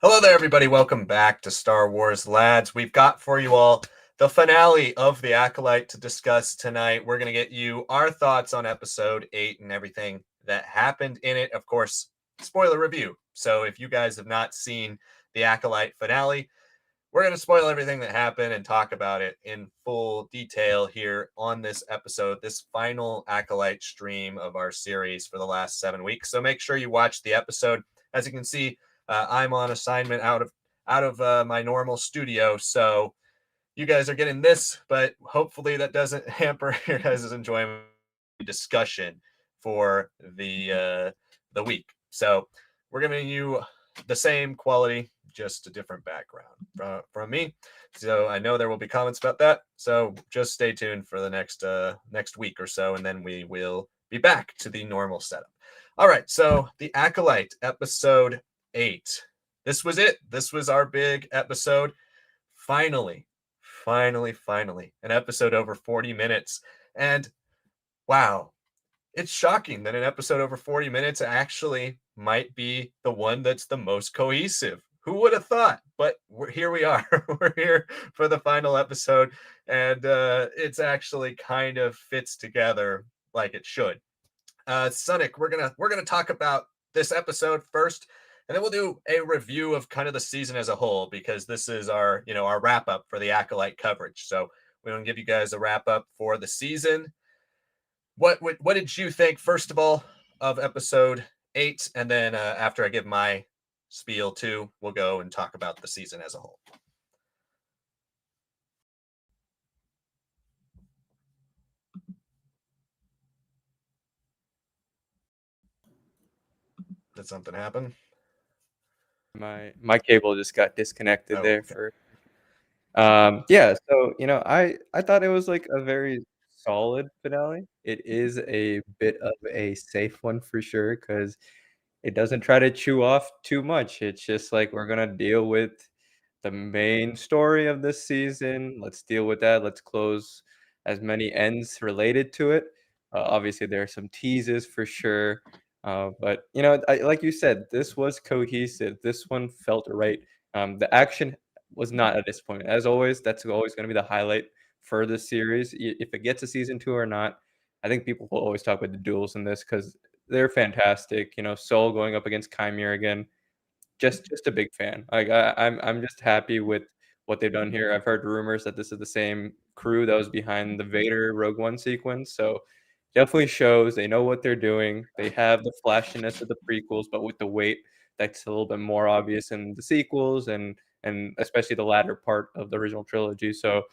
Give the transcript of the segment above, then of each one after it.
Hello there, everybody. Welcome back to Star Wars Lads. We've got for you all the finale of The Acolyte to discuss tonight. We're going to get you our thoughts on episode 8 and everything that happened in it. Of course, spoiler review. So if you guys have not seen The Acolyte finale, we're going to spoil everything that happened and talk about it in full detail here on this episode, this final Acolyte stream of our series for the last 7 weeks. So make sure you watch the episode. As you can see, I'm on assignment out of my normal studio, so you guys are getting this, but hopefully that doesn't hamper your guys' enjoyment discussion for the week. So we're giving you the same quality, just a different background from me. So I know there will be comments about that. So just stay tuned for the next week or so, and then we will be back to the normal setup. All right. So the Acolyte episode 8. This was it. This was our big episode. Finally, an episode over 40 minutes. And wow, it's shocking that an episode over 40 minutes actually might be the one that's the most cohesive. Who would have thought? But here we are. We're here for the final episode, and it's actually kind of fits together like it should. Sonic, we're gonna talk about this episode first, and then we'll do a review of kind of the season as a whole, because this is our our wrap up for the Acolyte coverage. So we're gonna give you guys a wrap up for the season. What did you think first of all of episode 8, and then after I give my spiel too, we'll go and talk about the season as a whole. Did something happen? My cable just got disconnected there Okay. for yeah, so I thought it was like a very solid finale. It is a bit of a safe one for sure because it doesn't try to chew off too much. It's just like we're gonna deal with the main story of this season. Let's deal with that. Let's close as many ends related to it. Obviously, there are some teases for sure. But like you said, this was cohesive. This one felt right. The action was not a disappointment. As always, that's always going to be the highlight for the series. If it gets a season 2 or not, I think people will always talk about the duels in this because they're fantastic. Soul going up against Chimera again. Just a big fan. Like I'm just happy with what they've done here. I've heard rumors that this is the same crew that was behind the Vader Rogue One sequence, so definitely shows they know what they're doing. They have the flashiness of the prequels, but with the weight that's a little bit more obvious in the sequels and especially the latter part of the original trilogy. So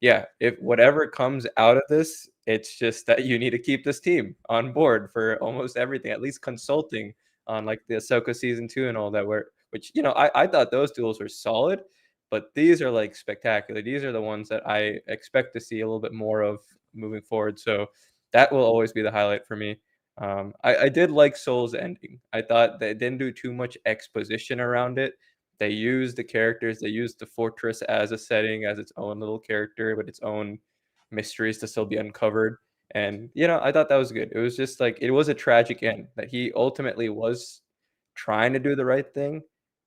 yeah, if whatever comes out of this, it's just that you need to keep this team on board for almost everything, at least consulting on like the Ahsoka season 2 and all that which I thought those duels were solid, but these are like spectacular. These are the ones that I expect to see a little bit more of moving forward. So that will always be the highlight for me. I did like Soul's ending. I thought they didn't do too much exposition around it. They used the characters, they used the fortress as a setting, as its own little character, with its own mysteries to still be uncovered. And I thought that was good. It was just like it was a tragic end that he ultimately was trying to do the right thing,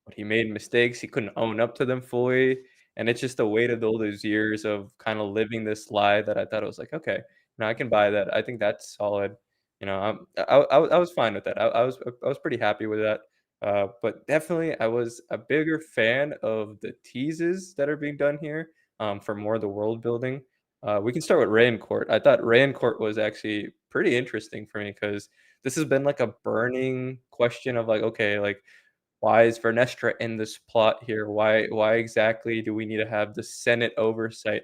but he made mistakes. He couldn't own up to them fully. And it's just the weight of all those years of kind of living this lie that I thought it was like, okay, I can buy that. I think that's solid. I was fine with that. I was pretty happy with that. But definitely, I was a bigger fan of the teases that are being done here for more of the world building. We can start with Raincourt. I thought Raincourt was actually pretty interesting for me because this has been like a burning question of like, okay, like why is Vernestra in this plot here? Why exactly do we need to have the Senate oversight?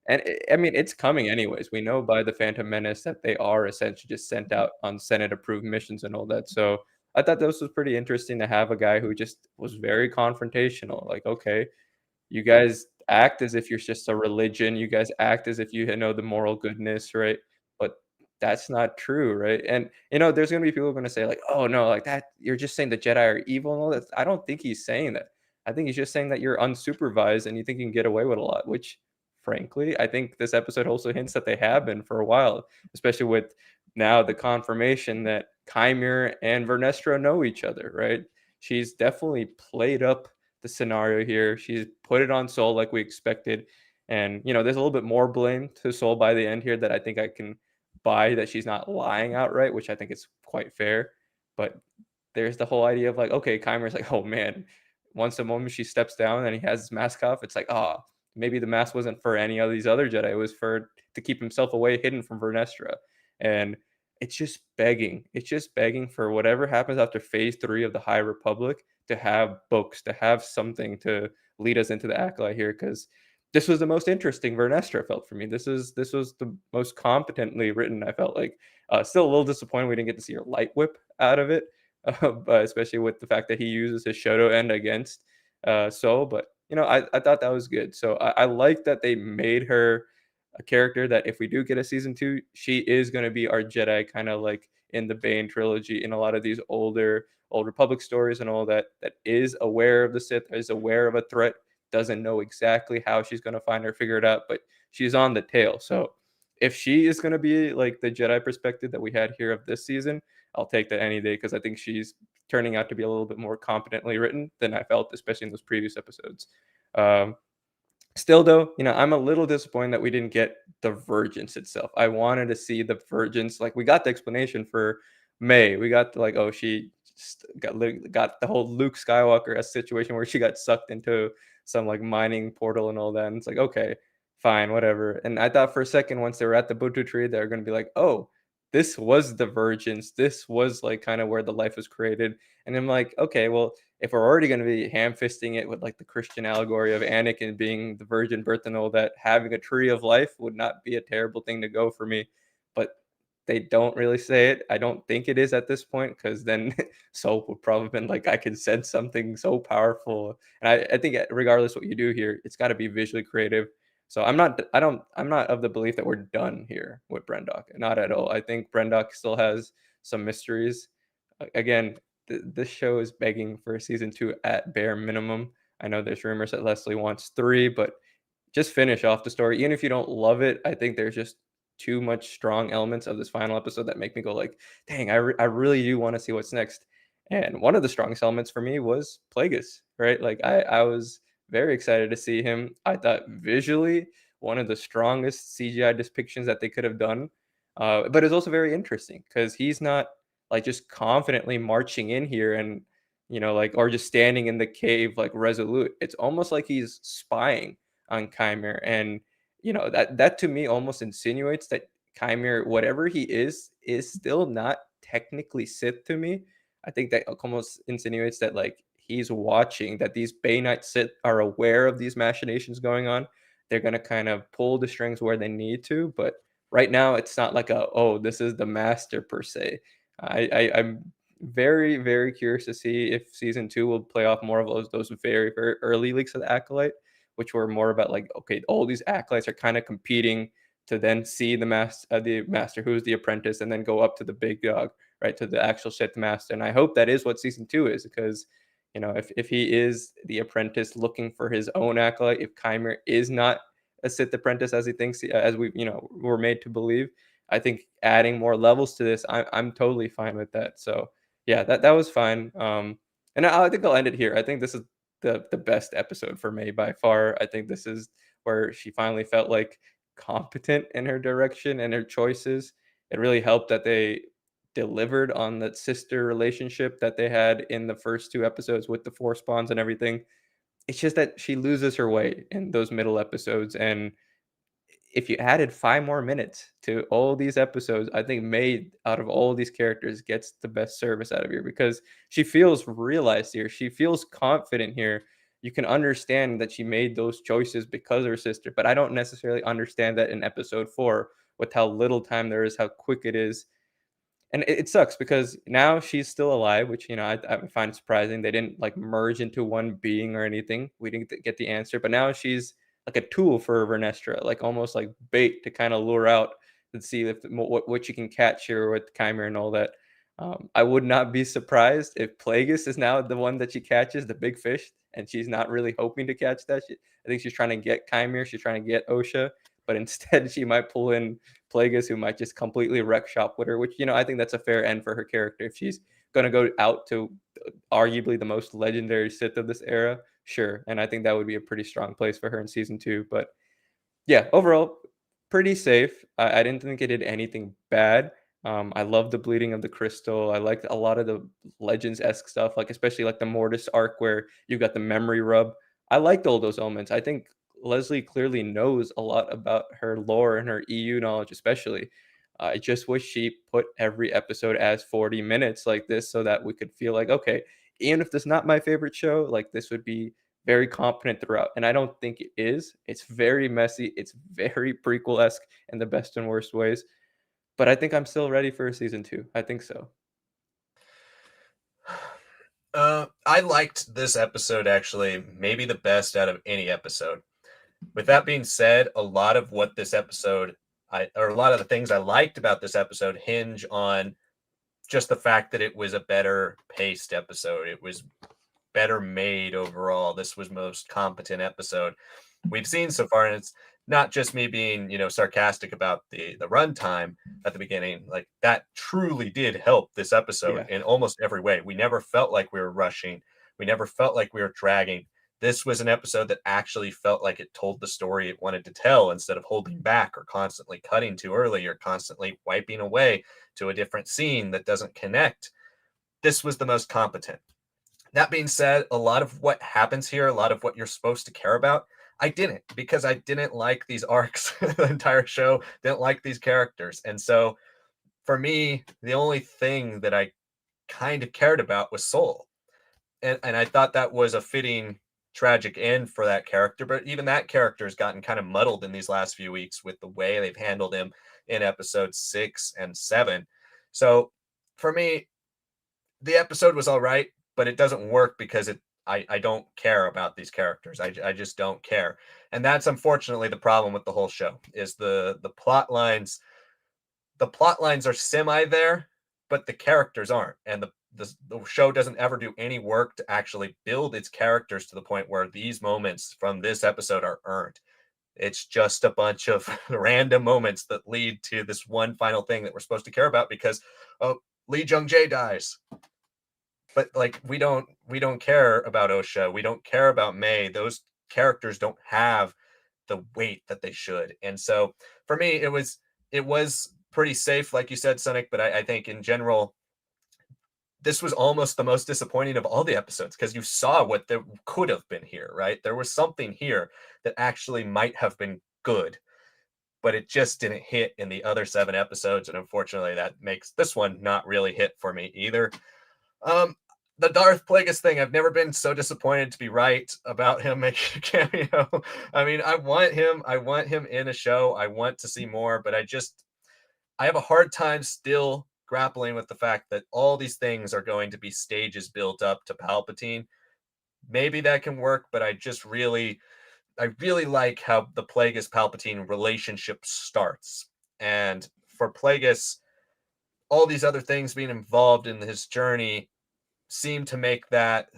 And I mean, it's coming anyways. We know by the Phantom Menace that they are essentially just sent out on Senate-approved missions and all that. So I thought this was pretty interesting to have a guy who just was very confrontational. Like, okay, you guys act as if you're just a religion. You guys act as if you know the moral goodness, right? But that's not true, right? And there's gonna be people who are gonna say like, "Oh no, like that you're just saying the Jedi are evil and all that." I don't think he's saying that. I think he's just saying that you're unsupervised and you think you can get away with a lot, which frankly, I think this episode also hints that they have been for a while, especially with now the confirmation that Chimera and Vernestra know each other, right? She's definitely played up the scenario here. She's put it on Soul like we expected. And, there's a little bit more blame to Soul by the end here that I think I can buy, that she's not lying outright, which I think is quite fair. But there's the whole idea of like, okay, Kymer's like, oh man, once the moment she steps down and he has his mask off, it's like, maybe the mask wasn't for any of these other Jedi. It was for to keep himself away, hidden from Vernestra. And it's just begging for whatever happens after phase 3 of the High Republic to have books, to have something to lead us into the Acolyte here, because this was the most interesting Vernestra felt for me. This was the most competently written, I felt like. Still a little disappointed we didn't get to see her light whip out of it, but especially with the fact that he uses his Shoto end against Soul. But I thought that was good. So I like that they made her a character that if we do get a season 2, she is going to be our Jedi, kind of like in the Bane trilogy, in a lot of these older Old Republic stories and all that, that is aware of the Sith, is aware of a threat, doesn't know exactly how she's going to find her, figure it out, but she's on the tail. So if she is going to be like the Jedi perspective that we had here of this season, I'll take that any day, because I think she's turning out to be a little bit more competently written than I felt, especially in those previous episodes. Um, Still, though, I'm a little disappointed that we didn't get the Vergence itself. I wanted to see the Vergence. Like, we got the explanation for May. We got like, oh, she got the whole Luke Skywalker situation where she got sucked into some like mining portal and all that. And it's like, okay, fine, whatever. And I thought for a second, once they were at the Butu tree, they were going to be like, oh, this was the Vergence. This was like kind of where the life was created. And I'm like, okay, well, if we're already going to be ham-fisting it with like the Christian allegory of Anakin being the virgin birth and all that, having a tree of life would not be a terrible thing to go for me. But they don't really say it. I don't think it is at this point, because then Soul would probably been like, I can sense something so powerful. And I think regardless what you do here, it's got to be visually creative. So I'm not of the belief that we're done here with Brendock. Not at all. I think Brendock still has some mysteries. Again, this show is begging for a season 2 at bare minimum. I know there's rumors that Leslie wants 3, but just finish off the story. Even if you don't love it, I think there's just too much strong elements of this final episode that make me go like, dang, I really do want to see what's next. And one of the strongest elements for me was Plagueis, right? Like I was very excited to see him. I thought visually one of the strongest CGI depictions that they could have done. But it's also very interesting because he's not like just confidently marching in here and like, or just standing in the cave like resolute. It's almost like he's spying on Chimera, and that to me almost insinuates that Chimera, whatever he is still not technically Sith to me. I think that almost insinuates that like he's watching, that these Bay Knight Sith are aware of these machinations going on. They're gonna kind of pull the strings where they need to, but right now it's not like oh, this is the master per se. I'm very, very curious to see if season 2 will play off more of those very, very early leaks of the Acolyte, which were more about like, okay, all these acolytes are kind of competing to then see the master who's the apprentice, and then go up to the big dog, right, to the actual Sith master. And I hope that is what season 2 is, because if he is the apprentice looking for his own acolyte, if Chimera is not a Sith apprentice as he thinks, as we were made to believe, I think adding more levels to this, I'm totally fine with that. So yeah, that was fine. And I think I'll end it here. I think this is the best episode for me by far. I think this is where she finally felt like competent in her direction and her choices. It really helped that they delivered on that sister relationship that they had in the first 2 episodes with the Force bonds and everything. It's just that she loses her way in those middle episodes, and if you added 5 more minutes to all these episodes, I think May, out of all these characters, gets the best service out of here, because she feels realized here. She feels confident here. You can understand that she made those choices because of her sister, but I don't necessarily understand that in episode 4 with how little time there is, how quick it is. And it sucks because now she's still alive, which I find surprising. They didn't like merge into one being or anything. We didn't get the answer, but now she's like a tool for Vernestra, like almost like bait to kind of lure out and see if what you can catch here with Chimera and all that. I would not be surprised if Plagueis is now the one that she catches, the big fish, and she's not really hoping to catch that. I think she's trying to get Chimera, she's trying to get Osha, but instead she might pull in Plagueis, who might just completely wreck shop with her, which I think that's a fair end for her character. If she's going to go out to arguably the most legendary Sith of this era, sure, and I think that would be a pretty strong place for her in season 2, but yeah, overall, pretty safe. I didn't think it did anything bad. I love the bleeding of the crystal. I liked a lot of the Legends-esque stuff, like, especially, like, the Mortis arc where you got the memory rub. I liked all those elements. I think Leslie clearly knows a lot about her lore and her EU knowledge especially. I just wish she put every episode as 40 minutes like this so that we could feel like, "Okay, even if this is not my favorite show, like, this would be very confident throughout," and I don't think it is. It's very messy, it's very prequel-esque in the best and worst ways, but I think I'm still ready for a season 2. I think so. I liked this episode actually, maybe the best out of any episode. With that being said, a lot of what this episode, or a lot of the things I liked about this episode hinge on just the fact that it was a better paced episode. It was better made overall. This was most competent episode we've seen so far, and it's not just me being sarcastic about the runtime at the beginning. Like that truly did help this episode Yeah, in almost every way. We never felt like we were rushing. We never felt like we were dragging. This was an episode that actually felt like it told the story it wanted to tell instead of holding back or constantly cutting too early or constantly wiping away to a different scene that doesn't connect. This was the most competent. That being said, a lot of what happens here, a lot of what you're supposed to care about, I didn't, because I didn't like these arcs the entire show, didn't like these characters. And so for me, the only thing that I kind of cared about was Soul. And I thought that was a fitting tragic end for that character. But even that character has gotten kind of muddled in these last few weeks with the way they've handled him in episodes 6 and 7. So for me, the episode was all right, but it doesn't work because I don't care about these characters. I just don't care. And that's unfortunately the problem with the whole show is the plot lines. The plot lines are semi there, but the characters aren't. And the show doesn't ever do any work to actually build its characters to the point where these moments from this episode are earned. It's just a bunch of random moments that lead to this one final thing that we're supposed to care about because oh, Lee Jung Jae dies, but like we don't care about Osha, we don't care about May. Those characters don't have the weight that they should. And so for me, it was pretty safe, like you said, Sonic. But I think in general, this was almost the most disappointing of all the episodes because you saw what there could have been here, right? There was something here that actually might have been good, but it just didn't hit in the other 7 episodes. And unfortunately, that makes this one not really hit for me either. Um, the Darth Plagueis thing, I've never been so disappointed to be right about him making a cameo. I mean, I want him in a show. I want to see more, but I have a hard time still grappling with the fact that all these things are going to be stages built up to Palpatine. Maybe that can work, but I really like how the Plagueis Palpatine relationship starts. And for Plagueis, all these other things being involved in his journey seem to make that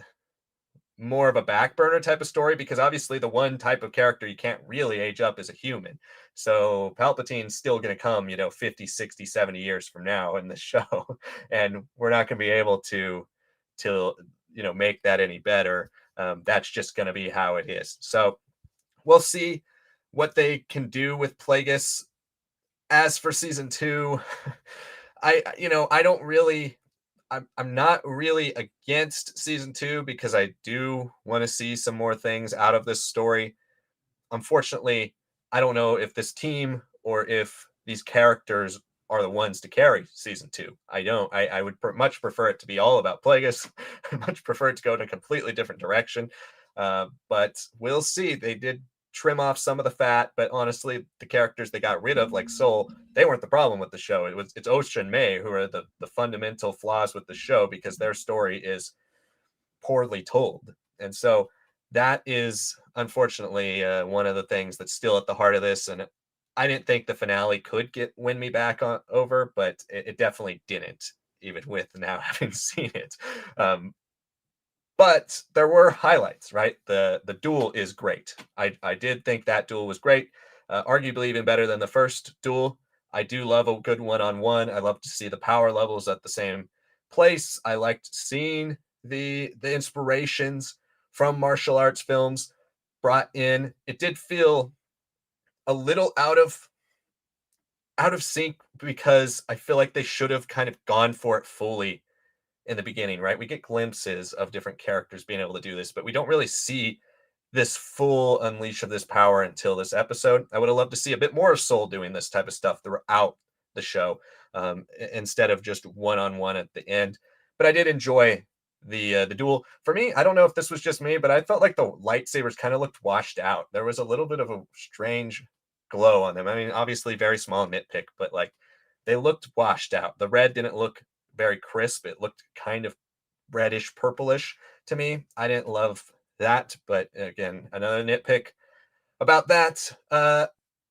more of a back burner type of story because obviously the one type of character you can't really age up is a human. So Palpatine's still going to come, 50, 60, 70 years from now in the show. And we're not going to be able to make that any better. That's just going to be how it is. So we'll see what they can do with Plagueis. As for season 2, I don't really I'm not really against season 2 because I do want to see some more things out of this story. Unfortunately, I don't know if this team or if these characters are the ones to carry season 2. I don't. I would much prefer it to be all about Plagueis. I much prefer it to go in a completely different direction. But we'll see. They did trim off some of the fat, but honestly, the characters they got rid of, like Soul, they weren't the problem with the show. It's Osha and May who are the fundamental flaws with the show because their story is poorly told. And so that is unfortunately one of the things that's still at the heart of this. And I didn't think the finale could win me back over, but it definitely didn't, even with now having seen it. But there were highlights, right? The duel is great. I did think that duel was great, arguably even better than the first duel. I do love a good one-on-one. I love to see the power levels at the same place. I liked seeing the inspirations from martial arts films brought in. It did feel a little out of sync because I feel like they should have kind of gone for it fully in the beginning, right? We get glimpses of different characters being able to do this, but we don't really see this full unleash of this power until this episode. I would have loved to see a bit more of Soul doing this type of stuff throughout the show, instead of just one on one at the end. But I did enjoy the duel. For me, I don't know if this was just me, but I felt like the lightsabers kind of looked washed out. There was a little bit of a strange glow on them. I mean, obviously, very small nitpick, but like they looked washed out. The red didn't look very crisp. It looked kind of reddish purplish to me. I didn't love that, but again, another nitpick about that.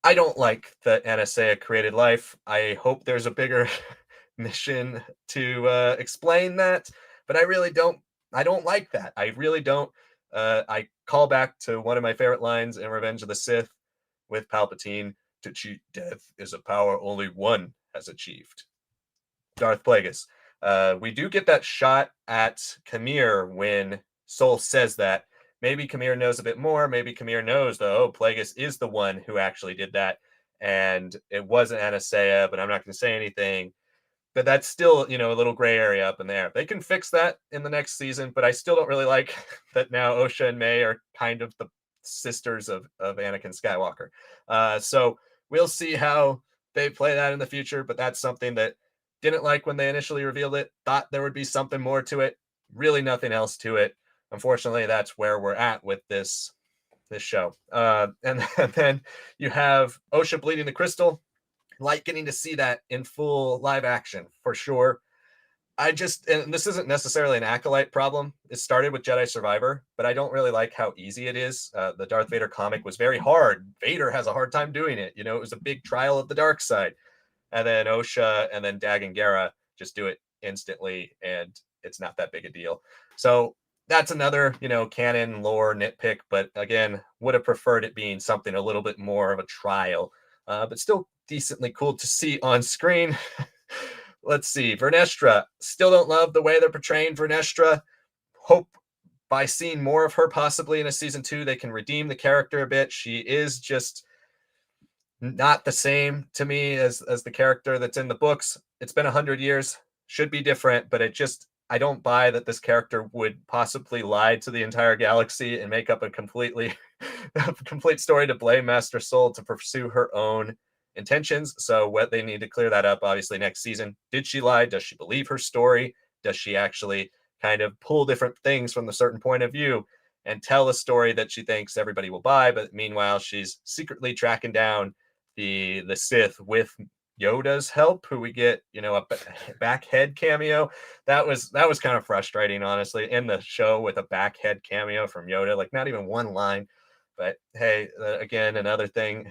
I don't like that Anastasia created life. I hope there's a bigger mission to explain that, but I really don't. I don't like that. I really don't. I call back to one of my favorite lines in Revenge of the Sith with Palpatine: "To cheat death is a power only one has achieved." Darth Plagueis. We do get that shot at Kamir when Soul says that. Maybe Kamir knows a bit more. Maybe Kamir knows, though, oh, Plagueis is the one who actually did that. And it wasn't Anastasia, but I'm not going to say anything. But that's still, a little gray area up in there. They can fix that in the next season, but I still don't really like that now Osha and May are kind of the sisters of Anakin Skywalker. So we'll see how they play that in the future, but that's something that didn't like when they initially revealed it. Thought there would be something more to it. Really nothing else to it. Unfortunately, that's where we're at with this show. And then you have Osha bleeding the crystal. Like getting to see that in full live action for sure. And this isn't necessarily an Acolyte problem. It started with Jedi Survivor, but I don't really like how easy it is. The Darth Vader comic was very hard. Vader has a hard time doing it. It was a big trial of the dark side. And then Osha and then Dagan Gera just do it instantly, and it's not that big a deal. So that's another, canon lore nitpick, but again, would have preferred it being something a little bit more of a trial, but still decently cool to see on screen. Let's see. Vernestra. Still don't love the way they're portraying Vernestra. Hope by seeing more of her possibly in a season 2, they can redeem the character a bit. She is just not the same to me as the character that's in the books. It's been 100 years. Should be different, but I don't buy that this character would possibly lie to the entire galaxy and make up a complete story to blame Master Soul to pursue her own intentions. So what they need to clear that up, obviously, next season. Did she lie? Does she believe her story? Does she actually kind of pull different things from a certain point of view and tell a story that she thinks everybody will buy? But meanwhile, she's secretly tracking down the Sith with Yoda's help, who we get, a backhead cameo. That was kind of frustrating, honestly, in the show with a backhead cameo from Yoda, like not even one line. But hey, again, another thing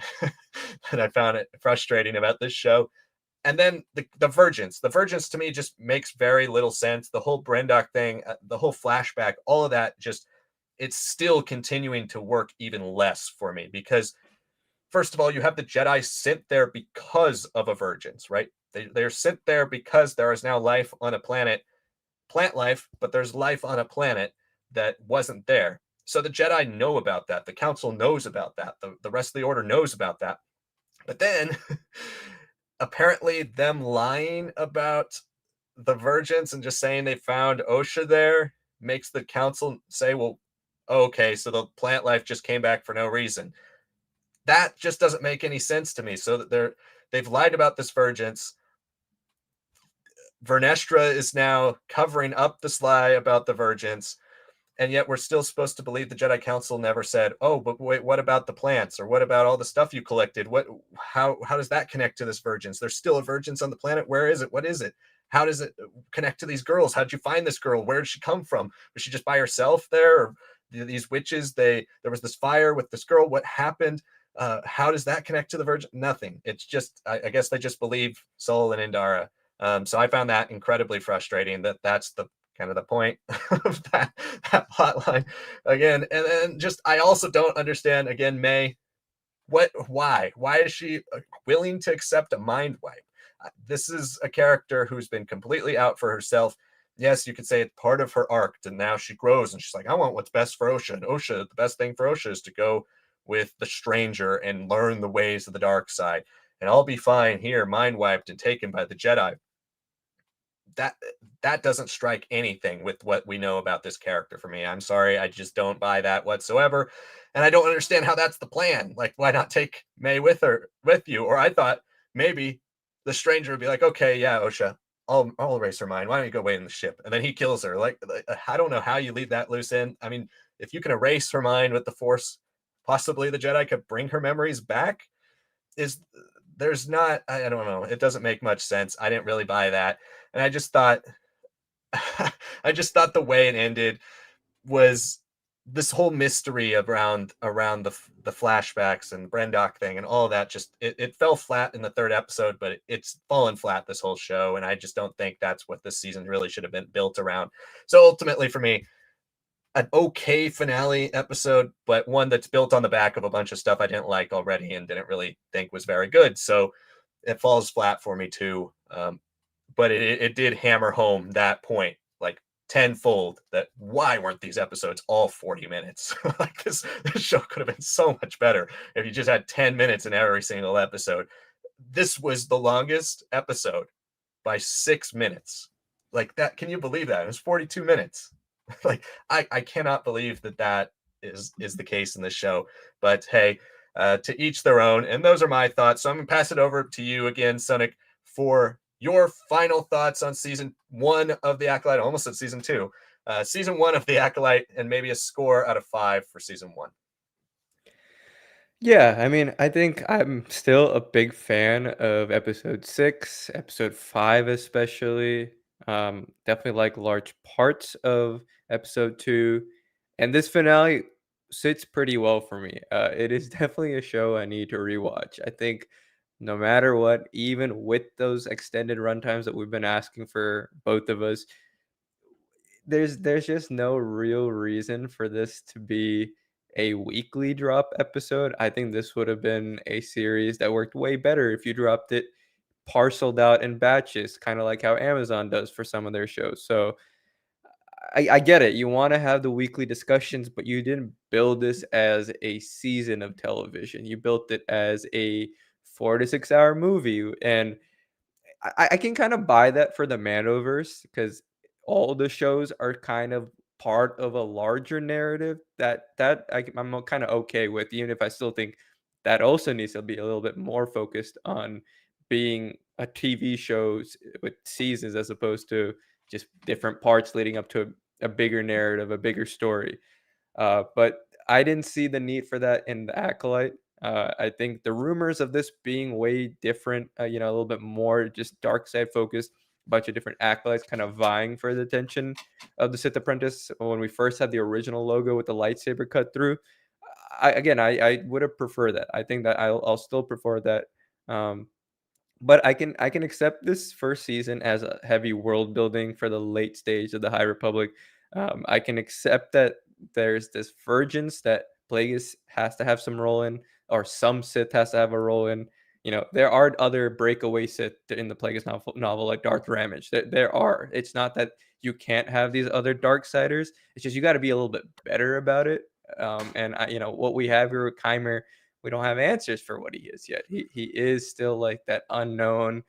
that I found it frustrating about this show. And then the Virgins. The Virgins to me just makes very little sense. The whole Brendock thing, the whole flashback, all of that it's still continuing to work even less for me because first of all, you have the Jedi sent there because of a Virgins, right? They're sent there because there is now life on a planet, plant life, but there's life on a planet that wasn't there. So the Jedi know about that. The Council knows about that. The rest of the Order knows about that. But then, apparently, them lying about the Virgins and just saying they found Osha there makes the Council say, well, okay, so the plant life just came back for no reason. That just doesn't make any sense to me. So that they've lied about this Virgins. Vernestra is now covering up this lie about the Virgins, and yet we're still supposed to believe the Jedi Council never said, "Oh, but wait, what about the plants, or what about all the stuff you collected? How does that connect to this Virgins? There's still a Virgins on the planet. Where is it? What is it? How does it connect to these girls? How'd you find this girl? Where did she come from? Was she just by herself there? Or these witches? There was this fire with this girl. What happened? How does that connect to the Virgin? Nothing. It's just, I guess they just believe Sol and Indara. So I found that incredibly frustrating. That's the kind of the point of that plot line again. And then I also don't understand again, May, why is she willing to accept a mind wipe? This is a character who's been completely out for herself. yes, you could say it's part of her arc, and now she grows and she's like, I want what's best for Osha. And Osha, the best thing for Osha is to go with the stranger and learn the ways of the dark side. And I'll be fine here, mind wiped and taken by the Jedi. That that doesn't strike anything with what we know about this character for me. I'm sorry, I just don't buy that whatsoever. And I don't understand how that's the plan. Like, why not take May with you? Or I thought maybe the stranger would be like, okay, yeah, Osha, I'll erase her mind. Why don't you go wait in the ship? And then he kills her. Like, I don't know how you leave that loose end. I mean, if you can erase her mind with the Force, possibly the Jedi could bring her memories back. Is there's not I don't know. It doesn't make much sense. I didn't really buy that. And I just thought I just thought the way it ended was this whole mystery around the flashbacks and Brendock thing and all that. Just it fell flat in the third episode, but it's fallen flat this whole show, and I just don't think that's what this season really should have been built around. So ultimately, for me, an okay finale episode, but one that's built on the back of a bunch of stuff I didn't like already and didn't really think was very good. So it falls flat for me too. But it did hammer home that point like tenfold, that why weren't these episodes all 40 minutes? Like this show could have been so much better if you just had 10 minutes in every single episode. This was the longest episode by 6 minutes. Like that, can you believe that? It was 42 minutes. Like I cannot believe that is the case in this show. But hey, to each their own. And those are my thoughts. So I'm gonna pass it over to you again, Sonic, for your final thoughts on season one of the Acolyte. I almost said season two. Season one of the Acolyte, and maybe a score out of 5 for season one. Yeah, I mean, I think I'm still a big fan of episode 6, episode 5 especially. Definitely like large parts of episode 2. And this finale sits pretty well for me. It is definitely a show I need to rewatch. I think no matter what, even with those extended runtimes that we've been asking for both of us, there's just no real reason for this to be a weekly drop episode. I think this would have been a series that worked way better if you dropped it parceled out in batches, kind of like how Amazon does for some of their shows. So I get it. You want to have the weekly discussions, but you didn't build this as a season of television. You built it as a 4 to 6 hour movie. And I can kind of buy that for the Mandoverse because all the shows are kind of part of a larger narrative I'm kind of okay with, even if I still think that also needs to be a little bit more focused on being a TV shows with seasons as opposed to just different parts leading up to a bigger narrative, a bigger story. But I didn't see the need for that in the Acolyte. I think the rumors of this being way different, a little bit more just dark side focused, bunch of different acolytes kind of vying for the attention of the Sith Apprentice. When we first had the original logo with the lightsaber cut through, I would have preferred that. I think that I'll still prefer that. Um, but I can accept this first season as a heavy world building for the late stage of the High Republic. I can accept that there's this vergence that Plagueis has to have some role in, or some Sith has to have a role in. There are other breakaway Sith in the Plagueis novel like Darth Ramage. There are. It's not that you can't have these other Darksiders. It's just you got to be a little bit better about it. What we have here with Kymer, we don't have answers for what he is yet. He is still like that unknown.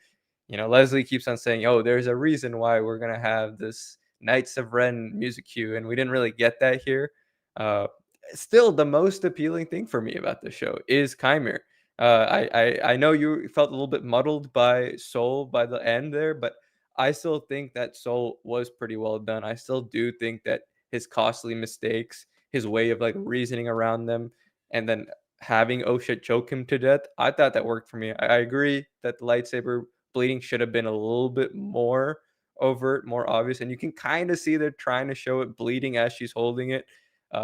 Leslie keeps on saying, "Oh, there's a reason why we're gonna have this Knights of Ren music cue," and we didn't really get that here. Uh, Still, the most appealing thing for me about the show is Kymer. I know you felt a little bit muddled by Soul by the end there, but I still think that Soul was pretty well done. I still do think that his costly mistakes, his way of like reasoning around them, and then having Osha choke him to death, I thought that worked for me. I agree that the lightsaber bleeding should have been a little bit more overt, more obvious, and you can kind of see they're trying to show it bleeding as she's holding it.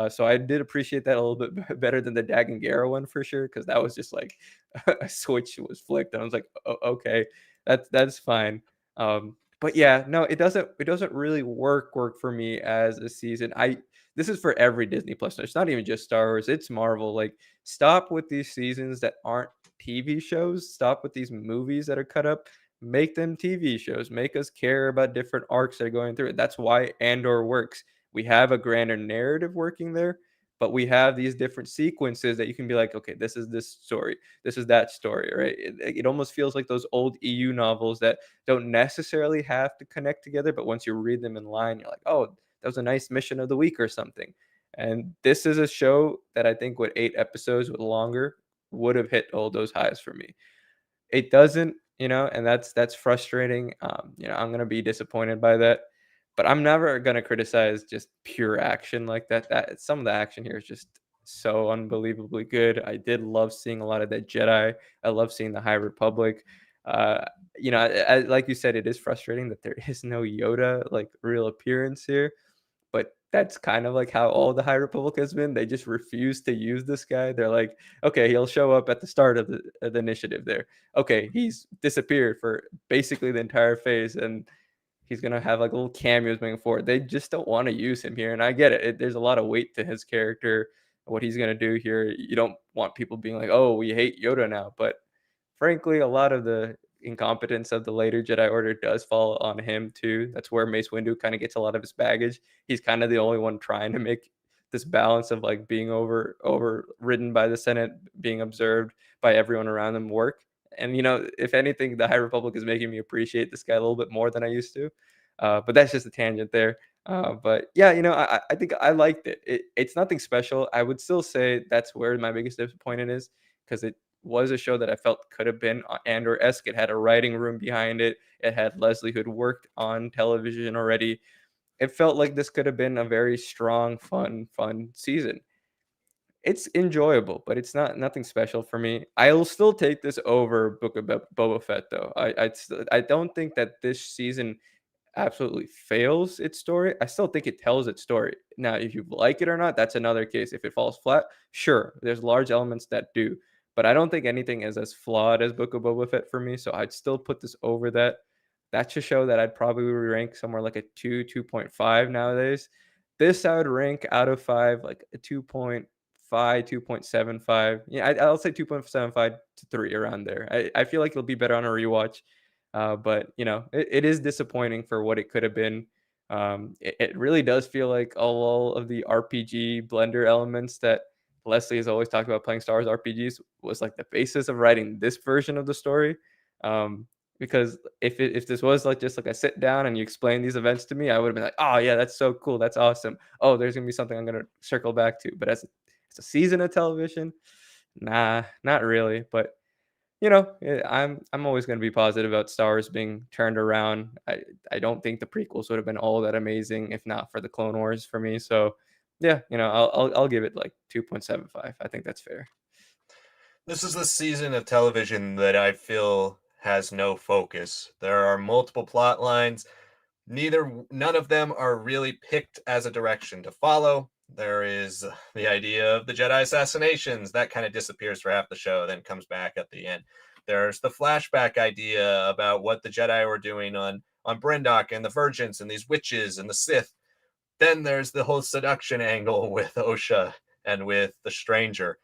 So I did appreciate that a little bit better than the Dagan one for sure, because that was just like a switch was flicked, and I was like, okay, that's fine. But yeah, no, it doesn't really work for me as a season. This is for every Disney Plus. It's not even just Star Wars. It's Marvel. Like, stop with these seasons that aren't TV shows. Stop with these movies that are cut up. make them TV shows, make us care about different arcs that are going through it. That's why Andor works. We have a grander narrative working there, but we have these different sequences that you can be like, okay, this is this story, this is that story, right? It almost feels like those old EU novels that don't necessarily have to connect together, but once you read them in line, you're like, oh, that was a nice mission of the week or something. And this is a show that I think with 8 episodes with longer would have hit all those highs for me. It doesn't, and that's frustrating. I'm gonna be disappointed by that, but I'm never gonna criticize just pure action like that. That some of the action here is just so unbelievably good. I did love seeing a lot of that Jedi. I love seeing the High Republic. Uh, like you said, it is frustrating that there is no Yoda like real appearance here, but that's kind of like how all the High Republic has been. They just refuse to use this guy. They're like, okay, he'll show up at the start of the initiative there. Okay, he's disappeared for basically the entire phase, and he's gonna have like little cameos moving forward. They just don't want to use him here, and I get it. There's a lot of weight to his character, what he's gonna do here. You don't want people being like, "Oh, we hate Yoda now," but frankly, a lot of the incompetence of the later Jedi Order does fall on him too. That's where Mace Windu kind of gets a lot of his baggage. He's kind of the only one trying to make this balance of like being overridden by the Senate, being observed by everyone around him work. And if anything, the High Republic is making me appreciate this guy a little bit more than I used to. But that's just a tangent there. But yeah, I think I liked it. It's nothing special. I would still say that's where my biggest disappointment is, because it was a show that I felt could have been Andor-esque. It had a writing room behind it. It had Leslie who'd worked on television already. It felt like this could have been a very strong, fun season. It's enjoyable, but it's nothing special for me. I'll still take this over Book of Boba Fett, though. I don't think that this season absolutely fails its story. I still think it tells its story. Now, if you like it or not, that's another case. If it falls flat, sure, there's large elements that do, but I don't think anything is as flawed as Book of Boba Fett for me. So I'd still put this over that. That's a show that I'd probably rank somewhere like a 2.5 nowadays. This I would rank out of 5 like a 2.5, 2.75. Yeah, I'll say 2.75 to 3 around there. I feel like it'll be better on a rewatch. But it is disappointing for what it could have been. It really does feel like all of the RPG blender elements that Leslie has always talked about playing Star Wars RPGs was like the basis of writing this version of the story. Um, because if this was like just like a sit down and you explain these events to me, I would have been like, oh yeah, that's so cool, that's awesome. Oh, there's gonna be something I'm gonna circle back to. But as a season of television, nah, not really. But I'm always going to be positive about Star Wars being turned around. I don't think the prequels would have been all that amazing if not for the Clone Wars for me. So yeah, I'll give it like 2.75. I think that's fair. This is the season of television that I feel has no focus. There are multiple plot lines. None of them are really picked as a direction to follow. There is the idea of the Jedi assassinations that kind of disappears for half the show, then comes back at the end. There's the flashback idea about what the Jedi were doing on Brendok and the Virgins and these witches and the Sith. Then there's the whole seduction angle with Osha and with the Stranger.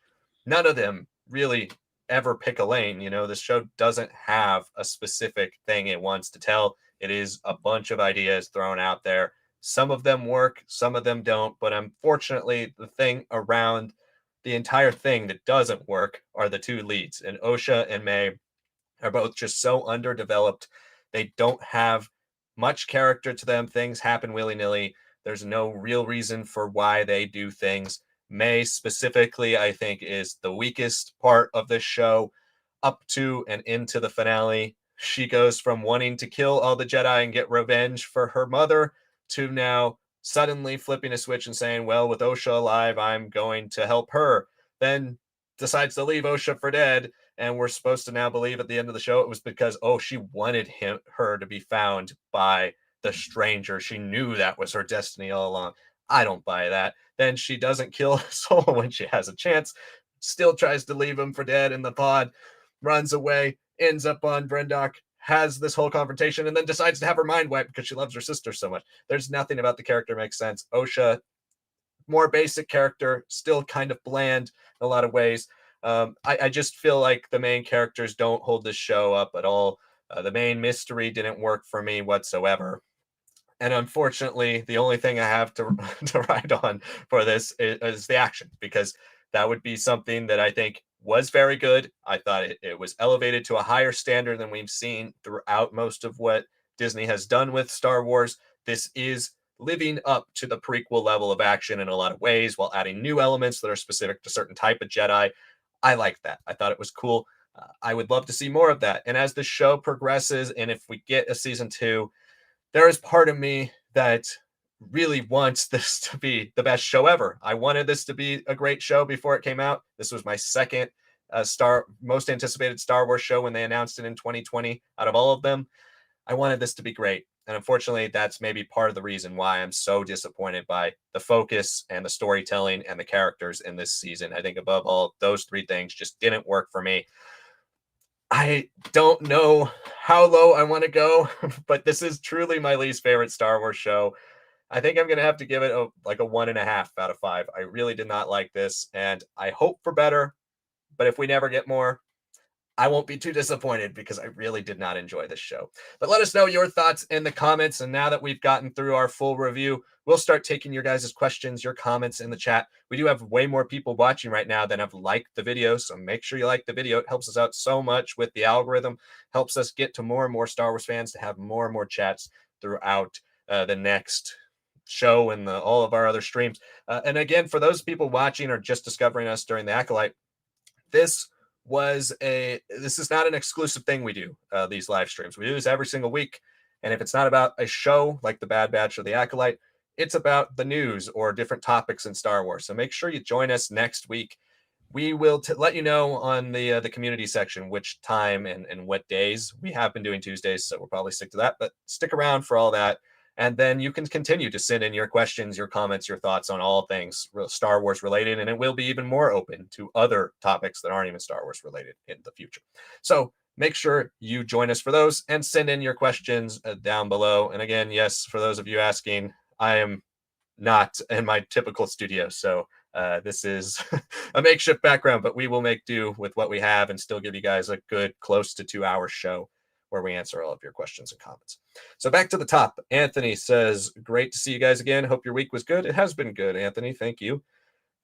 None of them really ever pick a lane. This show doesn't have a specific thing it wants to tell. It is a bunch of ideas thrown out there. Some of them work, some of them don't. But unfortunately, the thing around the entire thing that doesn't work are the two leads. And Osha and May are both just so underdeveloped. They don't have much character to them. Things happen willy nilly. There's no real reason for why they do things. May specifically, I think, is the weakest part of this show up to and into the finale. She goes from wanting to kill all the Jedi and get revenge for her mother to now suddenly flipping a switch and saying, well, with Osha alive, I'm going to help her. Then decides to leave Osha for dead. And we're supposed to now believe at the end of the show it was because, she wanted her to be found by the Stranger. She knew that was her destiny all along. I don't buy that. Then she doesn't kill Solo when she has a chance, still tries to leave him for dead in the pod, runs away, ends up on Brendok, has this whole confrontation, and then decides to have her mind wiped because she loves her sister so much. There's nothing about the character makes sense. Osha, more basic character, still kind of bland in a lot of ways. I just feel like the main characters don't hold this show up at all. The main mystery didn't work for me whatsoever. And unfortunately, the only thing I have to to ride on for this is the action, because that would be something that I think was very good. I thought it was elevated to a higher standard than we've seen throughout most of what Disney has done with Star Wars. This is living up to the prequel level of action in a lot of ways, while adding new elements that are specific to certain type of Jedi. I like that. I thought it was cool. I would love to see more of that. And as the show progresses, and if we get a season two, there is part of me that really wants this to be the best show ever. I wanted this to be a great show before it came out. This was my second most anticipated Star Wars show when they announced it in 2020 out of all of them. I wanted this to be great. And unfortunately, that's maybe part of the reason why I'm so disappointed by the focus and the storytelling and the characters in this season. I think above all, those three things just didn't work for me. I don't know how low I want to go, but this is truly my least favorite Star Wars show. I think I'm gonna have to give it like a 1.5 out of 5. I really did not like this, and I hope for better. But if we never get more, I won't be too disappointed, because I really did not enjoy this show. But let us know your thoughts in the comments. And now that we've gotten through our full review, we'll start taking your guys' questions, your comments in the chat. We do have way more people watching right now than have liked the video. So make sure you like the video. It helps us out so much with the algorithm, helps us get to more and more Star Wars fans to have more and more chats throughout the next show and all of our other streams. And again, for those people watching or just discovering us during the Acolyte, this this is not an exclusive thing we do, these live streams. We do this every single week. And if it's not about a show like the Bad Batch or the Acolyte, it's about the news or different topics in Star Wars. So make sure you join us next week. We will let you know on the community section which time and what days. We have been doing Tuesdays, so we'll probably stick to that. But stick around for all that, and then you can continue to send in your questions, your comments, your thoughts on all things Star Wars related, and it will be even more open to other topics that aren't even Star Wars related in the future. So make sure you join us for those and send in your questions down below. And again, yes, for those of you asking, I am not in my typical studio, so this is a makeshift background, but we will make do with what we have and still give you guys a good close to 2 hour show where we answer all of your questions and comments. So back to the top. Anthony says, great to see you guys again. Hope your week was good. It has been good, Anthony. Thank you.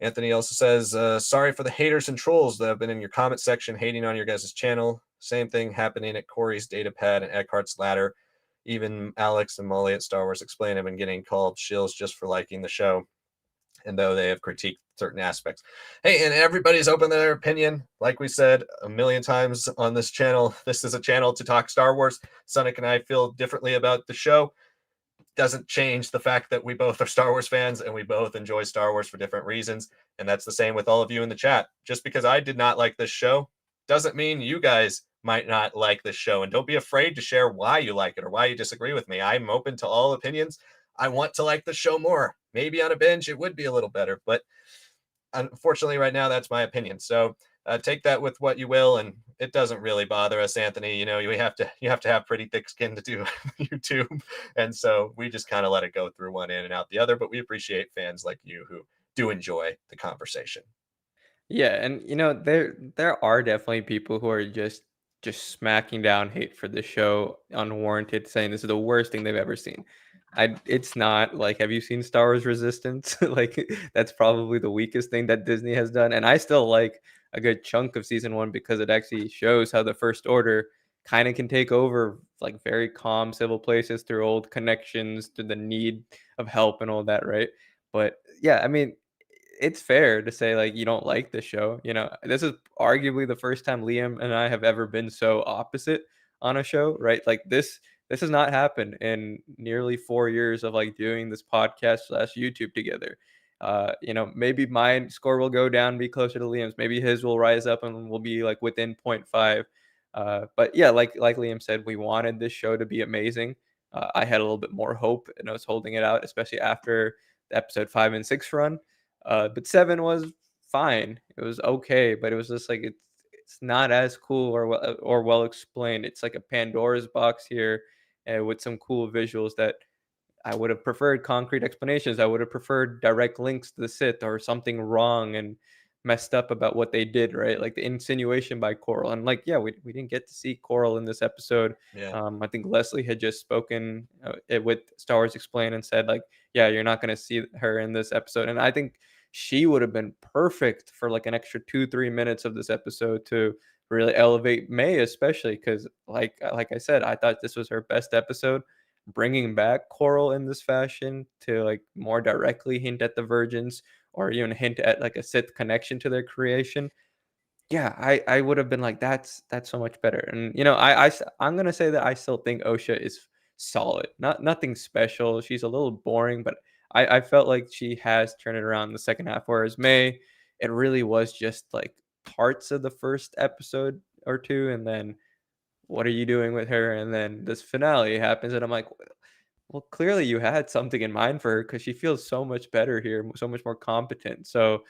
Anthony also says, sorry for the haters and trolls that have been in your comment section hating on your guys' channel. Same thing happening at Corey's Datapad and Eckhart's Ladder. Even Alex and Molly at Star Wars Explain have been getting called shills just for liking the show, and though they have critiqued certain aspects. Hey, and everybody's open to their opinion. Like we said a million times on this channel, this is a channel to talk Star Wars. Sonic and I feel differently about the show. Doesn't change the fact that we both are Star Wars fans and we both enjoy Star Wars for different reasons. And that's the same with all of you in the chat. Just because I did not like this show doesn't mean you guys might not like this show. And don't be afraid to share why you like it or why you disagree with me. I'm open to all opinions. I want to like the show more. Maybe on a binge it would be a little better, but unfortunately right now that's my opinion. So take that with what you will, and it doesn't really bother us, Anthony. You know, you have to have pretty thick skin to do YouTube, and so we just kind of let it go through one in and out the other. But we appreciate fans like you who do enjoy the conversation. Yeah, and there are definitely people who are just smacking down hate for the show unwarranted, saying this is the worst thing they've ever seen. It's not like, have you seen Star Wars Resistance? Like that's probably the weakest thing that Disney has done. And I still like a good chunk of season one because it actually shows how the First Order kind of can take over like very calm civil places through old connections, through the need of help and all that, right? But yeah, I mean, it's fair to say like you don't like the show. This is arguably the first time Liam and I have ever been so opposite on a show, right? Like this has not happened in nearly 4 years of like doing this podcast slash YouTube together. Maybe my score will go down, be closer to Liam's. Maybe his will rise up and will be like within point 0.5. But yeah, like Liam said, we wanted this show to be amazing. I had a little bit more hope, and I was holding it out, especially after the episode 5 and 6 run. But 7 was fine. It was okay, but it was just like it's not as cool or well explained. It's like a Pandora's box here, with some cool visuals that I would have preferred concrete explanations. I would have preferred direct links to the Sith or something wrong and messed up about what they did, right? Like the insinuation by Coral. And like, yeah, we didn't get to see Coral in this episode. Yeah. I think Leslie had just spoken with Star Wars Explained and said, like, yeah, you're not going to see her in this episode. And I think she would have been perfect for like an extra 2-3 minutes of this episode to really elevate May, especially because, like I said, I thought this was her best episode. Bringing back Coral in this fashion to like more directly hint at the virgins or even hint at like a Sith connection to their creation, yeah, I would have been like, that's so much better. And I'm gonna say that I still think Osha is solid. Nothing special. She's a little boring, but I felt like she has turned it around in the second half. Whereas May, it really was just like parts of the first episode or two, and then what are you doing with her? And then this finale happens, and I'm like, well, clearly you had something in mind for her because she feels so much better here, so much more competent. So,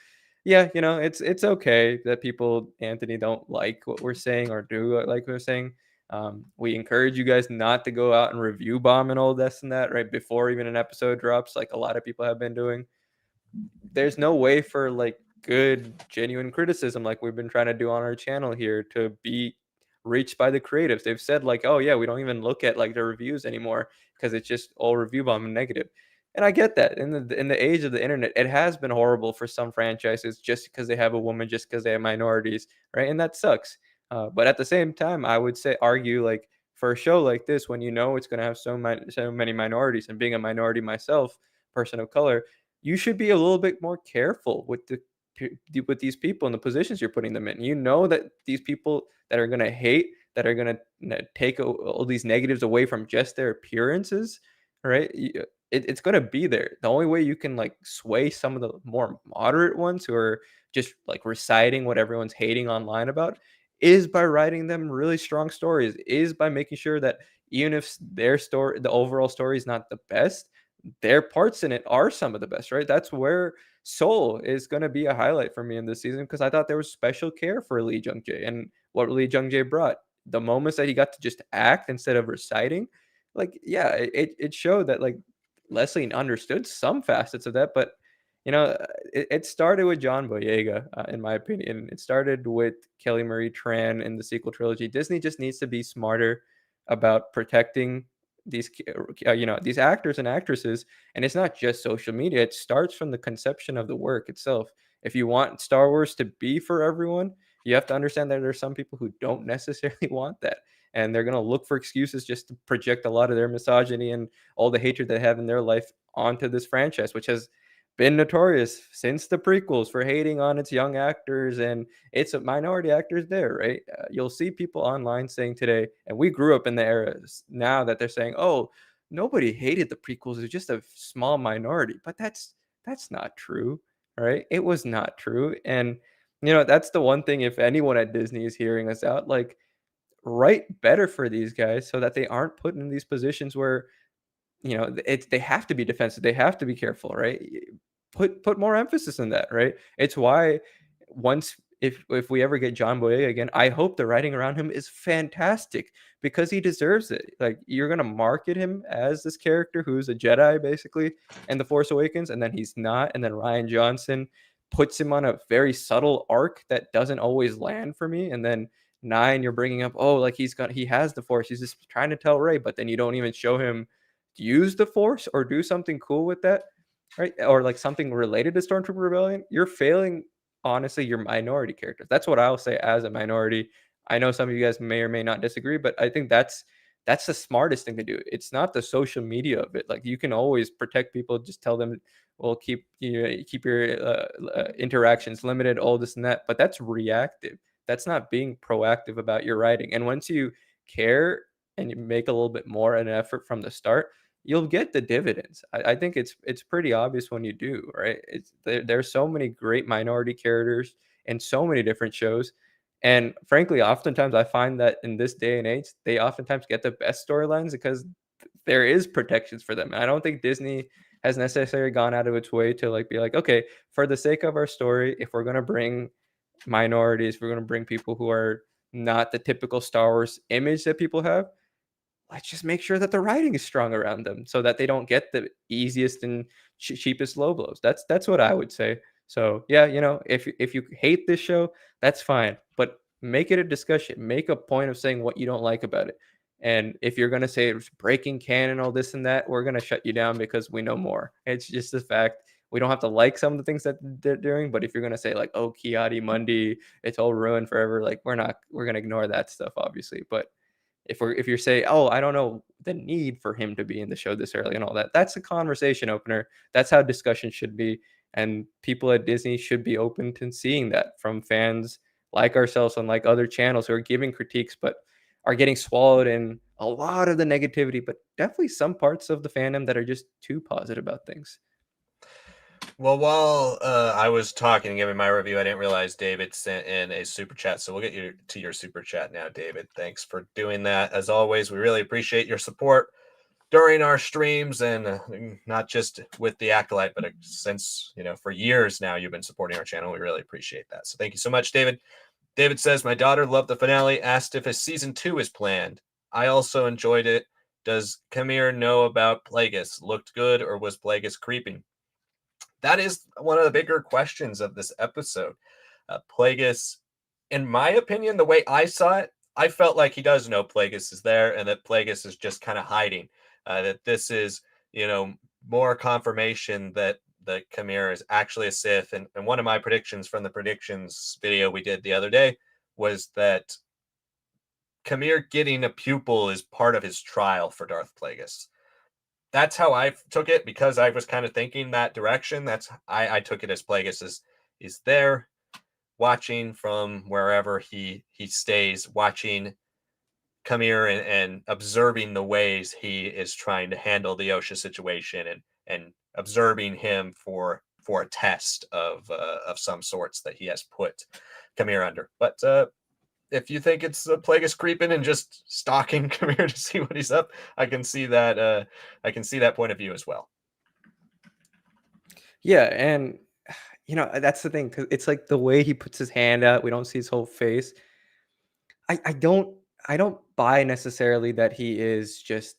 yeah, it's okay that people, Anthony, don't like what we're saying or do like what we're saying. We encourage you guys not to go out and review bomb and all this and that right before even an episode drops, like a lot of people have been doing. There's no way for like good genuine criticism like we've been trying to do on our channel here to be reached by the creatives. They've said like, oh yeah, we don't even look at like the reviews anymore because it's just all review bomb and negative. And I get that. In the age of the internet, it has been horrible for some franchises just because they have a woman, just because they have minorities, right? And that sucks. But at the same time, I would say argue like for a show like this, when you know it's going to have so many minorities, and being a minority myself, person of color, you should be a little bit more careful with with these people and the positions you're putting them in. You know that these people that are going to hate, that are going to take all these negatives away from just their appearances, right? It's going to be there. The only way you can like sway some of the more moderate ones who are just like reciting what everyone's hating online about is by writing them really strong stories, is by making sure that even if their story, the overall story is not the best, their parts in it are some of the best, right? That's where Soul is going to be a highlight for me in this season because I thought there was special care for Lee Jung Jae and what Lee Jung Jae brought. The moments that he got to just act instead of reciting, like, yeah, it showed that like Leslie understood some facets of that, but it started with John Boyega, in my opinion. It started with Kelly Marie Tran in the sequel trilogy. Disney just needs to be smarter about protecting these these actors and actresses, and it's not just social media. It starts from the conception of the work itself. If you want Star Wars to be for everyone, you have to understand that there's some people who don't necessarily want that, and they're going to look for excuses just to project a lot of their misogyny and all the hatred they have in their life onto this franchise, which has been notorious since the prequels for hating on its young actors and its minority actors there, right? You'll see people online saying today, and we grew up in the era now that they're saying, oh, nobody hated the prequels, it's just a small minority. But that's not true, right? It was not true. And that's the one thing, if anyone at Disney is hearing us out, like, write better for these guys so that they aren't put in these positions where they have to be defensive. They have to be careful, right? Put more emphasis in that, right? It's why once if we ever get John Boyega again, I hope the writing around him is fantastic because he deserves it. Like you're gonna market him as this character who's a Jedi basically in The Force Awakens, and then he's not, and then Ryan Johnson puts him on a very subtle arc that doesn't always land for me, and then nine, you're bringing up, oh, like he has the Force, he's just trying to tell Ray, but then you don't even show him use the Force or do something cool with that, right? Or like something related to Stormtrooper Rebellion, you're failing, honestly, your minority characters. That's what I'll say as a minority. I know some of you guys may or may not disagree, but I think that's the smartest thing to do. It's not the social media of it. Like you can always protect people, just tell them, well, keep your interactions limited, all this and that. But that's reactive. That's not being proactive about your writing. And once you care and you make a little bit more an effort from the start, you'll get the dividends. I think it's pretty obvious when you do, right? There's so many great minority characters in so many different shows. And frankly, oftentimes I find that in this day and age, they oftentimes get the best storylines because there is protections for them. And I don't think Disney has necessarily gone out of its way to like be like, okay, for the sake of our story, if we're gonna bring minorities, we're gonna bring people who are not the typical Star Wars image that people have, let's just make sure that the writing is strong around them so that they don't get the easiest and cheapest low blows. That's what I would say. So yeah, if you hate this show, that's fine, but make it a discussion. Make a point of saying what you don't like about it. And if you're gonna say it's breaking canon, all this and that, we're gonna shut you down because we know more. It's just the fact. We don't have to like some of the things that they're doing, but if you're gonna say like, "Oh, Kiadi Mundi, it's all ruined forever," like we're gonna ignore that stuff, obviously. But if you're saying, "Oh, I don't know the need for him to be in the show this early and all that," that's a conversation opener. That's how discussion should be, and people at Disney should be open to seeing that from fans like ourselves and like other channels who are giving critiques, but are getting swallowed in a lot of the negativity, but definitely some parts of the fandom that are just too positive about things. Well, while I was talking and giving my review, I didn't realize David sent in a super chat. So we'll get you to your super chat now, David. Thanks for doing that. As always, we really appreciate your support during our streams, and not just with the Acolyte, but since, for years now you've been supporting our channel. We really appreciate that. So thank you so much, David. David says, my daughter loved the finale, asked if a season 2 is planned. I also enjoyed it. Does Kamir know about Plagueis? Looked good, or was Plagueis creeping? That is one of the bigger questions of this episode. Plagueis, in my opinion, the way I saw it, I felt like he does know Plagueis is there, and that Plagueis is just kind of hiding. That this is, more confirmation that Chimera is actually a Sith. And one of my predictions from the predictions video we did the other day was that Chimera getting a pupil is part of his trial for Darth Plagueis. That's how I took it, because I was kind of thinking that direction. I took it as Plagueis is there, watching from wherever he stays, watching Kamir and observing the ways he is trying to handle the OSHA situation, and observing him for a test of some sorts that he has put Kamir under. But if you think it's Plagueis creeping and just stalking Kamir to see what he's up, I can see that. I can see that point of view as well. Yeah, and that's the thing, because it's like the way he puts his hand out, we don't see his whole face. I don't buy necessarily that he is just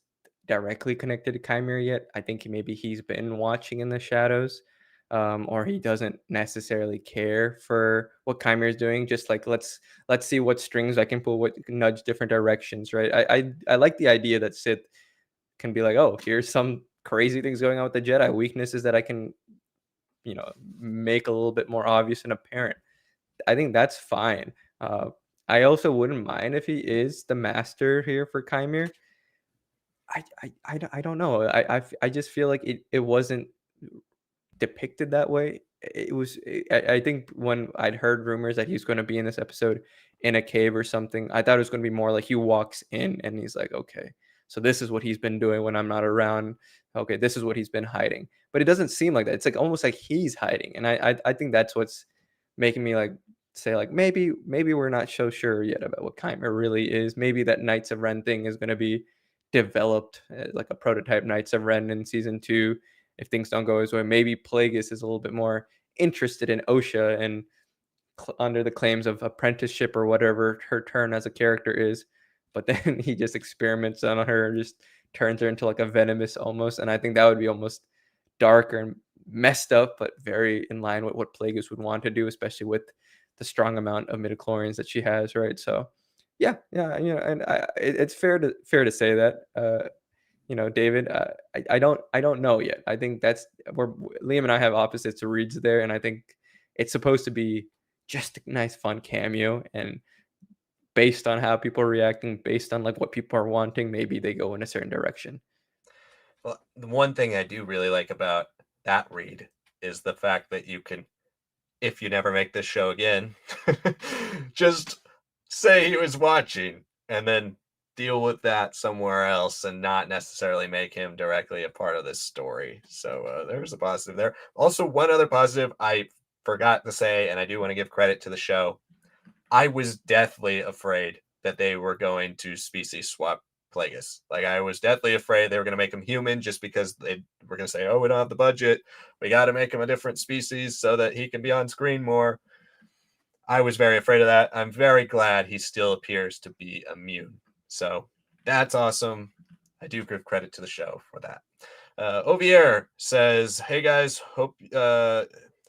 directly connected to Chimera yet. I think maybe he's been watching in the shadows, or he doesn't necessarily care for what Chimera is doing. Just like let's see what strings I can pull, what can nudge different directions, right? I like the idea that Sith can be like, oh, here's some crazy things going on with the Jedi, weaknesses that I can make a little bit more obvious and apparent. I think that's fine. I also wouldn't mind if he is the master here for Chimera. I don't know. I just feel like it wasn't depicted that way. It was I think when I'd heard rumors that he's going to be in this episode in a cave or something, I thought it was going to be more like he walks in and he's like, okay, so this is what he's been doing when I'm not around. Okay, this is what he's been hiding. But it doesn't seem like that. It's like almost like he's hiding, and I think that's what's making me like say like maybe we're not so sure yet about what Chimera really is. Maybe that Knights of Ren thing is going to be developed like a prototype Knights of Ren in season 2 if things don't go his way. Maybe Plagueis is a little bit more interested in Osha and under the claims of apprenticeship or whatever her turn as a character is, but then he just experiments on her and just turns her into like a venomous almost. And I think that would be almost darker and messed up, but very in line with what Plagueis would want to do, especially with the strong amount of midichlorians that she has, right? So yeah, and it's fair to say that. David, I don't know yet. I think that's where Liam and I have opposites reads there, and I think it's supposed to be just a nice, fun cameo, and based on how people are reacting, based on like what people are wanting, maybe they go in a certain direction. Well, the one thing I do really like about that read is the fact that you can, if you never make this show again, just say he was watching and then deal with that somewhere else and not necessarily make him directly a part of this story. So there's a positive there. Also, one other positive I forgot to say, and I do want to give credit to the show. I was deathly afraid that they were going to species swap Plagueis. Like, I was deathly afraid they were going to make him human just because they were going to say, oh, we don't have the budget. We got to make him a different species so that he can be on screen more. I was very afraid of that. I'm very glad he still appears to be immune. So that's awesome. I do give credit to the show for that. Ovier says, hey guys,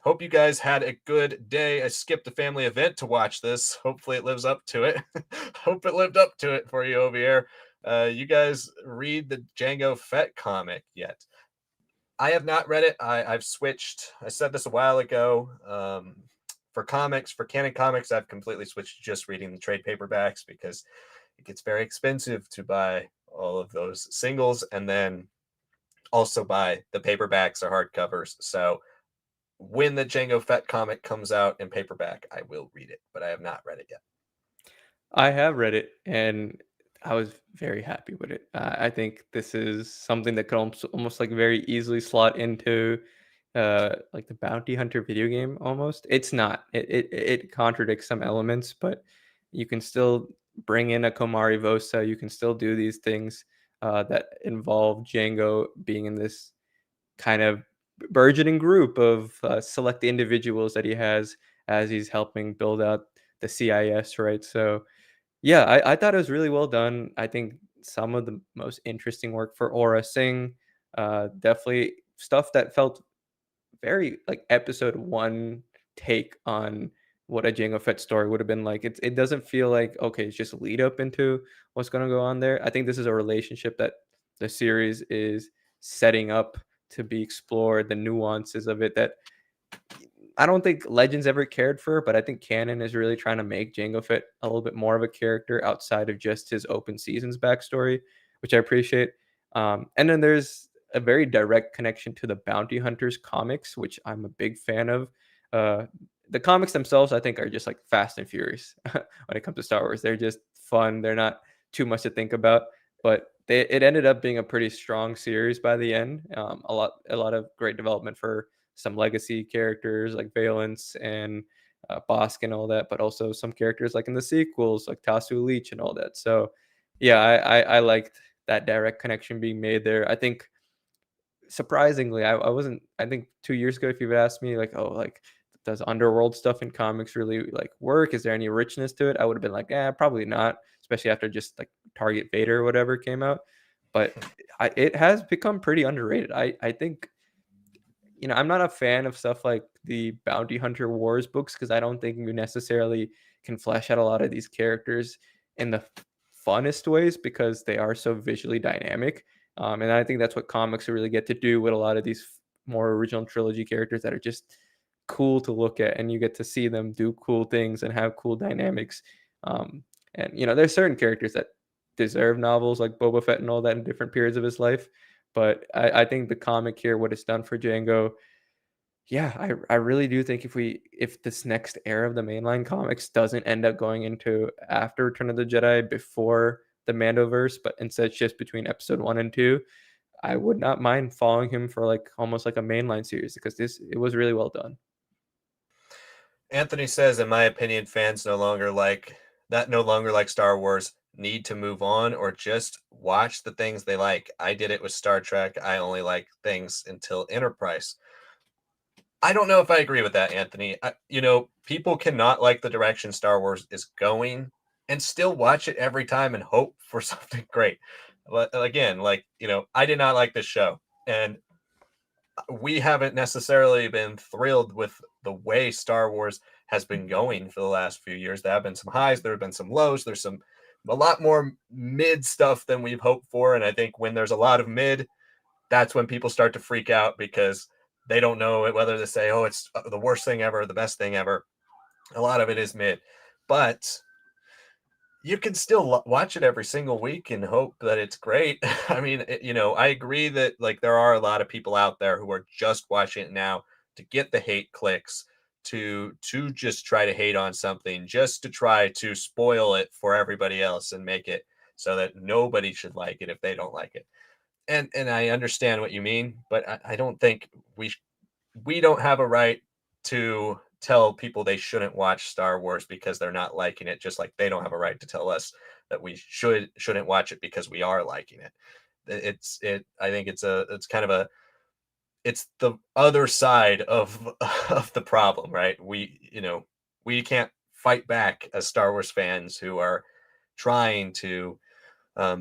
hope you guys had a good day. I skipped a family event to watch this. Hopefully it lives up to it. Hope it lived up to it for you over here. You guys read the Django Fett comic yet? I have not read it. I've switched. I said this a while ago. For comics, for canon comics, I've completely switched to just reading the trade paperbacks because it gets very expensive to buy all of those singles and then also buy the paperbacks or hardcovers. So when the Django Fett comic comes out in paperback, I will read it, but I have not read it yet. I have read it, and I was very happy with it. I think this is something that could almost like very easily slot into like the bounty hunter video game almost. It's not. It contradicts some elements, but you can still bring in a Komari Vosa. You can still do these things that involve Django being in this kind of burgeoning group of select individuals that he has as he's helping build out the CIS, right? So yeah, I thought it was really well done. I think some of the most interesting work for Aura Singh, definitely stuff that felt very like episode one take on what a Jango Fett story would have been like. It doesn't feel like okay, it's just a lead up into what's gonna go on there. I think this is a relationship that the series is setting up to be explored, the nuances of it that I don't think Legends ever cared for, but I think canon is really trying to make Jango Fett a little bit more of a character outside of just his open seasons backstory, which I appreciate. And then there's a very direct connection to the Bounty Hunters comics, which I'm a big fan of. Uh, the comics themselves, I think, are just like Fast and Furious when it comes to Star Wars. They're just fun. They're not too much to think about, but it ended up being a pretty strong series by the end. A lot of great development for some legacy characters like Valence and Bosk and all that, but also some characters like in the sequels, like Tasu Leech and all that. So, yeah, I liked that direct connection being made there. I think surprisingly, I wasn't. I think 2 years ago, if you've asked me, like, oh, like does underworld stuff in comics really like work? Is there any richness to it? I would have been like, probably not, especially after just like Target Vader or whatever came out. But it has become pretty underrated. I think I'm not a fan of stuff like the Bounty Hunter Wars books because I don't think you necessarily can flesh out a lot of these characters in the funnest ways because they are so visually dynamic. And I think that's what comics really get to do with a lot of these more original trilogy characters that are just cool to look at, and you get to see them do cool things and have cool dynamics. And there's certain characters that deserve novels like Boba Fett and all that in different periods of his life. But I think the comic here, what it's done for Django, yeah, I really do think if this next era of the mainline comics doesn't end up going into after Return of the Jedi before the Mandoverse, but instead just between episode 1 and 2, I would not mind following him for like almost like a mainline series because it was really well done. Anthony says, in my opinion, fans no longer like Star Wars need to move on or just watch the things they like. I did it with Star Trek. I only like things until Enterprise. I don't know if I agree with that, Anthony. People cannot like the direction Star Wars is going and still watch it every time and hope for something great. But again, I did not like this show, and we haven't necessarily been thrilled with the way Star Wars has been going for the last few years. There have been some highs, there have been some lows, there's a lot more mid stuff than we've hoped for. And I think when there's a lot of mid, that's when people start to freak out because they don't know whether to say, oh, it's the worst thing ever, the best thing ever. A lot of it is mid, but you can still watch it every single week and hope that it's great. I mean, I agree that like there are a lot of people out there who are just watching it now to get the hate clicks, to just try to hate on something, just to try to spoil it for everybody else and make it so that nobody should like it if they don't like it. And I understand what you mean, but I don't think we don't have a right to tell people they shouldn't watch Star Wars because they're not liking it, just like they don't have a right to tell us that we shouldn't watch it because we are liking it. I think it's kind of it's the other side of of the problem, right? We can't fight back as Star Wars fans who are trying to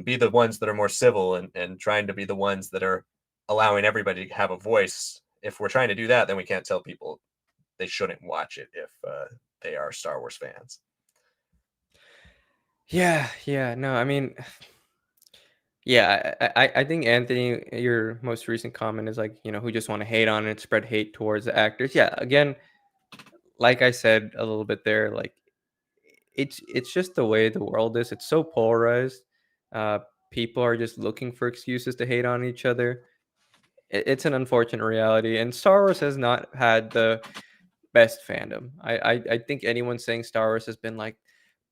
be the ones that are more civil and trying to be the ones that are allowing everybody to have a voice. If we're trying to do that, then we can't tell people they shouldn't watch it if they are Star Wars fans. Yeah, no, I mean, yeah, I think Anthony, your most recent comment is like, who just want to hate on it, spread hate towards the actors. Yeah, again, like I said a little bit there, like it's just the way the world is. It's so polarized. Uh, People are just looking for excuses to hate on each other. It's an unfortunate reality, and Star Wars has not had the best fandom. I think anyone saying Star Wars has been like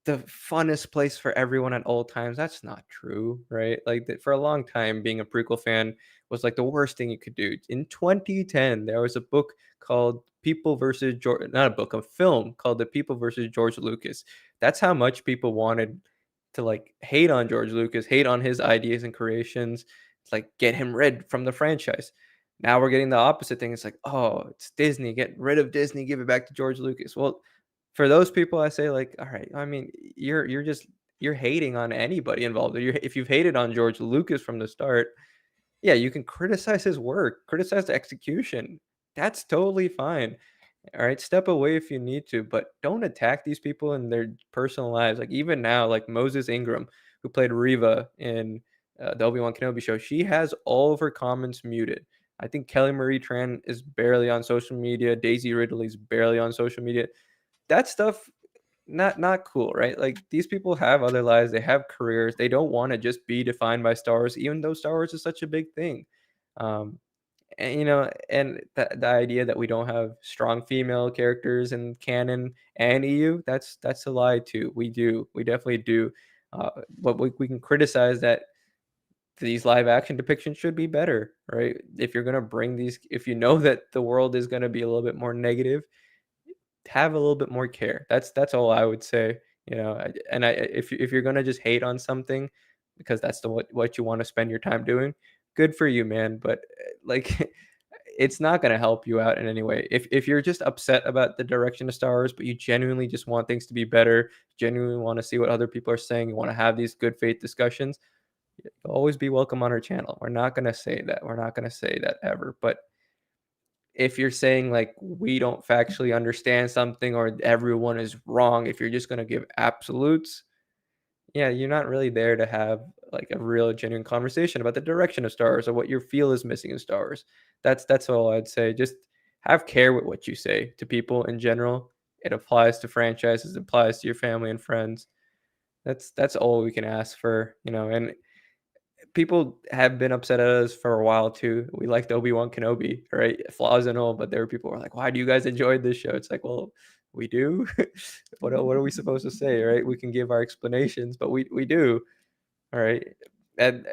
the funnest place for everyone at all times. That's not true, right? Like for a long time, being a prequel fan was like the worst thing you could do. In 2010, there was a book called People versus George, not a book, a film called The People versus George Lucas. That's how much people wanted to like hate on George Lucas, hate on his ideas and creations, like get him rid from the franchise. Now we're getting the opposite thing. It's like, oh, it's Disney. Get rid of Disney. Give it back to George Lucas. Well, for those people, I say like, all right. I mean, you're hating on anybody involved. If you've hated on George Lucas from the start, yeah, you can criticize his work, criticize the execution. That's totally fine. All right, step away if you need to, but don't attack these people in their personal lives. Like even now, like Moses Ingram, who played Reva in the Obi-Wan Kenobi show, she has all of her comments muted. I think Kelly Marie Tran is barely on social media. Daisy Ridley's barely on social media. That stuff not cool, right? Like these people have other lives, they have careers. They don't want to just be defined by Star Wars, even though Star Wars is such a big thing. Um, and the idea that we don't have strong female characters in canon and EU, that's a lie too. We do, we definitely do. But we can criticize that these live action depictions should be better, right? If you're gonna bring these, if you know that the world is gonna be a little bit more negative, have a little bit more care. That's all I would say. If you're gonna just hate on something because that's what you want to spend your time doing, good for you, man. But like, it's not gonna help you out in any way. If you're just upset about the direction of Star Wars, but you genuinely just want things to be better, genuinely want to see what other people are saying, you want to have these good faith discussions, you'll always be welcome on our channel. We're not gonna say that. We're not gonna say that ever. But if you're saying like we don't factually understand something or everyone is wrong, if you're just going to give absolutes, yeah, you're not really there to have like a real genuine conversation about the direction of Star Wars or what your feel is missing in Star Wars. That's all I'd say. Just have care with what you say to people in general. It applies to franchises, it applies to your family and friends. That's all we can ask for, and people have been upset at us for a while too. We liked Obi-Wan Kenobi, right? Flaws and all, but there were people who were like, "Why do you guys enjoy this show?" It's like, well, we do. What are we supposed to say, right? We can give our explanations, but we do. All right. And,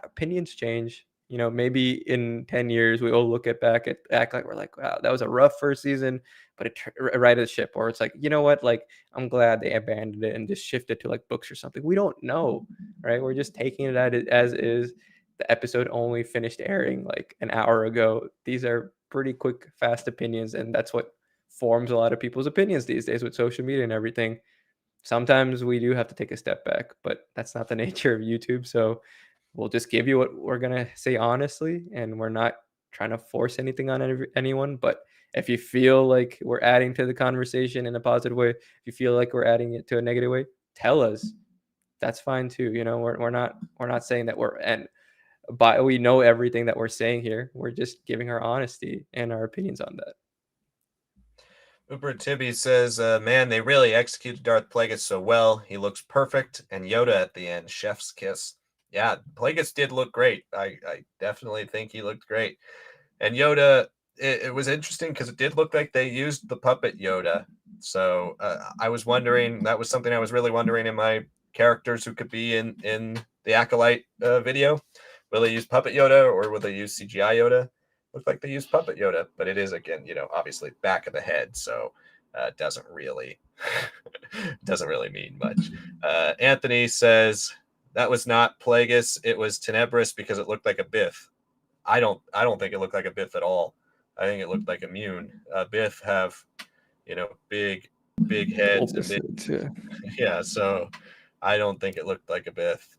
opinions change. Maybe in 10 years, we all back at act like we're like, wow, that was a rough first season, but it righted the ship. Or it's like, you know what? Like, I'm glad they abandoned it and just shifted to like books or something. We don't know, right? We're just taking it as is. The episode only finished airing like an hour ago. These are pretty quick, fast opinions. And that's what forms a lot of people's opinions these days with social media and everything. Sometimes we do have to take a step back, but that's not the nature of YouTube. So we'll just give you what we're gonna say honestly, and we're not trying to force anything on anyone. But if you feel like we're adding to the conversation in a positive way, if you feel like we're adding it to a negative way, tell us. That's fine too. We're not saying that we're and but we know everything that we're saying here. We're just giving our honesty and our opinions on that. Uber Tibby says, man, they really executed Darth Plagueis so well. He looks perfect. And Yoda at the end, chef's kiss. Yeah, Plagueis did look great. I definitely think he looked great. And Yoda, it was interesting because it did look like they used the puppet Yoda. So I was wondering, that was something I was really wondering in my characters who could be in the Acolyte video. Will they use puppet Yoda or will they use CGI Yoda? Looked like they used puppet Yoda, but it is again, obviously back of the head, so doesn't really doesn't really mean much. Anthony says that was not Plagueis, it was Tenebris because it looked like a Biff. I don't think it looked like a Biff at all. I think it looked like a Mune. Biff have big heads and big, Opposites, yeah. yeah. So I don't think it looked like a Biff.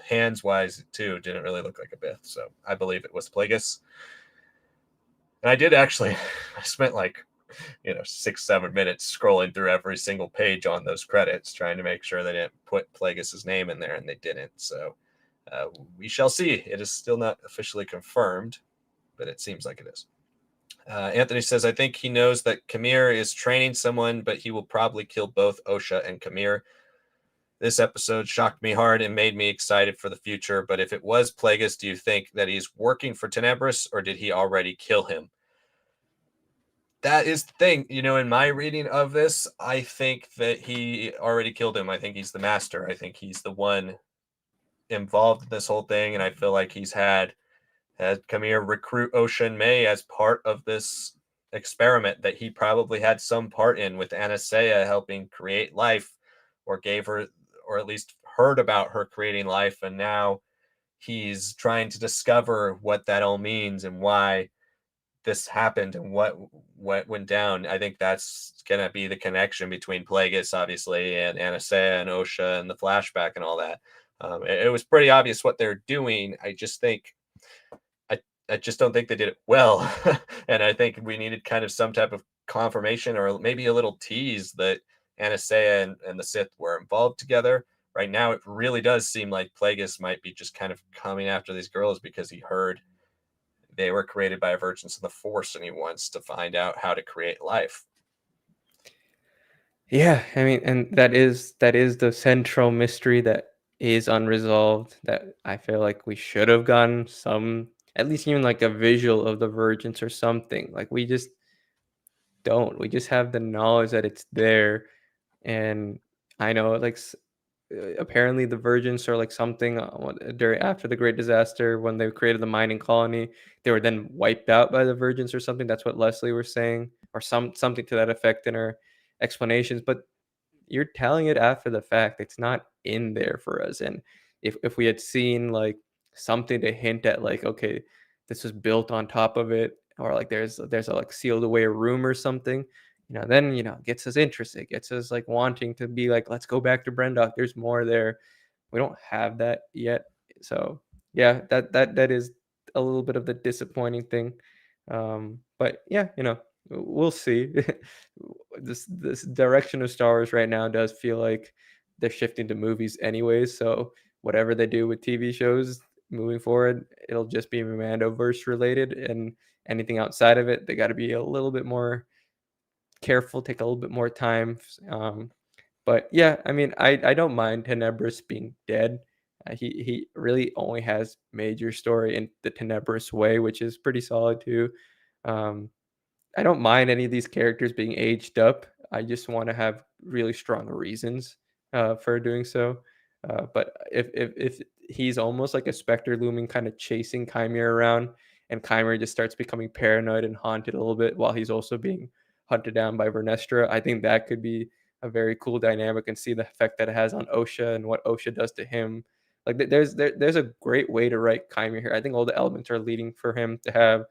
Hands wise too didn't really look like a Biff. So I believe it was Plagueis. And I did actually, I spent like, 6, 7 minutes scrolling through every single page on those credits, trying to make sure they didn't put Plagueis's name in there, and they didn't. So we shall see. It is still not officially confirmed, but it seems like it is. Anthony says, I think he knows that Kamir is training someone, but he will probably kill both Osha and Kamir. This episode shocked me hard and made me excited for the future. But if it was Plagueis, do you think that he's working for Tenebris, or did he already kill him? That is the thing. In my reading of this, I think that he already killed him. I think he's the master. I think he's the one involved in this whole thing. And I feel like he's had Kamir recruit Ocean May as part of this experiment that he probably had some part in, with Anastasia helping create life, or gave her, or at least heard about her creating life. And now he's trying to discover what that all means and why this happened and what went down. I think that's gonna be the connection between Plagueis, obviously, and Anastasia and Osha and the flashback and all that. It was pretty obvious what they're doing. I just don't think they did it well. And I think we needed kind of some type of confirmation, or maybe a little tease, that Anastasia and the Sith were involved together. Right now, it really does seem like Plagueis might be just kind of coming after these girls because he heard they were created by a virgins of the Force, and he wants to find out how to create life. Yeah, I mean, and that is the central mystery that is unresolved, that I feel like we should have gotten some, at least even like a visual of the Virgins or something. Like we just don't. We just have the knowledge that it's there, and I know apparently the Virgins are like something during after the Great Disaster when they created the mining colony, they were then wiped out by the Virgins or something. That's what Leslie was saying, or something to that effect in her explanations. But you're telling it after the fact. It's not in there for us. And if we had seen like something to hint at, like, okay, this was built on top of it, or like there's a like sealed away room or something, then it gets us interested, gets us like wanting to be like, let's go back to Brendok. There's more there. We don't have that yet. So yeah, that is a little bit of the disappointing thing. But yeah, we'll see. This direction of Star Wars right now does feel like they're shifting to movies anyways. So whatever they do with TV shows moving forward, it'll just be Mandoverse related, and anything outside of it, they got to be a little bit more careful, take a little bit more time. But yeah, I mean, I don't mind Tenebris being dead. He really only has major story in the Tenebris way, which is pretty solid too. Um, I don't mind any of these characters being aged up. I just want to have really strong reasons for doing so. But if he's almost like a specter looming, kind of chasing Chimera around, and Chimera just starts becoming paranoid and haunted a little bit while he's also being hunted down by Vernestra, I think that could be a very cool dynamic, and see the effect that it has on Osha and what Osha does to him. Like there's a great way to write Chimera here. I think all the elements are leading for him to have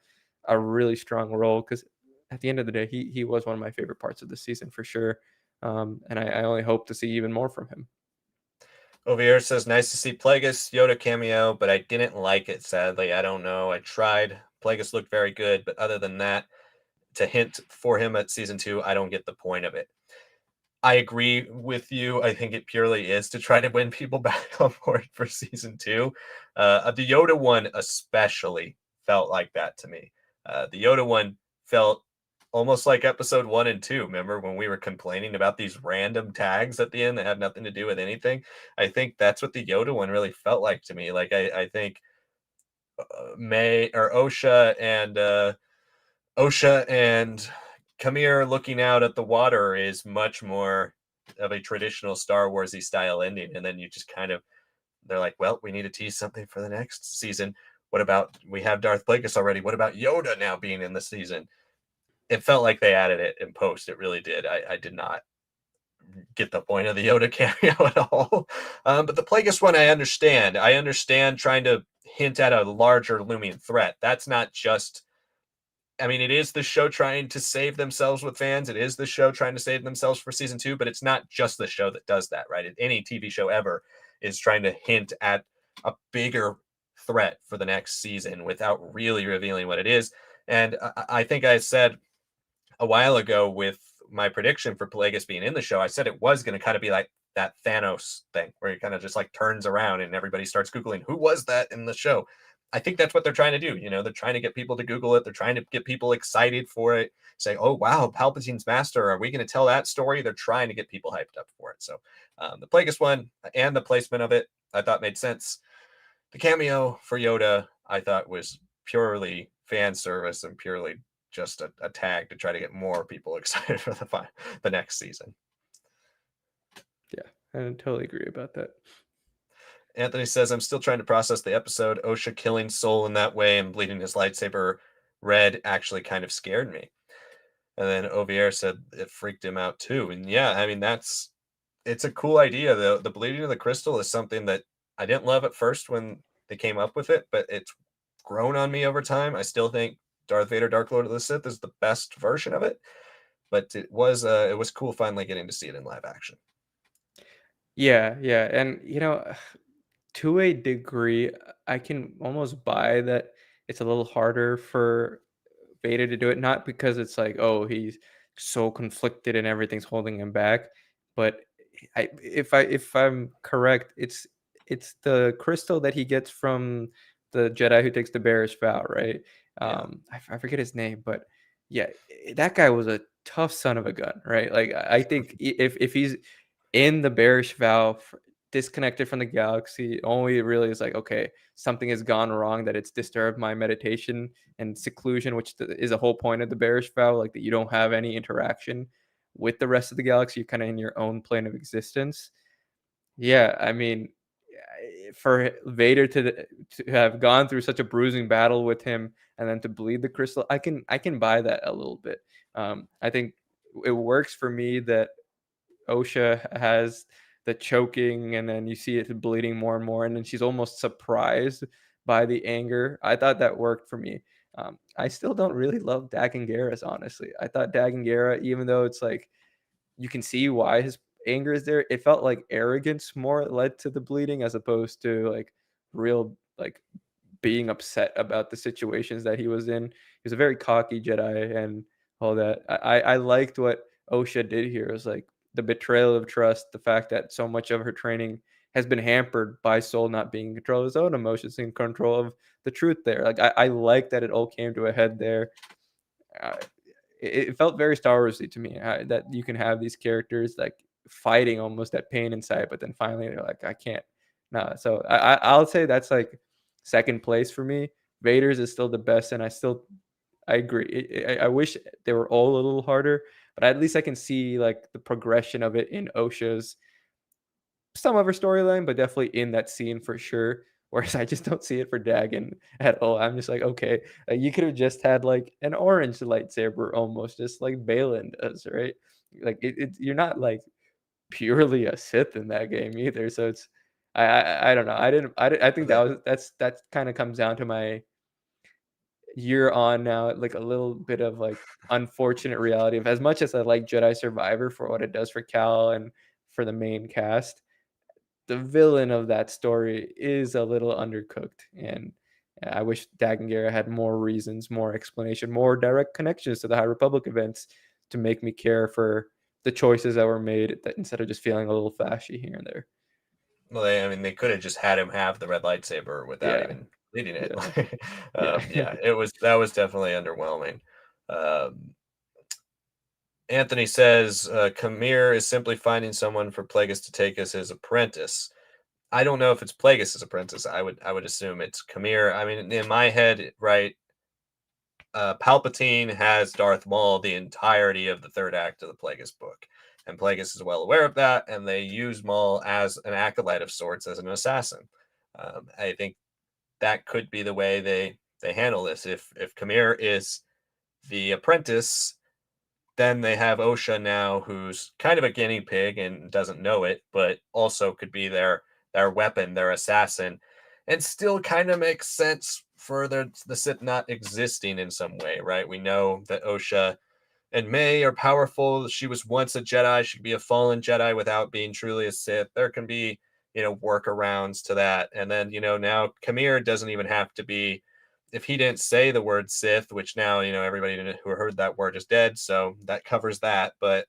a really strong role, because at the end of the day, he was one of my favorite parts of the season for sure. And I only hope to see even more from him. Over here says, nice to see Plagueis Yoda cameo, but I didn't like it, sadly. I don't know. I tried. Plagueis looked very good, but other than that, to hint for him at season 2, I don't get the point of it. I agree with you. I think it purely is to try to win people back on board for season 2. The Yoda one especially felt like that to me. The Yoda one felt almost like episode 1 and 2. Remember when we were complaining about these random tags at the end that had nothing to do with anything? I think that's what the Yoda one really felt like to me. Like I think May or Osha and Kamir looking out at the water is much more of a traditional Star Warsy style ending. And then you just kind of, they're like, well, we need to tease something for the next season. What about, we have Darth Plagueis already. What about Yoda now being in the season? It felt like they added it in post. It really did. I did not get the point of the Yoda cameo at all. But the Plagueis one, I understand. I understand trying to hint at a larger looming threat. That's not just, I mean, it is the show trying to save themselves with fans. It is the show trying to save themselves for season 2, but it's not just the show that does that, right? Any TV show ever is trying to hint at a bigger threat for the next season without really revealing what it is. And I think I said a while ago with my prediction for Plagueis being in the show, I said it was going to kind of be like that Thanos thing where he kind of just like turns around and everybody starts Googling who was that in the show. I think that's what they're trying to do. They're trying to get people to Google it. They're trying to get people excited for it. Say, oh, wow, Palpatine's master. Are we going to tell that story? They're trying to get people hyped up for it. So the Plagueis one and the placement of it, I thought made sense. The cameo for Yoda, I thought was purely fan service and purely just a tag to try to get more people excited for the next season. Yeah, I totally agree about that. Anthony says, I'm still trying to process the episode. Osha killing Soul in that way and bleeding his lightsaber red actually kind of scared me. And then Ovier said it freaked him out too. And yeah, I mean, it's a cool idea. The bleeding of the crystal is something that I didn't love at first when they came up with it, but it's grown on me over time. I still think Darth Vader Dark Lord of the Sith is the best version of it, but it was cool finally getting to see it in live action. Yeah, yeah, and to a degree, I can almost buy that it's a little harder for Vader to do it, not because it's like, oh, he's so conflicted and everything's holding him back, but if I'm correct, it's the crystal that he gets from the Jedi who takes the bearer's vow, right? Yeah. I forget his name, but yeah, that guy was a tough son of a gun, right? Like I think if he's in the bearish vow, disconnected from the galaxy, only really is like, okay, something has gone wrong, that it's disturbed my meditation and seclusion, which is a whole point of the bearish vow, like that you don't have any interaction with the rest of the galaxy. You're kind of in your own plane of existence. Yeah, I mean, for Vader to have gone through such a bruising battle with him and then to bleed the crystal, I can buy that a little bit. I think it works for me that Osha has the choking, and then you see it bleeding more and more, and then she's almost surprised by the anger. I thought that worked for me. I still don't really love Dagan Garrus, honestly. I thought Dagan Gera, even though it's like you can see why his anger is there, it felt like arrogance more led to the bleeding as opposed to like real like being upset about the situations that he was in. He was a very cocky Jedi and all that. I liked what Osha did here. It was like the betrayal of trust, the fact that so much of her training has been hampered by Soul not being in control of his own emotions, in control of the truth there. Like I like that it all came to a head there. Uh, it felt very Star Warsy to me, that you can have these characters like fighting almost at pain inside, but then finally they're like, I can't. No, so I'll say that's like second place for me. Vader's is still the best, and I agree. I wish they were all a little harder, but at least I can see like the progression of it in Osha's some of her storyline, but definitely in that scene for sure. Whereas I just don't see it for Dagon at all. I'm just like, okay, you could have just had like an orange lightsaber almost, just like Balin does, right? Like you're not like purely a Sith in that game either. So it's I don't know. I think that kind of comes down to my year on now, like a little bit of like unfortunate reality of, as much as I like Jedi Survivor for what it does for Cal and for the main cast, the villain of that story is a little undercooked, and I wish Dagan Gera had more reasons, more explanation, more direct connections to the High Republic events to make me care for the choices that were made, that instead of just feeling a little flashy here and there. Well, they could have just had him have the red lightsaber without Yeah, even needing it. yeah, yeah. Yeah, that was definitely underwhelming. Um, Anthony says Kamir is simply finding someone for Plagueis to take as his apprentice. I don't know if it's Plagueis' apprentice. I would assume it's Kamir. I mean, in my head, right, Palpatine has Darth Maul the entirety of the third act of the Plagueis book, and Plagueis is well aware of that, and they use Maul as an acolyte of sorts, as an assassin. I think that could be the way they handle this. If Kamir is the apprentice, then they have Osha now, who's kind of a guinea pig and doesn't know it, but also could be their weapon, their assassin, and still kind of makes sense for the Sith not existing in some way, right? We know that Osha and May are powerful. She was once a Jedi. She could be a fallen Jedi without being truly a Sith. There can be, workarounds to that. And then, now Kamir doesn't even have to be if he didn't say the word Sith, which now, everybody who heard that word is dead, so that covers that. But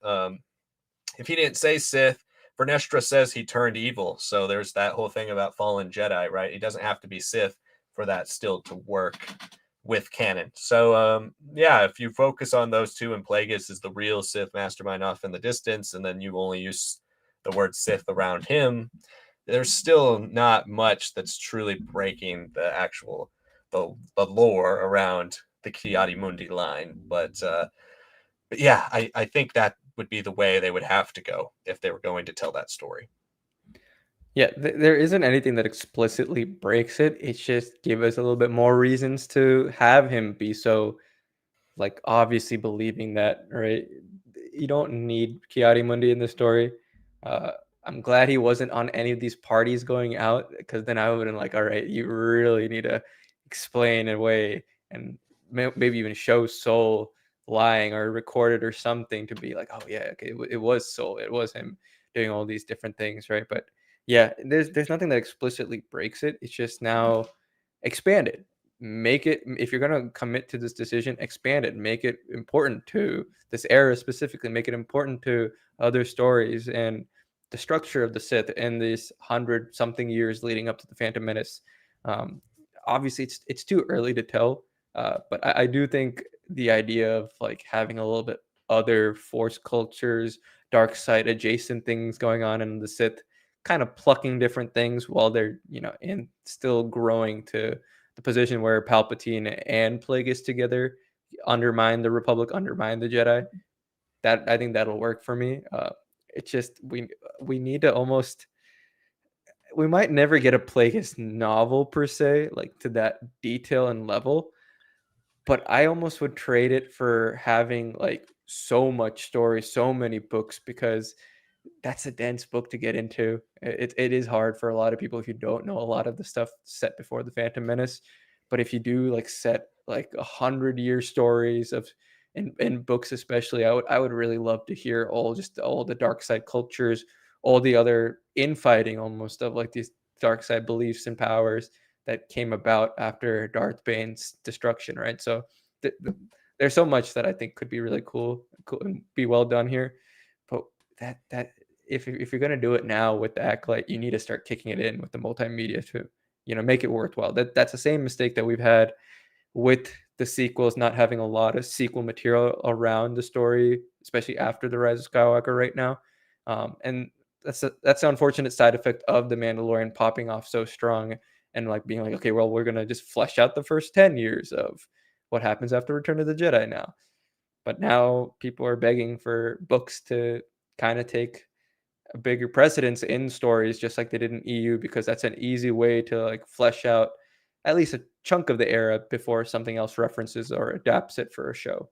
if he didn't say Sith, Vernestra says he turned evil. So there's that whole thing about fallen Jedi, right? He doesn't have to be Sith for that still to work with canon. So yeah, if you focus on those two and Plagueis is the real Sith mastermind off in the distance, and then you only use the word Sith around him, there's still not much that's truly breaking the actual the lore around the Ki-Adi-Mundi line. But yeah, I think that would be the way they would have to go if they were going to tell that story. Yeah, there isn't anything that explicitly breaks it. It's just give us a little bit more reasons to have him be so, like, obviously believing that, right? You don't need Mundi in the story. Uh, I'm glad he wasn't on any of these parties going out, because then I would have been like, all right, you really need to explain away and maybe even show Soul lying or record it or something to be like, oh yeah, okay, it was Soul, it was him doing all these different things, right? But yeah, there's nothing that explicitly breaks it. It's just now expand it, make it, if you're going to commit to this decision, expand it, make it important to this era specifically, make it important to other stories and the structure of the Sith in these 100 something years leading up to the Phantom Menace. um, Obviously it's too early to tell, but I do think the idea of like having a little bit other Force cultures, dark side adjacent things going on in the Sith, kind of plucking different things while they're, in still growing to the position where Palpatine and Plagueis together undermine the Republic, undermine the Jedi. That, I think that'll work for me. It's just we need to almost, we might never get a Plagueis novel per se, like to that detail and level, but I almost would trade it for having like so much story, so many books, because that's a dense book to get into. It is hard for a lot of people if you don't know a lot of the stuff set before the Phantom Menace. But if you do like set like 100-year stories of in books especially, I would really love to hear all the dark side cultures, all the other infighting almost of like these dark side beliefs and powers that came about after Darth Bane's destruction, right? So there's so much that I think could be really cool and be well done here. But that if you're gonna do it now with the Acolyte, you need to start kicking it in with the multimedia to, make it worthwhile. That's the same mistake that we've had with the sequels, not having a lot of sequel material around the story, especially after the Rise of Skywalker right now. And that's the unfortunate side effect of the Mandalorian popping off so strong and like being like, okay, well, we're gonna just flesh out the first 10 years of what happens after Return of the Jedi now. But now people are begging for books to kind of take a bigger precedence in stories, just like they did in EU, because that's an easy way to like flesh out at least a chunk of the era before something else references or adapts it for a show.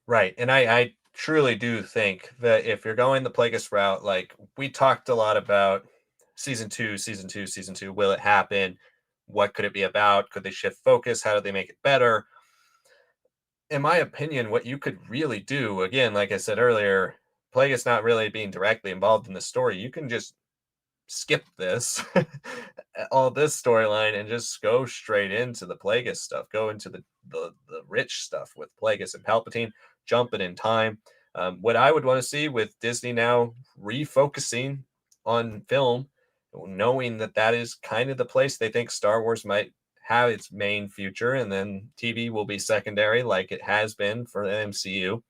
Right. And I truly do think that if you're going the Plagueis route, like we talked a lot about season two, will it happen? What could it be about? Could they shift focus? How do they make it better? In my opinion, what you could really do, again, like I said earlier, Plagueis not really being directly involved in the story, you can just skip this, all this storyline, and just go straight into the Plagueis stuff. Go into the rich stuff with Plagueis and Palpatine, jump it in time. What I would want to see with Disney now refocusing on film, knowing that that is kind of the place they think Star Wars might have its main future, and then TV will be secondary, like it has been for the MCU.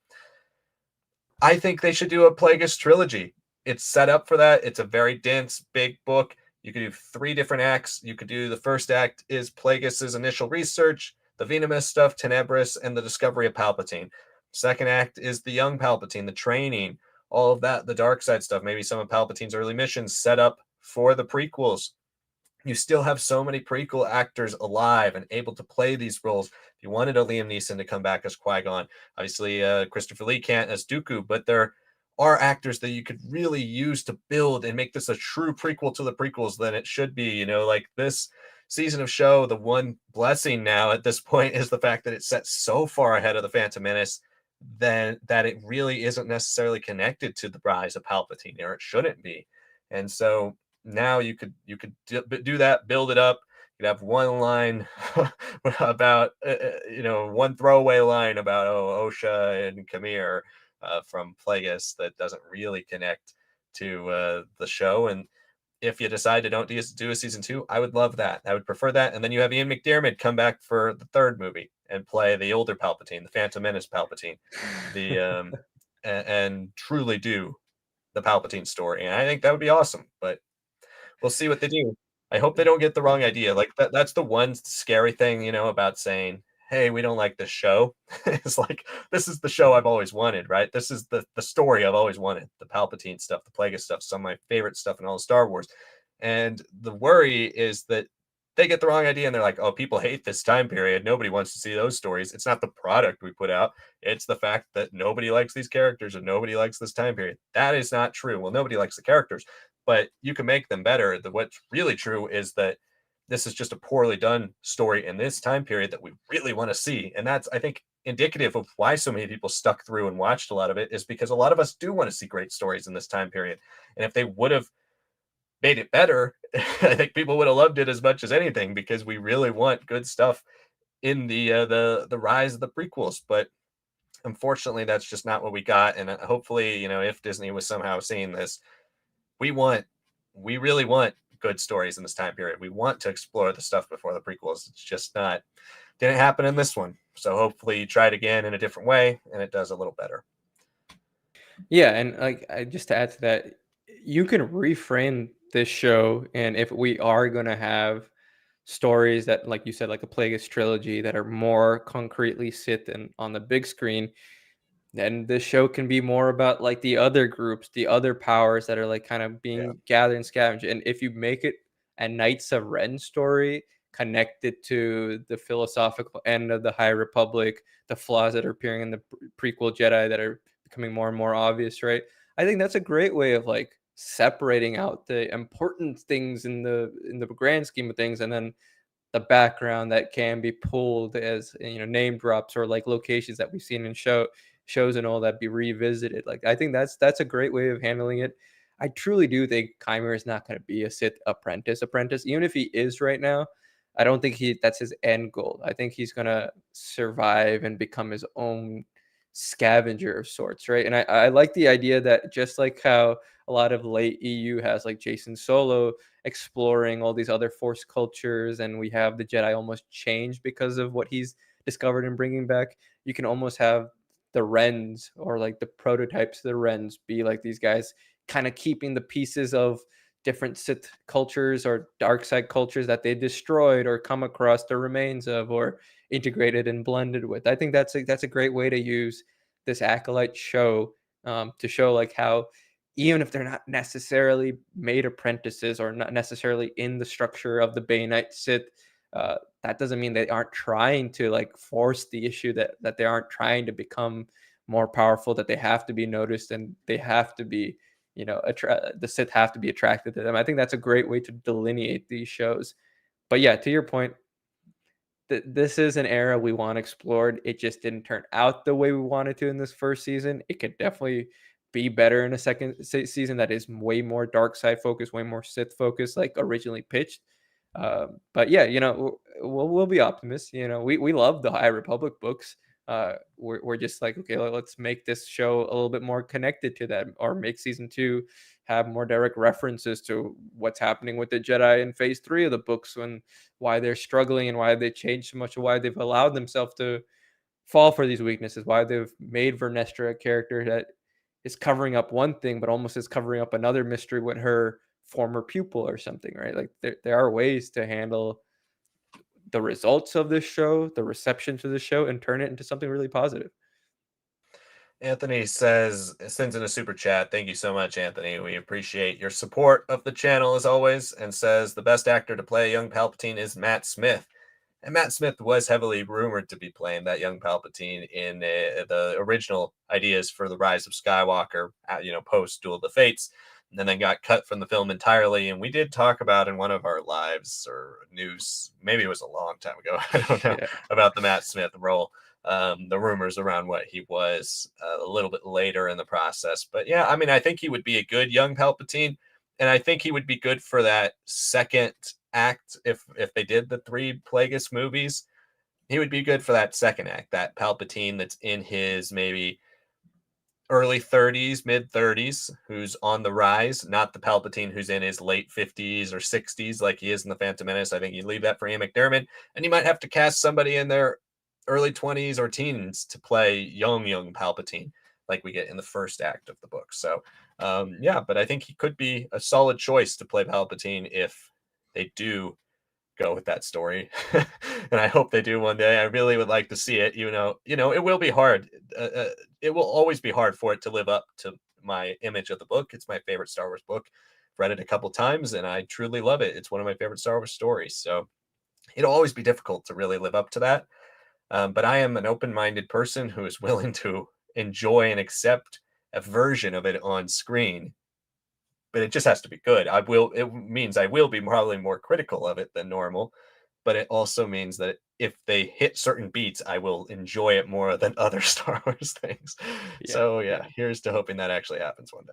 I think they should do a Plagueis trilogy. It's set up for that. It's a very dense, big book. You could do 3 different acts. You could do the first act is Plagueis's initial research, the Venomous stuff, Tenebris, and the discovery of Palpatine. Second act is the young Palpatine, the training, all of that, the dark side stuff, maybe some of Palpatine's early missions set up for the prequels. You still have so many prequel actors alive and able to play these roles. If you wanted a Liam Neeson to come back as Qui-Gon, obviously Christopher Lee can't as Dooku, but there are actors that you could really use to build and make this a true prequel to the prequels than it should be. Like this season of show, the one blessing now at this point is the fact that it's set so far ahead of the Phantom Menace that it really isn't necessarily connected to the rise of Palpatine, or it shouldn't be. And so now you could do that, build it up, could have one line about one throwaway line about Osha and Kamir from Plagueis that doesn't really connect to the show. And if you decide to don't do a season 2, I would love that. I would prefer that. And then you have Ian McDiarmid come back for the third movie and play the older Palpatine, the Phantom Menace Palpatine, the and truly do the Palpatine story. And I think that would be awesome. But we'll see what they do. I hope they don't get the wrong idea. Like that's the one scary thing, about saying, "Hey, we don't like this show." It's like this is the show I've always wanted, right? This is the story I've always wanted. The Palpatine stuff, the Plagueis stuff, some of my favorite stuff in all of Star Wars. And the worry is that they get the wrong idea and they're like, "Oh, people hate this time period. Nobody wants to see those stories." It's not the product we put out. It's the fact that nobody likes these characters and nobody likes this time period. That is not true. Well, nobody likes the characters, but you can make them better. What's really true is that this is just a poorly done story in this time period that we really want to see. And that's, I think, indicative of why so many people stuck through and watched a lot of it, is because a lot of us do want to see great stories in this time period. And if they would have made it better, I think people would have loved it as much as anything, because we really want good stuff in the rise of the prequels. But unfortunately, that's just not what we got. And hopefully, if Disney was somehow seeing this, we really want good stories in this time period. We want to explore the stuff before the prequels. It's just didn't happen in this one. So hopefully you try it again in a different way and it does a little better. Yeah, and just to add to that, you can reframe this show, and if we are gonna have stories that, like you said, like a Plagueis trilogy, that are more concretely sit and on the big screen, then this show can be more about like the other groups, the other powers that are like kind of Yeah. being gathered and scavenged. And if you make it a Knights of Ren story connected to the philosophical end of the High Republic, the flaws that are appearing in the prequel Jedi that are becoming more and more obvious, right? I think that's a great way of like separating out the important things in the grand scheme of things, and then the background that can be pulled as name drops or like locations that we've seen in shows and all that be revisited. Like I think that's a great way of handling it. I truly do think Chimera is not going to be a Sith apprentice, even if he is right now. I don't think that's his end goal. I think he's going to survive and become his own scavenger of sorts, right? And I like the idea that, just like how a lot of late EU has like Jason Solo exploring all these other Force cultures, and we have the Jedi almost change because of what he's discovered and bringing back. You can almost have the Wrens, or like the prototypes of the Wrens, be like these guys kind of keeping the pieces of different Sith cultures or dark side cultures that they destroyed or come across the remains of or integrated and blended with. I think that's a great way to use this Acolyte show, to show like how, even if they're not necessarily made apprentices or not necessarily in the structure of the Bay Knight Sith, that doesn't mean they aren't trying to like force the issue, that they aren't trying to become more powerful, that they have to be noticed and they have to be, the Sith have to be attracted to them. I think that's a great way to delineate these shows. But yeah, to your point, this is an era we want explored. It just didn't turn out the way we wanted to in this first season. It could definitely be better in a second season that is way more dark side focused, way more Sith focused, like originally pitched. But yeah, we'll be optimists. We love the High Republic books. We're just like, okay, let's make this show a little bit more connected to that, or make season 2 have more direct references to what's happening with the Jedi in phase 3 of the books, and why they're struggling and why they changed so much, why they've allowed themselves to fall for these weaknesses, why they've made Vernestra a character that is covering up one thing but almost is covering up another mystery with her former pupil or something, right? Like there are ways to handle the results of this show, the reception to the show, and turn it into something really positive. Anthony sends in a super chat. Thank you so much, Anthony. We appreciate your support of the channel as always, and says the best actor to play a young Palpatine is Matt Smith. And Matt Smith was heavily rumored to be playing that young Palpatine in the original ideas for The Rise of Skywalker, post Duel of the Fates, and then got cut from the film entirely. And we did talk about in one of our lives or news, maybe it was a long time ago, I don't know, Yeah. about the Matt Smith role. The rumors around what he was a little bit later in the process. But yeah, I mean, I think he would be a good young Palpatine. And I think he would be good for that second act, if they did the 3 Plagueis movies, he would be good for that second act, that Palpatine that's in his maybe early 30s, mid 30s, who's on the rise, not the Palpatine who's in his late 50s or 60s like he is in the Phantom Menace. I think you leave that for Ian McDiarmid, and you might have to cast somebody in their early 20s or teens to play young Palpatine, like we get in the first act of the book. So, yeah, but I think he could be a solid choice to play Palpatine if they do go with that story. And I hope they do one day. I really would like to see it. It will be hard. It will always be hard for it to live up to my image of the book. It's my favorite Star Wars book. Read it a couple times and I truly love it. It's one of my favorite Star Wars stories. So it'll always be difficult to really live up to that. But I am an open-minded person who is willing to enjoy and accept a version of it on screen, but it just has to be good. It means I will be probably more critical of it than normal, but it also means that if they hit certain beats, I will enjoy it more than other Star Wars things. Yeah, So yeah. yeah, here's to hoping that actually happens one day.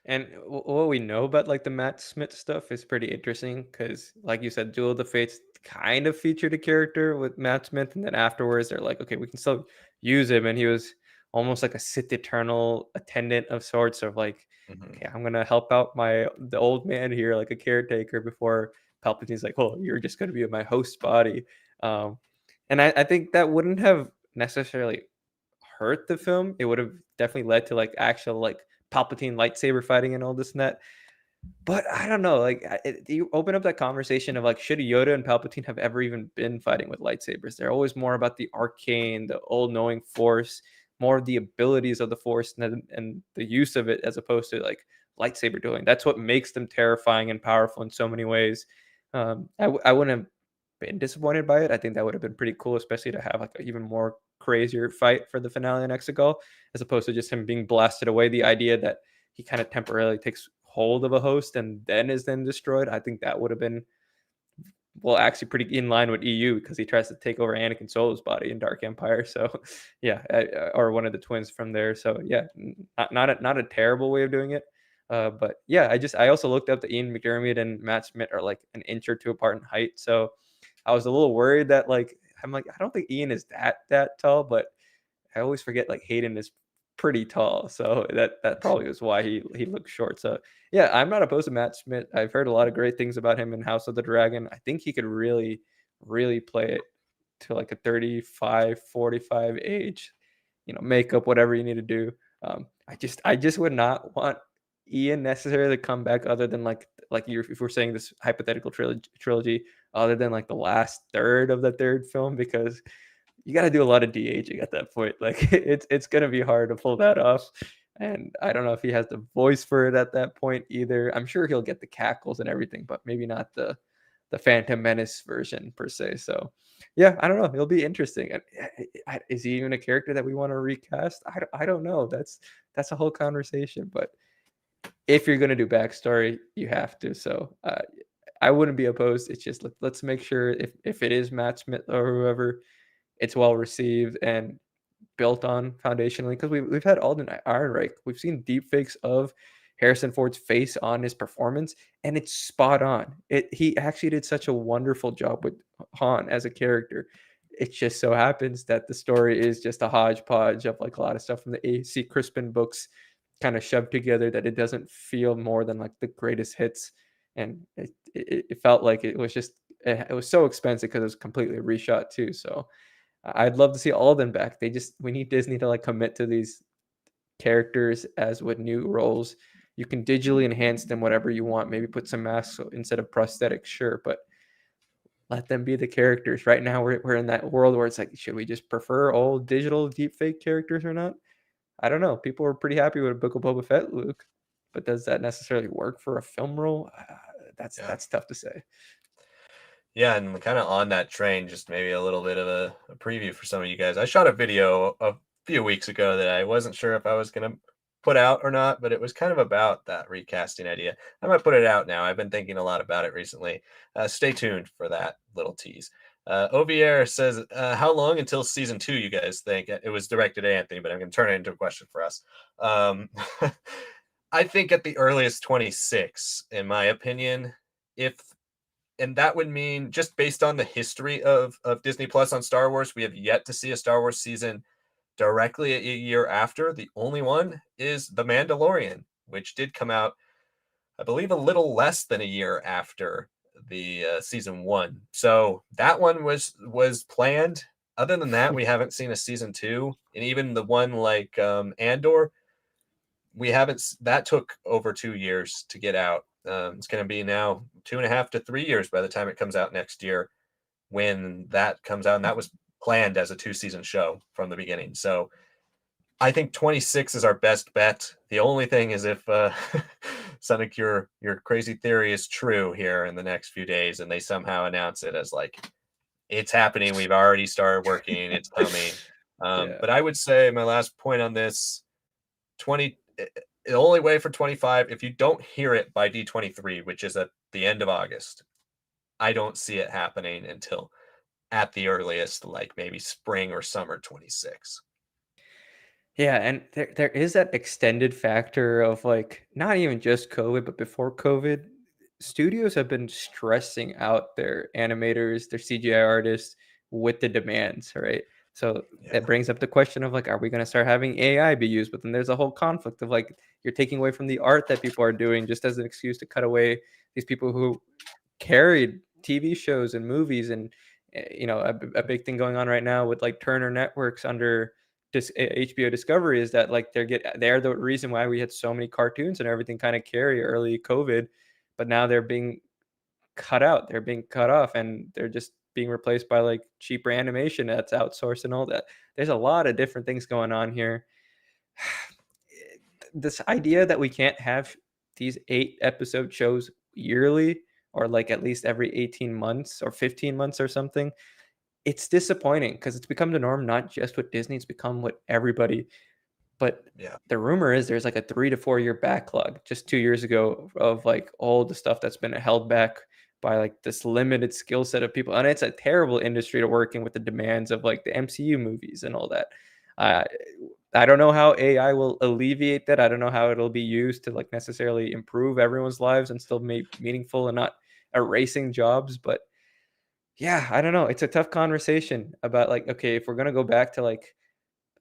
And what we know about like the Matt Smith stuff is pretty interesting because, like you said, Duel of the Fates kind of featured a character with Matt Smith, and then afterwards they're like, okay, we can still use him, and he was almost like a Sith Eternal attendant of sorts, of like, Mhm. okay, I'm gonna help out the old man here, like a caretaker, before Palpatine's like, oh, you're just gonna be my host body, um, and I think that wouldn't have necessarily hurt the film. It would have definitely led to like actual like Palpatine lightsaber fighting and all this and that. But I don't know, like you open up that conversation of like, should Yoda and Palpatine have ever even been fighting with lightsabers? They're always more about the arcane, the all-knowing Force, more of the abilities of the Force and the use of it, as opposed to like lightsaber dueling. That's what makes them terrifying and powerful in so many ways. I wouldn't have been disappointed by it. I think that would have been pretty cool, especially to have like an even more crazier fight for the finale in Exegol, as opposed to just him being blasted away. The idea that he kind of temporarily takes hold of a host and then is then destroyed. I think that would have been, well, actually pretty in line with EU, because he tries to take over Anakin Solo's body in Dark Empire. So yeah, or one of the twins from there. So yeah, not a terrible way of doing it. But yeah, I also looked up that Ian McDiarmid and Matt Smith are like an inch or two apart in height. So I was a little worried that like I'm like, I don't think Ian is that tall, but I always forget like Hayden is pretty tall, so that probably was why he looked short. So yeah, I'm not opposed to Matt Smith. I've heard a lot of great things about him in House of the Dragon. I think he could really play it to like a 35, 45 age. Makeup, whatever you need to do. I just would not want Ian necessarily to come back, other than like you if we're saying this hypothetical trilogy, other than like the last third of the third film, because you got to do a lot of de-aging at that point. Like it's gonna be hard to pull that off, and I don't know if he has the voice for it at that point either. I'm sure he'll get the cackles and everything, but maybe not the Phantom Menace version per se. So yeah, I don't know. It'll be interesting. Is he even a character that we want to recast? I don't know. That's a whole conversation. But if you're gonna do backstory, you have to. So I wouldn't be opposed. It's just let's make sure if it is Matt Smith or whoever, it's well received and built on foundationally, because we've had Alden Ehrenreich. We've seen deep fakes of Harrison Ford's face on his performance, and it's spot on. He actually did such a wonderful job with Han as a character. It just so happens that the story is just a hodgepodge of like a lot of stuff from the A.C. Crispin books kind of shoved together, that it doesn't feel more than like the greatest hits. And it felt like it was so expensive because it was completely reshot too. So I'd love to see all of them back. We need Disney to like commit to these characters as with new roles. You can digitally enhance them whatever you want. Maybe put some masks instead of prosthetics, sure, but let them be the characters. Right now, we're in that world where it's like, should we just prefer all digital deepfake characters or not? I don't know. People were pretty happy with Book of Boba Fett, Luke, but does that necessarily work for a film role? That's Yeah. that's tough to say. Yeah, and kind of on that train, just maybe a little bit of a preview for some of you guys. I shot a video a few weeks ago that I wasn't sure if I was going to put out or not, but it was kind of about that recasting idea. I might put it out now. I've been thinking a lot about it recently. Stay tuned for that little tease. Ovier says, how long until season 2, you guys think? It was directed at Anthony, but I'm going to turn it into a question for us. I think at the earliest 26, in my opinion. If and that would mean, just based on the history of Disney Plus on Star Wars, we have yet to see a Star Wars season directly a year after. The only one is The Mandalorian, which did come out, I believe, a little less than a year after the season one. So that one was planned. Other than that, we haven't seen a season two, and even the one like Andor, we haven't. That took over 2 years to get out. It's going to be now 2.5 to 3 years by the time it comes out next year, when that comes out, and that was planned as a 2-season show from the beginning. So I think 26 is our best bet. The only thing is if Sonic, your crazy theory is true here in the next few days, and they somehow announce it as like it's happening, we've already started working, it's coming. Yeah. But I would say my last point on this, 20 the only way for 25, if you don't hear it by D23, which is at the end of August, I don't see it happening until at the earliest, like maybe spring or summer 26. Yeah, and there is that extended factor of, like, not even just COVID, but before COVID, studios have been stressing out their animators, their CGI artists with the demands, right? So Yeah. that brings up the question of, like, are we gonna start having AI be used? But then there's a whole conflict of, like, you're taking away from the art that people are doing just as an excuse to cut away these people who carried TV shows and movies and a big thing going on right now with like Turner Networks under HBO Discovery is that like they're the reason why we had so many cartoons and everything kind of carry early COVID, but now they're being cut out, they're being cut off, and they're just being replaced by like cheaper animation that's outsourced and all that. There's a lot of different things going on here. This idea that we can't have these 8 episode shows yearly or like at least every 18 months or 15 months or something, it's disappointing because it's become the norm, not just with Disney, it's become with everybody. But Yeah. the rumor is there's like a 3 to 4 year backlog just 2 years ago of like all the stuff that's been held back by like this limited skill set of people. And it's a terrible industry to work in with the demands of like the MCU movies and all that. Uh, I don't know how AI will alleviate that. I don't know how it'll be used to like necessarily improve everyone's lives and still make meaningful and not erasing jobs. But yeah, I don't know. It's a tough conversation about like, okay, if we're gonna go back to like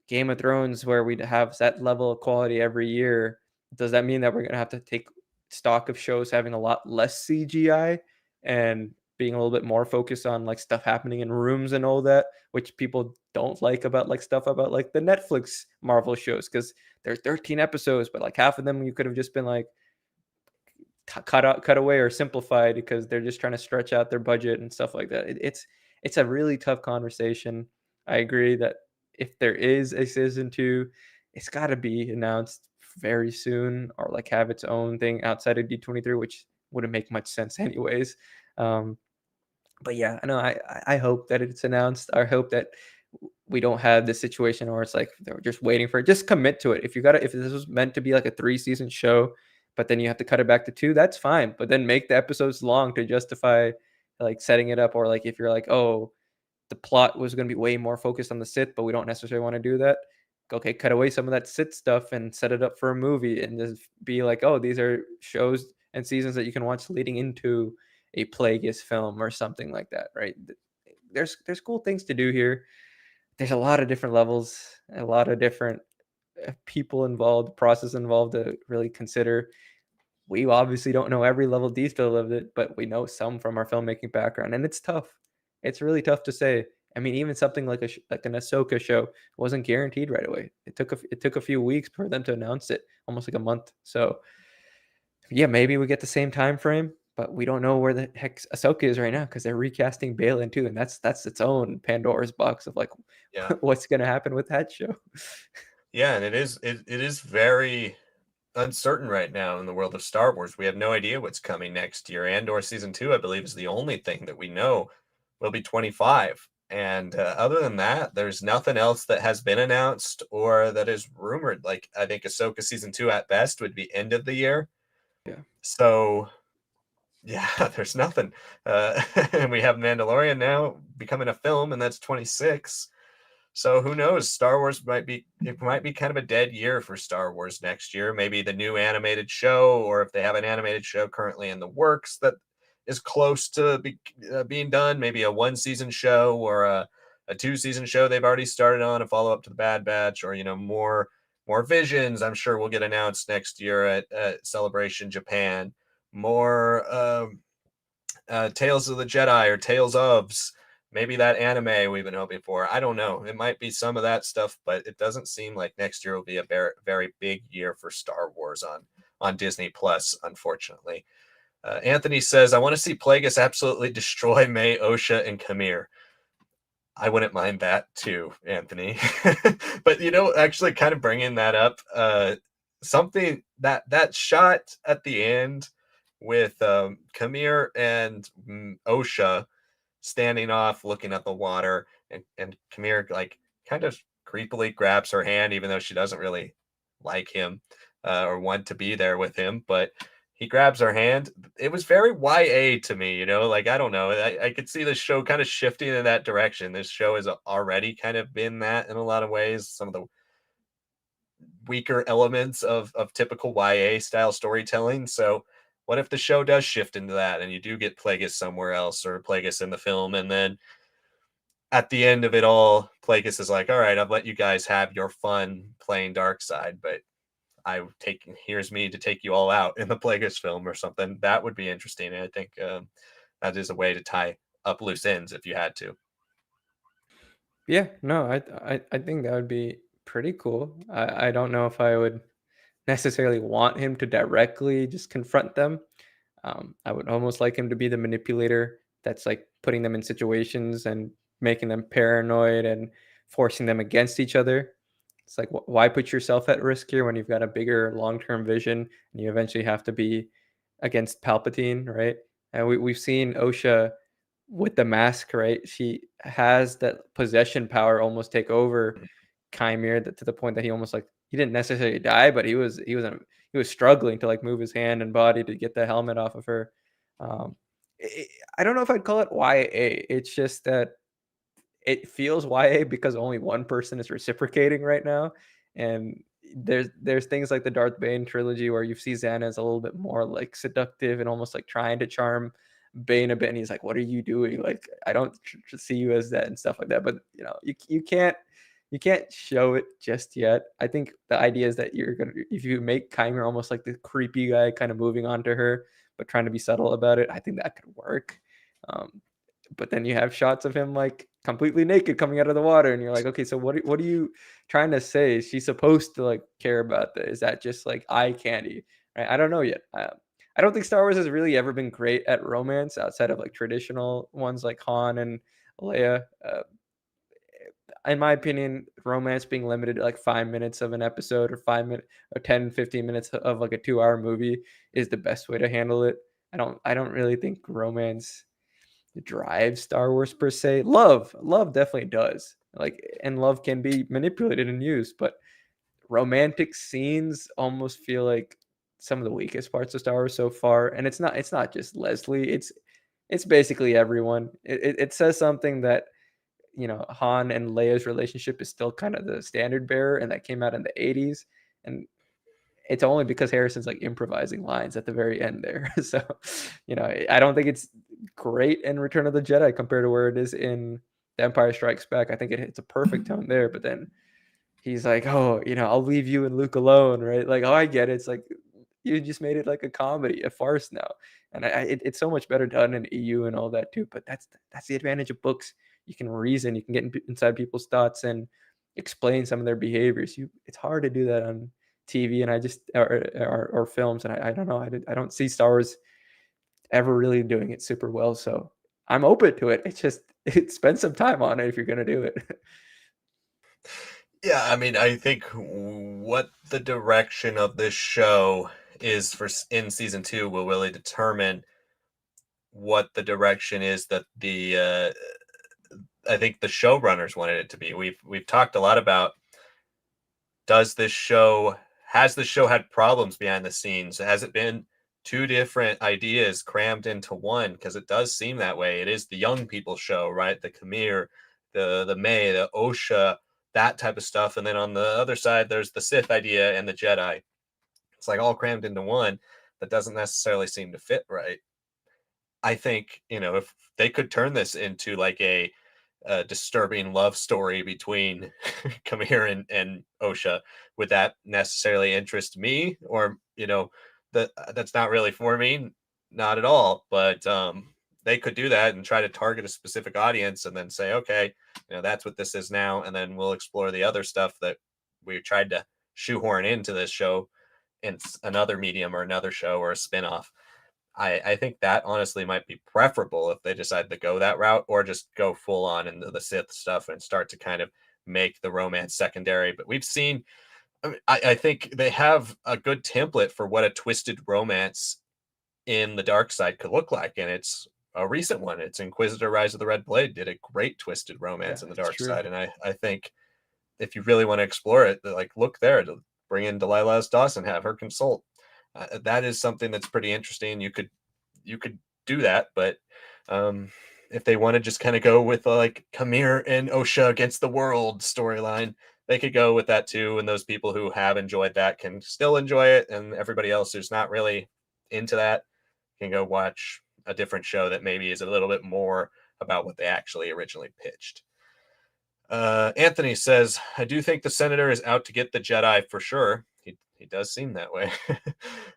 Game of Thrones where we'd have that level of quality every year, does that mean that we're gonna have to take stock of shows having a lot less CGI and being a little bit more focused on like stuff happening in rooms and all that, which people don't like about like stuff about like the Netflix Marvel shows because there's 13 episodes, but like half of them you could have just been like cut away or simplified because they're just trying to stretch out their budget and stuff like that. It's a really tough conversation. I agree that if there is a season two, it's got to be announced very soon or like have its own thing outside of D23, which wouldn't make much sense anyways. Um, but yeah, I know I hope that it's announced. I hope that we don't have this situation where it's like they're just waiting for it. Just commit to it. If this was meant to be like a 3 season show, but then you have to cut it back to 2, that's fine. But then make the episodes long to justify like setting it up, or like if you're like, oh, the plot was going to be way more focused on the Sith, but we don't necessarily want to do that. Okay, cut away some of that Sith stuff and set it up for a movie, and just be like, oh, these are shows and seasons that you can watch leading into a Plagueis film or something like that, right? There's cool things to do here. There's a lot of different levels, a lot of different people involved, process involved to really consider. We obviously don't know every level detail of it, but we know some from our filmmaking background, and it's tough. It's really tough to say. I mean, even something like like an Ahsoka show wasn't guaranteed right away. It took a few weeks for them to announce it, almost like a month. So yeah, maybe we get the same time frame, but we don't know where the heck Ahsoka is right now because they're recasting Balin too, and that's its own Pandora's box of like Yeah. what's gonna happen with that show. Yeah, and it is very uncertain right now in the world of Star Wars. We have no idea what's coming next year. Andor season 2, I believe, is the only thing that we know will be 25. And other than that, there's nothing else that has been announced or that is rumored. Like, I think Ahsoka season 2 at best would be end of the year. Yeah. So, yeah, there's nothing. And we have Mandalorian now becoming a film, and that's 26. So who knows? Star Wars might be kind of a dead year for Star Wars next year. Maybe the new animated show, or if they have an animated show currently in the works that is close to being done, maybe a 1 season show or a 2 season show they've already started on, a follow up to the Bad Batch, or more visions. I'm sure will get announced next year at Celebration Japan. More Tales of the Jedi or Tales ofs. Maybe that anime we've been hoping for. I don't know. It might be some of that stuff, but it doesn't seem like next year will be a very, very big year for Star Wars on Disney Plus, unfortunately. Anthony says, I want to see Plagueis absolutely destroy May, Osha, and Kamir. I wouldn't mind that too, Anthony. But actually, kind of bringing that up, something that shot at the end with Kamir and Osha standing off, looking at the water, and Kamir like kind of creepily grabs her hand, even though she doesn't really like him or want to be there with him, but he grabs her hand. It was very YA to me, like I don't know. I could see the show kind of shifting in that direction. This show has already kind of been that in a lot of ways. Some of the weaker elements of typical YA style storytelling. So what if the show does shift into that and you do get Plagueis somewhere else or Plagueis in the film, and then at the end of it all, Plagueis is like, all right, I've let you guys have your fun playing dark side, but here's me to take you all out in the Plagueis film or something. That would be interesting. And I think that is a way to tie up loose ends if you had to. Yeah, no, I think that would be pretty cool. I don't know if I would necessarily want him to directly just confront them. I would almost like him to be the manipulator that's like putting them in situations and making them paranoid and forcing them against each other. It's like, why put yourself at risk here when you've got a bigger long term vision and you eventually have to be against Palpatine, right? And we've seen Osha with the mask, right? She has that possession power almost take over Chimere to the point that he almost like he didn't necessarily die, but he was struggling to like move his hand and body to get the helmet off of her. Um, I don't know if I'd call it YA. It's just that it feels YA because only one person is reciprocating right now, and there's things like the Darth Bane trilogy where you see Xana as a little bit more like seductive and almost like trying to charm Bane a bit, and he's like, "What are you doing? Like, I don't see you as that," and stuff like that. But you can't show it just yet. I think the idea is that you're gonna if you make Kymer almost like the creepy guy, kind of moving on to her, but trying to be subtle about it. I think that could work. Um, but then you have shots of him like completely naked coming out of the water, and you're like, okay, so what are you trying to say? Is she supposed to like care about that? Is that just like eye candy? Right? I don't know yet. I don't think Star Wars has really ever been great at romance outside of like traditional ones like Han and Leia. In my opinion, romance being limited to like 5 minutes of an episode or 5 minutes or 10, 15 minutes of like a 2 hour movie is the best way to handle it. I don't really think romance drive Star Wars per se. Love definitely does. Like, and love can be manipulated and used, but romantic scenes almost feel like some of the weakest parts of Star Wars so far. And it's not just Leslie. It's basically everyone. It says something that Han and Leia's relationship is still kind of the standard bearer, and that came out in the 80s. And it's only because Harrison's like improvising lines at the very end there. So, I don't think it's great in Return of the Jedi compared to where it is in The Empire Strikes Back. I think it hits a perfect tone there, but then he's like, "Oh, I'll leave you and Luke alone," right? Like, "Oh, I get it. It's like you just made it like a comedy, a farce now." And it's so much better done in EU and all that too. But that's the advantage of books. You can reason, you can get inside people's thoughts and explain some of their behaviors. It's hard to do that on TV, and I just or films, and I don't know. I don't see Star Wars ever really doing it super well. So I'm open to it. It's just spend some time on it if you're gonna do it. Yeah, I mean, I think what the direction of this show is in season 2 will really determine what the direction is that the I think the showrunners wanted it to be. We've talked a lot about does this show has the show had problems behind the scenes? Has it been two different ideas crammed into one? Because it does seem that way. It is the young people show, right? The Khmer, the May, the Osha, that type of stuff. And then on the other side, there's the Sith idea and the Jedi. It's like all crammed into one that doesn't necessarily seem to fit right. I think, if they could turn this into like a disturbing love story between Kamir and Osha, would that necessarily interest me? Or, that's not really for me, not at all. But they could do that and try to target a specific audience and then say, okay, that's what this is now, and then we'll explore the other stuff that we tried to shoehorn into this show in another medium or another show or a spin-off. I think that honestly might be preferable if they decide to go that route, or just go full on into the Sith stuff and start to kind of make the romance secondary. But we've seen, I think they have a good template for what a twisted romance in the dark side could look like. And it's a recent one. It's Inquisitor Rise of the Red Blade did a great twisted romance Yeah, in the it's dark true. side. And I think if you really want to explore it, like look there to bring in Delilah's Dawson, have her consult. That is something that's pretty interesting. You could do that, but um, if they want to just kind of go with like Kamir and Osha against the world storyline, they could go with that too. And those people who have enjoyed that can still enjoy it, and everybody else who's not really into that can go watch a different show that maybe is a little bit more about what they actually originally pitched. Anthony says, I do think the senator is out to get the Jedi for sure. He does seem that way.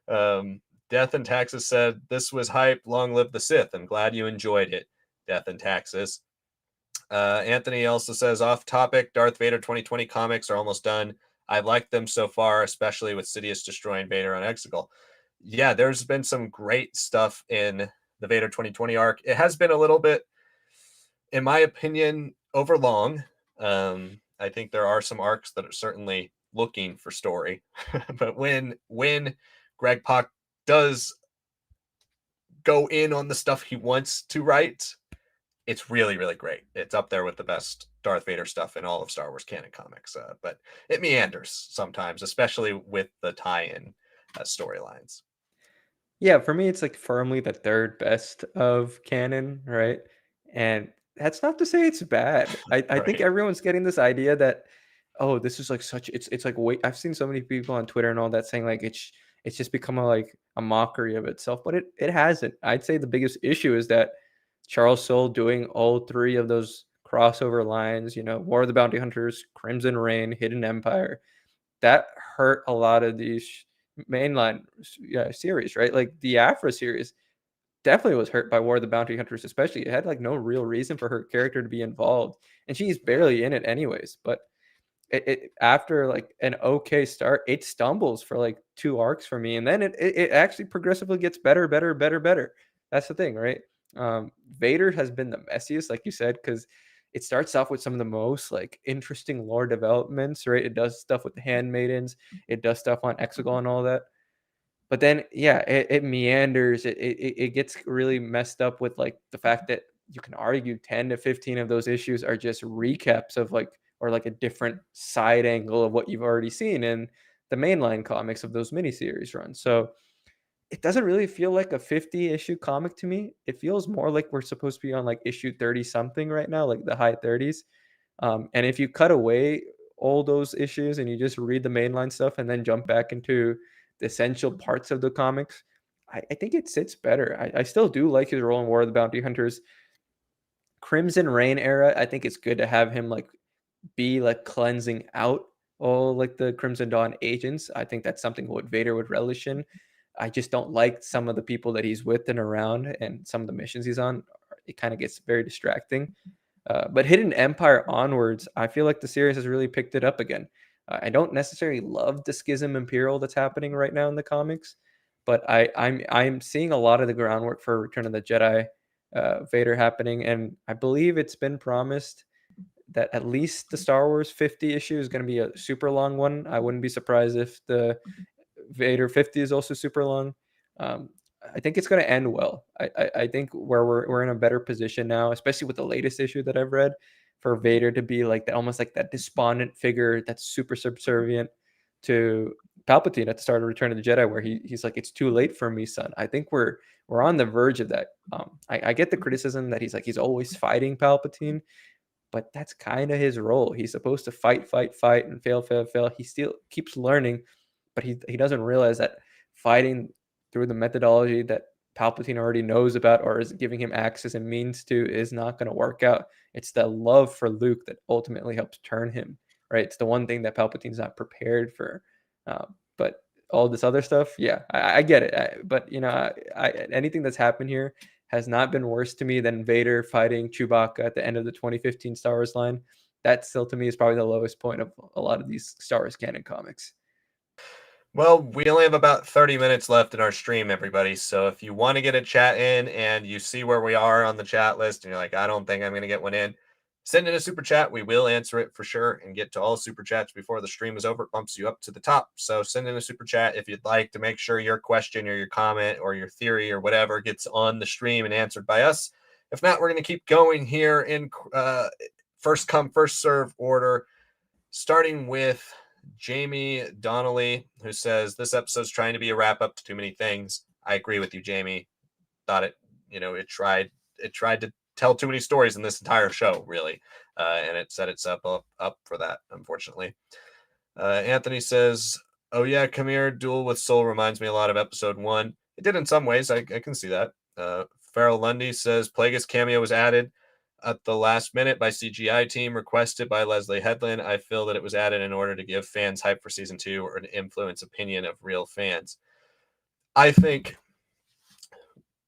um, Death and Taxes said, this was hype. Long live the Sith. I'm glad you enjoyed it. Death and Taxes. Anthony also says, off topic, Darth Vader 2020 comics are almost done. I like them so far, especially with Sidious destroying Vader on Exegol. Yeah, there's been some great stuff in the Vader 2020 arc. It has been a little bit, in my opinion, overlong. I think there are some arcs that are certainly looking for story, but when Greg Pak does go in on the stuff he wants to write, it's really really great. It's up there with the best Darth Vader stuff in all of Star Wars canon comics. But it meanders sometimes, especially with the tie-in storylines. Yeah, for me, it's like firmly the third best of canon, right? And that's not to say it's bad. I think Right. everyone's getting this idea that, oh, this is like such it's like wait, I've seen so many people on Twitter and all that saying like it's just become a like a mockery of itself, but it hasn't. I'd say the biggest issue is that Charles Soule doing all three of those crossover lines, War of the Bounty Hunters, Crimson Reign, Hidden Empire, that hurt a lot of these mainline series, right? Like the Afra series definitely was hurt by War of the Bounty Hunters, especially. It had like no real reason for her character to be involved, and she's barely in it anyways. But it after like an okay start, it stumbles for like 2 arcs for me, and then it actually progressively gets better, better, better, better. That's the thing, right? Vader has been the messiest, like you said, because it starts off with some of the most like interesting lore developments, right? It does stuff with the handmaidens, it does stuff on Exegol and all that. But then, yeah, it meanders. It gets really messed up with like the fact that you can argue 10 to 15 of those issues are just recaps of like or like a different side angle of what you've already seen in the mainline comics of those miniseries runs. So it doesn't really feel like a 50 issue comic to me. It feels more like we're supposed to be on like issue 30 something right now, like the high 30s. And if you cut away all those issues and you just read the mainline stuff and then jump back into the essential parts of the comics, I think it sits better. I still do like his role in War of the Bounty Hunters. Crimson Reign era, I think it's good to have him like be like cleansing out all like the Crimson Dawn agents. I think that's something what Vader would relish in. I just don't like some of the people that he's with and around and some of the missions he's on. It kind of gets very distracting. But Hidden Empire onwards, I feel like the series has really picked it up again. I don't necessarily love the Schism Imperial that's happening right now in the comics, but I'm seeing a lot of the groundwork for Return of the Jedi Vader happening, and I believe it's been promised that at least the Star Wars 50 issue is going to be a super long one. I wouldn't be surprised if the Vader 50 is also super long. Um, I think it's going to end well. I think where we're in a better position now, especially with the latest issue that I've read, for Vader to be like that, almost like that despondent figure that's super subservient to Palpatine at the start of Return of the Jedi, where he's like, "It's too late for me, son." I think we're on the verge of that. I get the criticism that he's always fighting Palpatine, but that's kind of his role. He's supposed to fight, fight, fight, and fail, fail, fail. He still keeps learning, but he doesn't realize that fighting through the methodology that Palpatine already knows about or is giving him access and means to is not going to work out. It's the love for Luke that ultimately helps turn him, right? It's the one thing that Palpatine's not prepared for. But all this other stuff, yeah, I get it. But anything that's happened here has not been worse to me than Vader fighting Chewbacca at the end of the 2015 Star Wars line. That still to me is probably the lowest point of a lot of these Star Wars canon comics. Well, we only have about 30 minutes left in our stream, everybody. So if you want to get a chat in and you see where we are on the chat list and you're like, I don't think I'm going to get one in, send in a super chat. We will answer it for sure and get to all super chats before the stream is over. It bumps you up to the top. So send in a super chat if you'd like to make sure your question or your comment or your theory or whatever gets on the stream and answered by us. If not, we're going to keep going here in first come, first serve order, starting with Jamie Donnelly, who says this episode's trying to be a wrap up to too many things. I agree with you, Jamie. Thought it tried to tell too many stories in this entire show, really, and it set itself up for that, unfortunately. Anthony says, "Oh yeah, come here. Duel with Soul reminds me a lot of Episode 1. It did in some ways. I can see that." Farrell Lundy says, "Plagueis cameo was added at the last minute by CGI team, requested by Leslie Headland. I feel that it was added in order to give fans hype for season 2 or to influence opinion of real fans." I think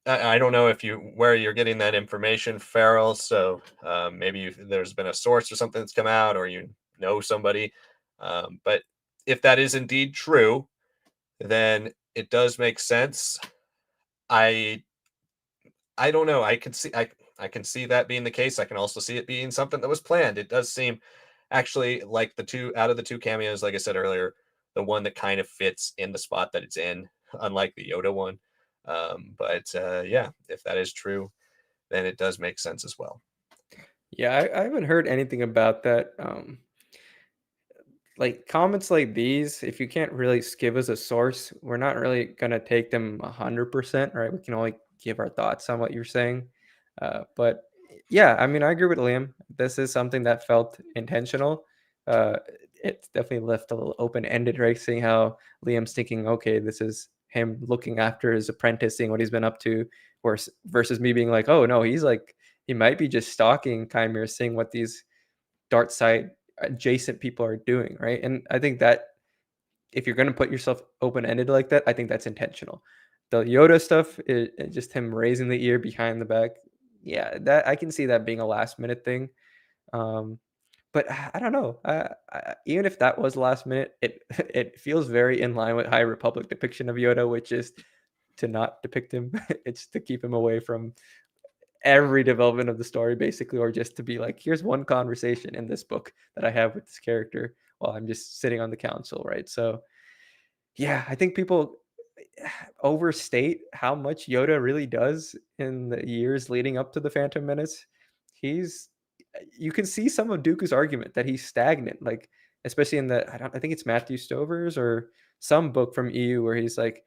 I don't know where you're getting that information, Farrell. So maybe there's been a source or something that's come out, or you know somebody. But if that is indeed true, then it does make sense. I I don't know. I can see that being the case. I can also see it being something that was planned. It does seem actually like the two out of the two cameos, like I said earlier, the one that kind of fits in the spot that it's in, unlike the Yoda one. But yeah, if that is true, then it does make sense as well. Yeah, I haven't heard anything about that. Like comments like these, if you can't really give us a source, we're not really gonna take them 100%, right? We can only give our thoughts on what you're saying. But yeah, I mean, I agree with Liam. This is something that felt intentional. Uh, it's definitely left a little open-ended, right? Seeing how Liam's thinking, okay, this is him looking after his apprentice, seeing what he's been up to, versus me being like, oh no, he might be just stalking Chimera, seeing what these dark side adjacent people are doing, right? And I think that if you're going to put yourself open ended like that, I think that's intentional. The Yoda stuff is just him raising the ear behind the back. Yeah, that I can see that being a last minute thing. Um, but I don't know. Even if that was last minute, it it feels very in line with High Republic depiction of Yoda, which is to not depict him. It's to keep him away from every development of the story basically, or just to be like, here's one conversation in this book that I have with this character while I'm just sitting on the council, right? So yeah, I think people overstate how much Yoda really does in the years leading up to the Phantom Menace. He's You can see some of Dooku's argument that he's stagnant, like especially in I think it's Matthew Stover's or some book from EU where he's like,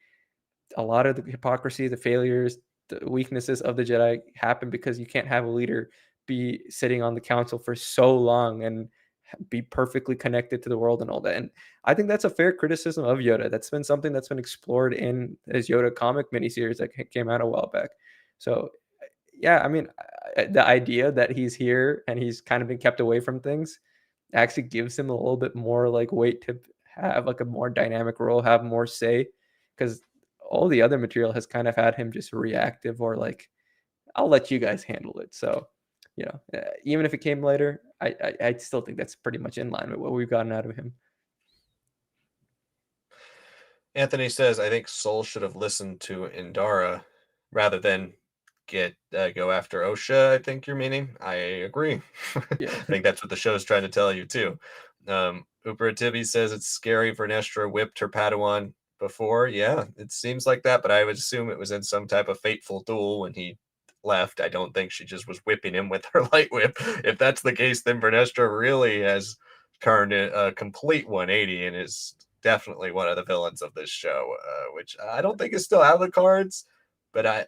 a lot of the hypocrisy, the failures, the weaknesses of the Jedi happen because you can't have a leader be sitting on the council for so long and be perfectly connected to the world and all that. And I think that's a fair criticism of Yoda. That's been something that's been explored in his Yoda comic miniseries that came out a while back. So yeah, I mean, the idea that he's here and he's kind of been kept away from things actually gives him a little bit more like weight to have like a more dynamic role, have more say, because all the other material has kind of had him just reactive or like, I'll let you guys handle it. So, even if it came later, I still think that's pretty much in line with what we've gotten out of him. Anthony says, "I think Soul should have listened to Indara rather than go after OSHA." I think you're meaning. I agree. Yeah. I think that's what the show's trying to tell you too. Uperativi says it's scary Vernestra whipped her Padawan before. Yeah, it seems like that, but I would assume it was in some type of fateful duel when he left. I don't think she just was whipping him with her light whip. If that's the case, then Vernestra really has turned a complete 180 and is definitely one of the villains of this show, which I don't think is still out of the cards, but I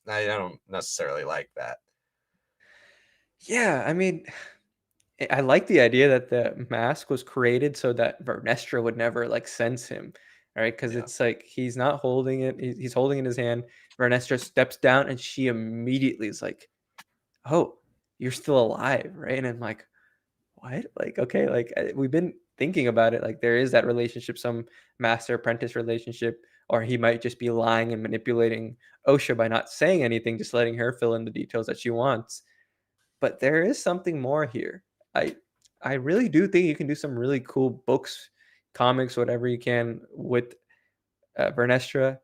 don't necessarily like that. Yeah, I mean, I like the idea that the mask was created so that Vernestra would never like sense him. right? Because Yeah. it's like he's not holding it; he's holding it in his hand. Vernestra steps down, and she immediately is like, "Oh, you're still alive, right?" And I'm like, "What?" Like, okay, like we've been thinking about it. Like, there is that relationship, some master apprentice relationship, or he might just be lying and manipulating Osha by not saying anything, just letting her fill in the details that she wants. But there is something more here. I I really do think you can do some really cool books, comics, whatever you can with Vernestra.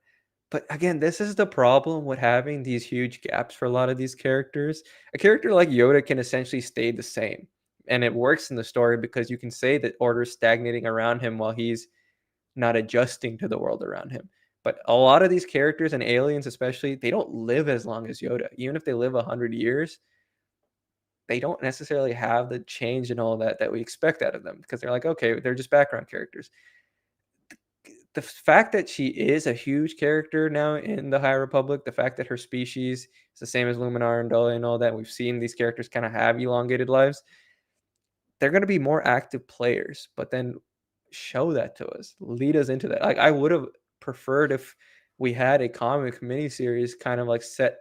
But again, this is the problem with having these huge gaps for a lot of these characters. A character like Yoda can essentially stay the same, and it works in the story because you can say that order's stagnating around him while he's not adjusting to the world around him. But a lot of these characters and aliens, especially, they don't live as long as Yoda. Even if they live 100 years, they don't necessarily have the change and all that we expect out of them because they're like, okay, they're just background characters. The fact that she is a huge character now in the High Republic, the fact that her species is the same as Luminar and Dully and all that, we've seen these characters kind of have elongated lives. They're going to be more active players, but then show that to us, lead us into that. Like I would have preferred if we had a comic miniseries kind of like set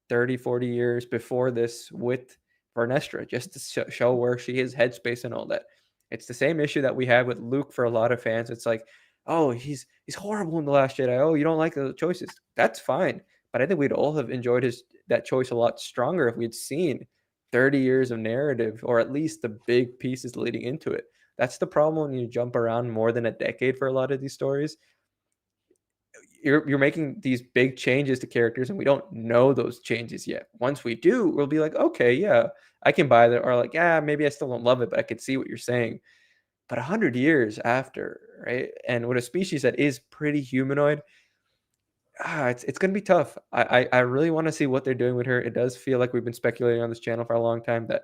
30, 40 years before this with Vernestra, just to show where she is, headspace, and all that. It's the same issue that we had with Luke for a lot of fans. It's like, oh, he's horrible in the Last Jedi. Oh, you don't like the choices. That's fine, but I think we'd all have enjoyed his that choice a lot stronger if we'd seen 30 years of narrative, or at least the big pieces leading into it. That's the problem when you jump around more than a decade for a lot of these stories. You're making these big changes to characters, and we don't know those changes yet. Once we do, we'll be like, okay, yeah, I can buy that. Or like, yeah, maybe I still don't love it, but I can see what you're saying. But 100 years after, right? And with a species that is pretty humanoid, it's gonna be tough. I really want to see what they're doing with her. It does feel like we've been speculating on this channel for a long time that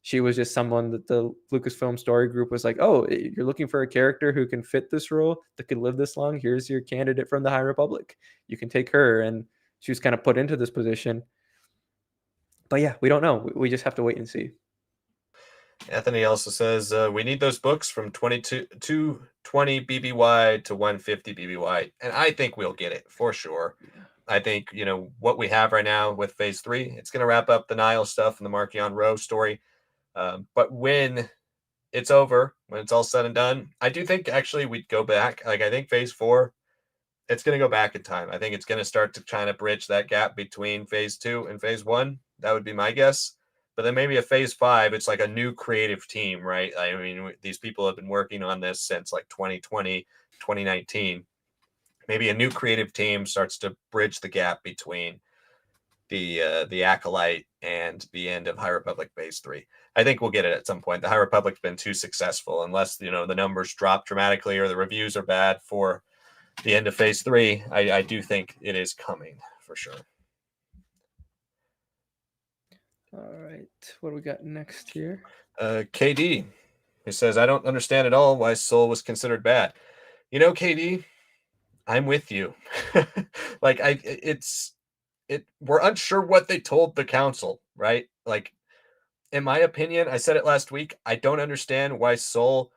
she was just someone that the Lucasfilm story group was like, oh, you're looking for a character who can fit this role, that could live this long. Here's your candidate from the High Republic. You can take her, and she was kind of put into this position. But yeah, we don't know. We just have to wait and see. Anthony also says we need those books from 220 BBY to 150 BBY, and I think we'll get it for sure. Yeah. I think what we have right now with Phase 3, it's going to wrap up the Nile stuff and the Markion Row story. But when it's over, when it's all said and done, I do think actually we'd go back. Like I think Phase 4, it's going to go back in time. I think it's going to start to kind of bridge that gap between Phase 2 and Phase 1. That would be my guess. But then maybe a Phase 5, it's like a new creative team, right? I mean, these people have been working on this since like 2020, 2019. Maybe a new creative team starts to bridge the gap between the Acolyte and the end of High Republic Phase 3. I think we'll get it at some point. The High Republic's been too successful, unless the numbers drop dramatically or the reviews are bad for the end of Phase 3. I do think it is coming for sure. All right, what do we got next here? KD, he says, I don't understand at all why Soul was considered bad. KD, I'm with you. Like we're unsure what they told the council, right? Like, in my opinion, I said it last week, I don't understand why Soul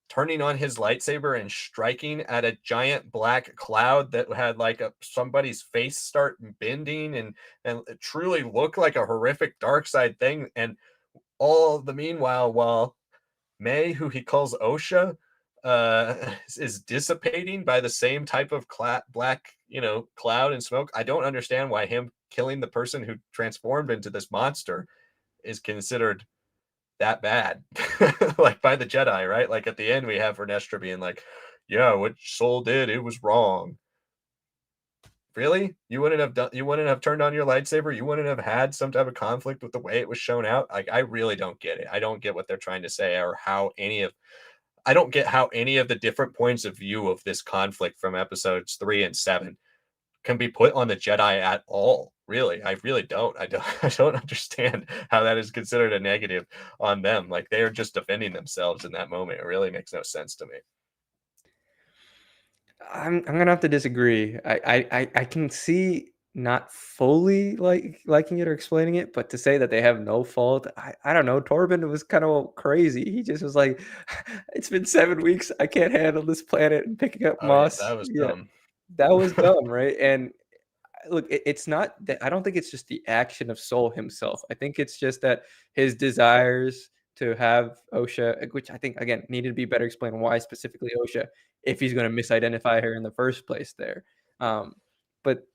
turning on his lightsaber and striking at a giant black cloud that had like somebody's face start bending and it truly looked like a horrific dark side thing. And all the meanwhile, while May, who he calls Osha, is dissipating by the same type of black, cloud and smoke. I don't understand why him killing the person who transformed into this monster is considered that bad, like by the Jedi, right? Like at the end, we have Vernestra being like, "Yeah, what Soul did, it was wrong." Really? You wouldn't have turned on your lightsaber? You wouldn't have had some type of conflict with the way it was shown out? Like, I really don't get it. I don't get what they're trying to say or I don't get how any of the different points of view of this conflict from episodes 3 and 7 can be put on the Jedi at all. Really, I really don't. I don't. I don't understand how that is considered a negative on them. Like they are just defending themselves in that moment. It really makes no sense to me. I'm gonna have to disagree. I can see not fully liking it or explaining it, but to say that they have no fault, I don't know. Torben was kind of crazy. He just was like, "It's been 7 weeks. I can't handle this planet and picking up Oh yeah, moss." that was Yeah, dumb. that was dumb, right? And look, it's not that I don't think it's just the action of Soul himself. I think it's just that his desires to have OSHA, which I think again needed to be better explained why specifically OSHA, if he's going to misidentify her in the first place there. But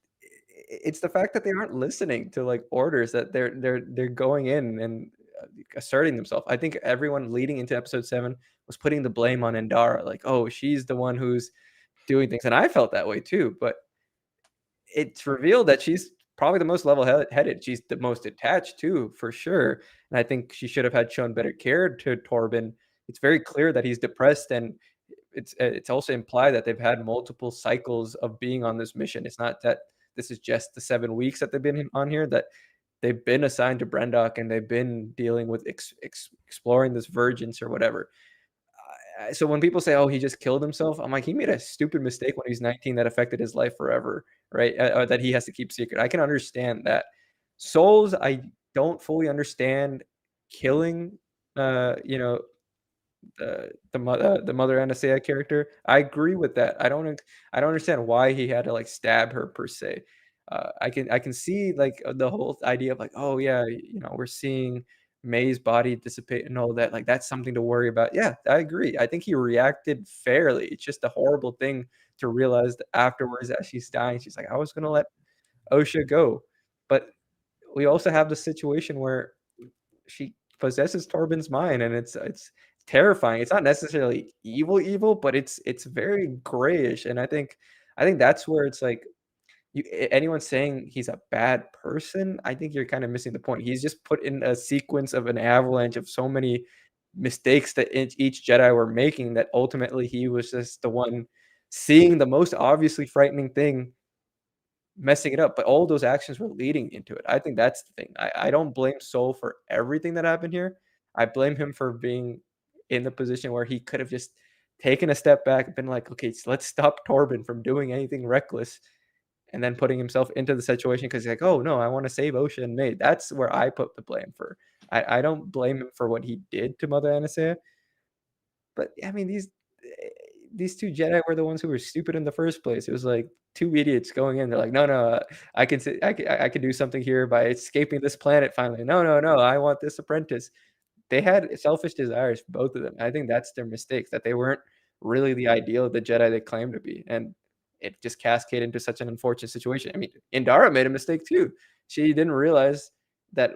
it's the fact that they aren't listening to like orders that they're going in and asserting themselves. I think everyone leading into episode 7 was putting the blame on Endara, like, oh, she's the one who's doing things, and I felt that way too. But it's revealed that she's probably the most level-headed. She's the most attached too, for sure. And I think she should have had shown better care to Torben. It's very clear that he's depressed, and it's also implied that they've had multiple cycles of being on this mission. It's not that this is just the 7 weeks that they've been on here. That they've been assigned to Brendok and they've been dealing with exploring this virgins or whatever. So when people say, "Oh, he just killed himself," I'm like, he made a stupid mistake when he was 19 that affected his life forever, right? That he has to keep secret. I can understand that. Souls, I don't fully understand killing, you know, the mother Anastasia character. I agree with that. I don't understand why he had to like stab her per se. I can see like the whole idea of like, oh yeah, we're seeing May's body dissipate and all that. Like that's something to worry about. Yeah, I agree. I think he reacted fairly. It's just a horrible thing to realize that afterwards that she's dying. She's like, I was gonna let OSHA go, but we also have the situation where she possesses Torben's mind, and it's terrifying. It's not necessarily evil, but it's very grayish, and I think that's where it's like anyone saying he's a bad person, I think you're kind of missing the point. He's just put in a sequence of an avalanche of so many mistakes that each Jedi were making that ultimately he was just the one seeing the most obviously frightening thing messing it up, but all those actions were leading into it. I think that's the thing. I don't blame Soul for everything that happened here. I blame him for being in the position where he could have just taken a step back and been like, okay, so let's stop Torben from doing anything reckless, and then putting himself into the situation because he's like, oh no, I want to save Ocean and May. That's where I put the blame for. I don't blame him for what he did to Mother Anastasia, but I mean these two Jedi were the ones who were stupid in the first place. It was like two idiots going in. They're like, no, no, I can do something here by escaping this planet finally. No, no, no, I want this apprentice. They had selfish desires, both of them. I think that's their mistakes, that they weren't really the ideal of the Jedi they claimed to be, and it just cascaded into such an unfortunate situation. I mean, Indara made a mistake too. She didn't realize that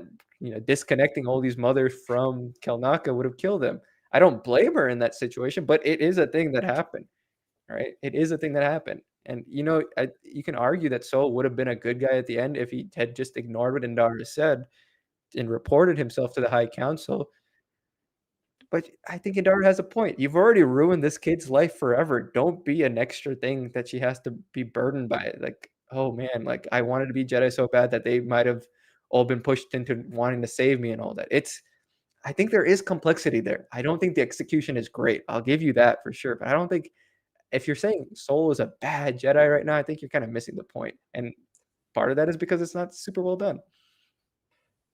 disconnecting all these mothers from Kelnaka would have killed them. I don't blame her in that situation, but it is a thing that happened, right? It is a thing that happened. And you can argue that Soul would have been a good guy at the end if he had just ignored what Indara said and reported himself to the High Council. But I think Indara has a point. You've already ruined this kid's life forever. Don't be an extra thing that she has to be burdened by. Like, oh man, like I wanted to be Jedi so bad that they might have all been pushed into wanting to save me and all that. I think there is complexity there. I don't think the execution is great. I'll give you that for sure. But I don't think if you're saying Soul is a bad Jedi right now, I think you're kind of missing the point. And part of that is because it's not super well done.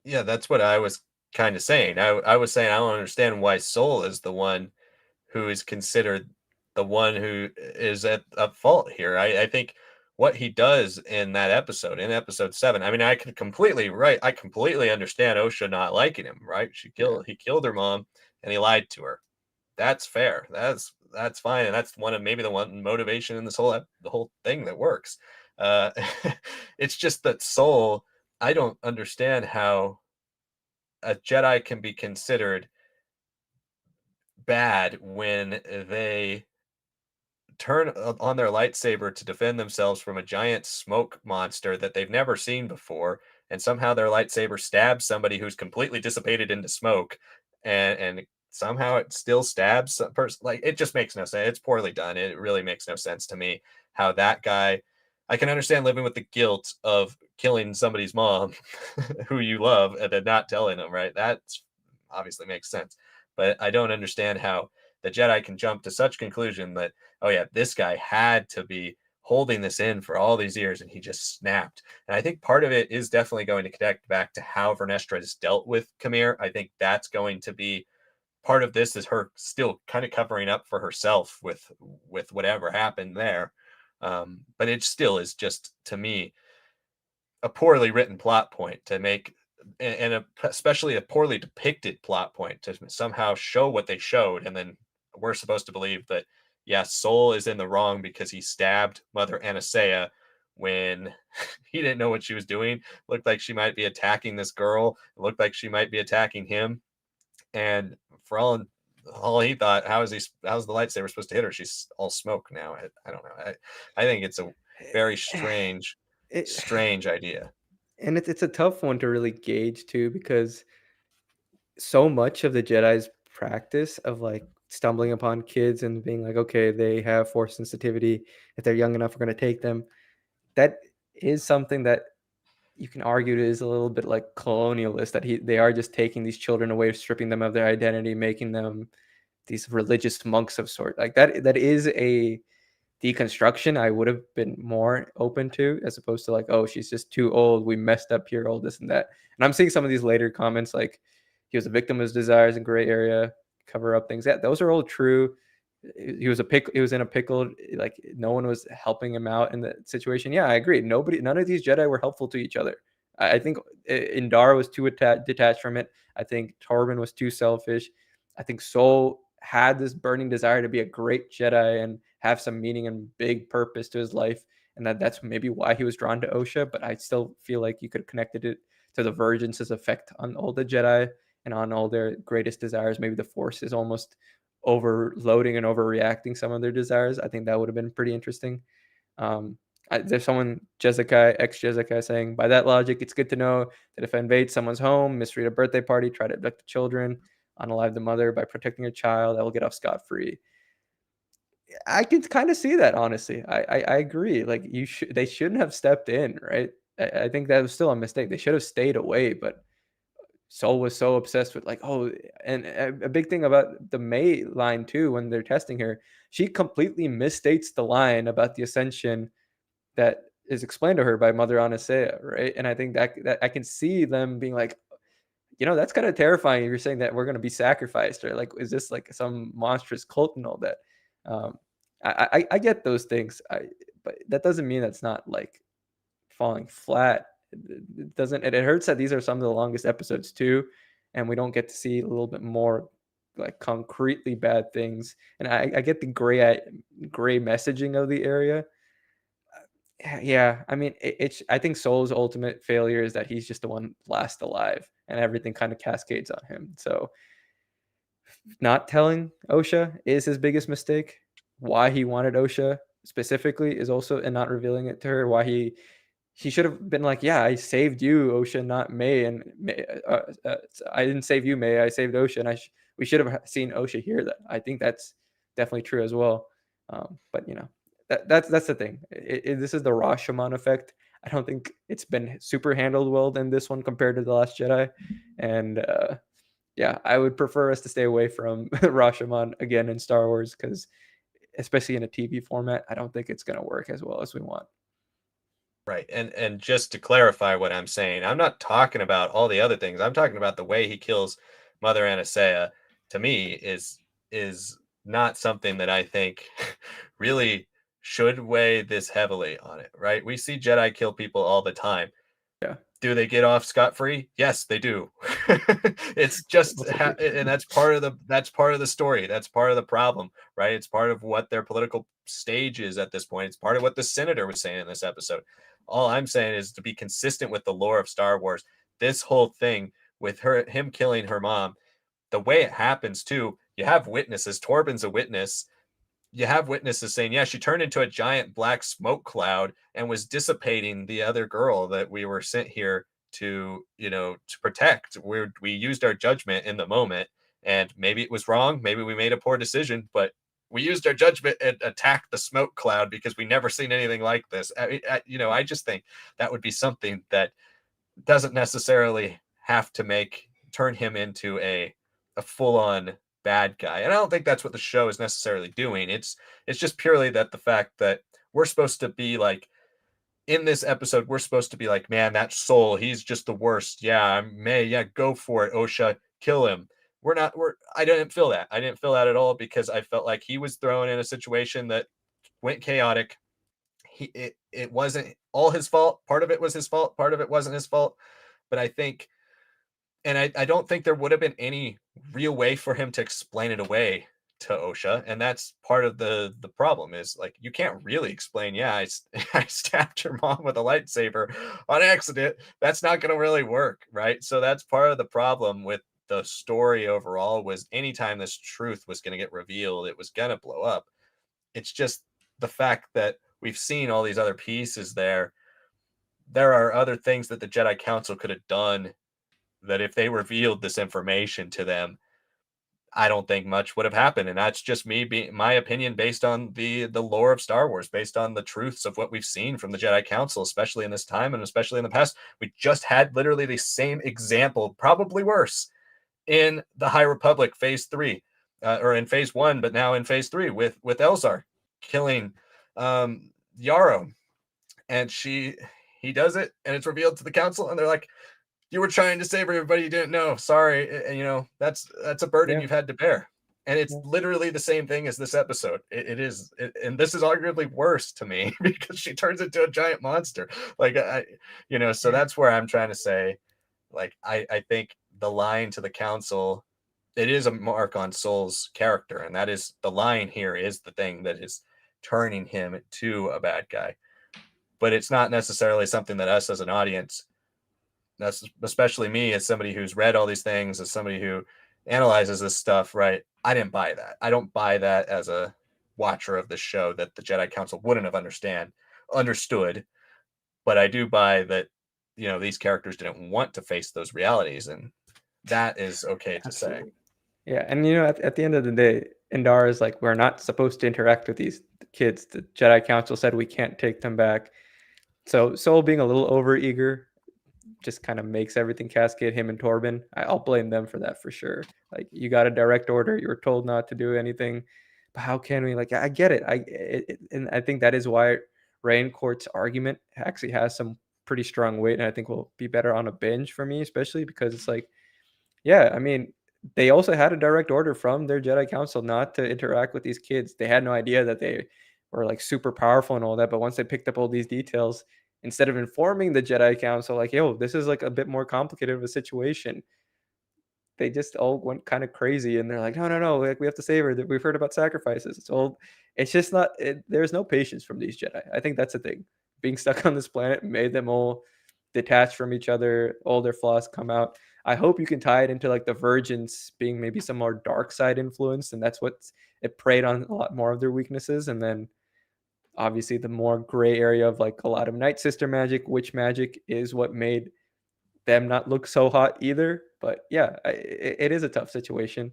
Yeah, that's what I was kind of saying. I was saying I don't understand why Soul is the one who is considered the one who is at fault here. I think what he does in that episode, in episode 7, I mean, I completely understand Osha not liking him, right? Yeah. He killed her mom and he lied to her. That's fair. That's fine. And that's maybe the one motivation in the whole thing that works. Uh, it's just that Soul, I don't understand how a Jedi can be considered bad when they turn on their lightsaber to defend themselves from a giant smoke monster that they've never seen before, and somehow their lightsaber stabs somebody who's completely dissipated into smoke, and somehow it still stabs some person. Like, it just makes no sense. It's poorly done. It really makes no sense to me how that guy. I can understand living with the guilt of killing somebody's mom who you love and then not telling them, right? That's obviously makes sense. But I don't understand how the Jedi can jump to such conclusion that, oh yeah, this guy had to be holding this in for all these years, and he just snapped. And I think part of it is definitely going to connect back to how Vernestra has dealt with Camille. I think that's going to be part of this, is her still kind of covering up for herself with whatever happened there. But it still is just, to me, a poorly written plot point to make, and especially a poorly depicted plot point to somehow show what they showed, and then we're supposed to believe that yes, Soul is in the wrong because he stabbed Mother Anastasia when he didn't know what she was doing. Looked like she might be attacking this girl. It looked like she might be attacking him, and for all he thought, how's the lightsaber supposed to hit her? She's all smoke now. I don't know. I think it's a very strange It strange idea. and it's a tough one to really gauge too, because so much of the Jedi's practice of, like, stumbling upon kids and being like, "Okay, they have force sensitivity. If they're young enough, we're gonna take them." That is something that you can argue is a little bit, like, colonialist, that they are just taking these children away, stripping them of their identity, making them these religious monks of sort. Like, that is a deconstruction I would have been more open to, as opposed to like, oh, she's just too old. We messed up here, all this and that. And I'm seeing some of these later comments like he was a victim of his desires in gray area, cover up things. Yeah, those are all true. He was a pick. He was in a pickle. Like no one was helping him out in the situation. Yeah, I agree. None of these Jedi were helpful to each other. I think Indara was too detached from it. I think Torben was too selfish. I think Soul had this burning desire to be a great Jedi and have some meaning and big purpose to his life, and that's maybe why he was drawn to Osha. But I still feel like you could have connected it to the Virgence's effect on all the Jedi and on all their greatest desires. Maybe the Force is almost overloading and overreacting some of their desires. I think that would have been pretty interesting. There's someone, Jessica, ex Jessica, saying, by that logic, it's good to know that if I invade someone's home, misread a birthday party, try to abduct the children, unalive the mother by protecting a child, I will get off scot free. I can kind of see that, honestly. I agree. Like they shouldn't have stepped in, right? I think that was still a mistake. They should have stayed away, but Soul was so obsessed with like, oh, and a big thing about the May line too, when they're testing her, she completely misstates the line about the ascension that is explained to her by Mother Anastasia, right? And I think that I can see them being like, that's kind of terrifying if you're saying that we're going to be sacrificed, or like, is this like some monstrous cult and all that? Um, I get those things, but that doesn't mean that's not like falling flat. It doesn't. It hurts that these are some of the longest episodes too, and we don't get to see a little bit more like concretely bad things. And I get the gray messaging of the area. Yeah, I mean, it's. I think Soul's ultimate failure is that he's just the one last alive, and everything kind of cascades on him. So, not telling Osha is his biggest mistake. Why he wanted Osha specifically is also, and not revealing it to her. Why he should have been like, yeah, I saved you, Osha, not May, and May, I didn't save you, May. I saved Osha, and we should have seen Osha hear that. I think that's definitely true as well. But that's the thing. This is the Rashomon effect. I don't think it's been super handled well in this one compared to the Last Jedi, and yeah, I would prefer us to stay away from Rashomon again in Star Wars, because especially in a TV format, I don't think it's going to work as well as we want. Right. And just to clarify what I'm saying, I'm not talking about all the other things. I'm talking about the way he kills Mother Anastasia. To me, is not something that I think really should weigh this heavily on it, right? We see Jedi kill people all the time. Yeah, Do they get off scot-free? Yes, they do. It's just and that's part of the story. That's part of the problem, right? It's part of what their political stage is at this point. It's part of what the senator was saying in this episode. All I'm saying is, to be consistent with the lore of Star Wars, this whole thing with him killing her mom, the way it happens too, you have witnesses. Torben's a witness. You have witnesses saying, yeah, she turned into a giant black smoke cloud and was dissipating the other girl that we were sent here to protect. We used our judgment in the moment, and maybe it was wrong. Maybe we made a poor decision, but we used our judgment and attacked the smoke cloud because we never seen anything like this. I just think that would be something that doesn't necessarily have to turn him into a full-on bad guy. And I don't think that's what the show is necessarily doing. It's just purely that the fact that we're supposed to be like, in this episode, we're supposed to be like, man, that Soul, he's just the worst. Yeah, May, yeah, go for it, Osha, kill him. We're not, we're, I didn't feel that. I didn't feel that at all because I felt like he was thrown in a situation that went chaotic. It wasn't all his fault. Part of it was his fault. Part of it wasn't his fault. But I think, and I don't think there would have been any real way for him to explain it away to Osha, and that's part of the problem is like you can't really explain. Yeah, I stabbed your mom with a lightsaber on accident. That's not going to really work, right? So that's part of the problem with the story overall. Was anytime this truth was going to get revealed, it was going to blow up. It's just the fact that we've seen all these other pieces there. There are other things that the Jedi Council could have done that if they revealed this information to them, I don't think much would have happened. And that's just me being my opinion based on the lore of Star Wars, based on the truths of what we've seen from the Jedi Council, especially in this time and especially in the past. We just had literally the same example, probably worse, in the High Republic Phase 3, or in Phase 1, but now in Phase 3 with Elzar killing Yarrow. And he does it, and it's revealed to the council, and they're like, you were trying to save everybody you didn't know. Sorry. And, that's a burden Yeah, you've had to bear. And it's yeah, literally the same thing as this episode. It is. And this is arguably worse to me because she turns into a giant monster. Like, so yeah. that's where I'm trying to say, like, I think the line to the council, it is a mark on Soul's character. And that is the line here is the thing that is turning him to a bad guy. But it's not necessarily something that us as an audience, that's especially me as somebody who's read all these things, as somebody who analyzes this stuff, right? I didn't buy that. I don't buy that as a watcher of the show that the Jedi Council wouldn't have understood, but I do buy that these characters didn't want to face those realities, and that is okay to say. Absolutely. Yeah, and at the end of the day, Indar is like, we're not supposed to interact with these kids. The Jedi Council said we can't take them back. So Soul being a little overeager just kind of makes everything cascade. Him and Torben, I'll blame them for that for sure. Like, you got a direct order, you were told not to do anything, but how can we? Like, I get it. And I think that is why Raincourt's argument actually has some pretty strong weight, and I think will be better on a binge for me, especially because it's like, yeah, I mean, they also had a direct order from their Jedi Council not to interact with these kids. They had no idea that they were like super powerful and all that. But once they picked up all these details, instead of informing the Jedi Council, like, yo, this is like a bit more complicated of a situation, they just all went kind of crazy and they're like, no, no, no, like, we have to save her. We've heard about sacrifices. It's just not, there's no patience from these Jedi. I think that's the thing. Being stuck on this planet made them all detached from each other. All their flaws come out. I hope you can tie it into like the Virgins being maybe some more dark side influence, and that's what it preyed on a lot more of their weaknesses. And then obviously the more gray area of like a lot of Night Sister magic, witch magic is what made them not look so hot either. But yeah, it is a tough situation.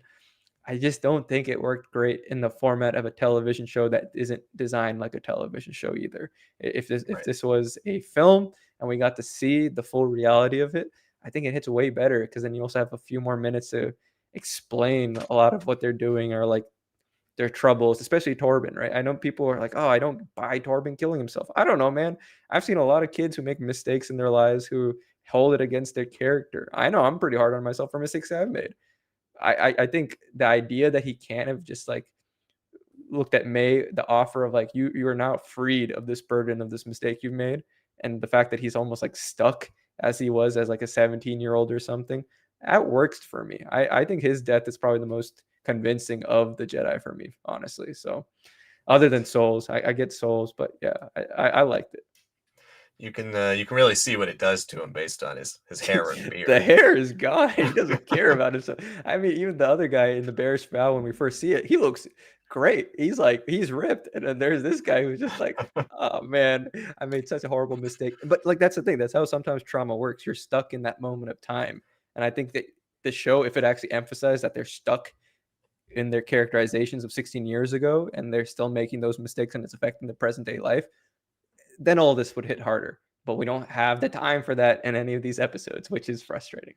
I just don't think it worked great in the format of a television show that isn't designed like a television show either. If Right. this was a film and we got to see the full reality of it, I think it hits way better because then you also have a few more minutes to explain a lot of what they're doing or like their troubles, especially Torben, right? I know people are like, "Oh, I don't buy Torben killing himself." I don't know, man. I've seen a lot of kids who make mistakes in their lives who hold it against their character. I know I'm pretty hard on myself for mistakes I've made. I think the idea that he can't have just like looked at May, the offer of like, you are now freed of this burden of this mistake you've made, and the fact that he's almost like stuck as he was as like a 17-year-old or something, that works for me. I think his death is probably the most convincing of the Jedi for me, honestly. So other than Souls, I get Souls, but yeah, I liked it. You can really see what it does to him based on his hair and The beard. hair is gone. He doesn't care about himself. I mean, even the other guy in the Bears foul when we first see it, he looks great. He's like, he's ripped. And then there's this guy who's just like, oh man, I made such a horrible mistake. But like, that's the thing. That's how sometimes trauma works. You're stuck in that moment of time. And I think that the show, if it actually emphasized that they're stuck in their characterizations of 16 years ago and they're still making those mistakes and it's affecting the present day life, then all this would hit harder. But we don't have the time for that in any of these episodes, which is frustrating.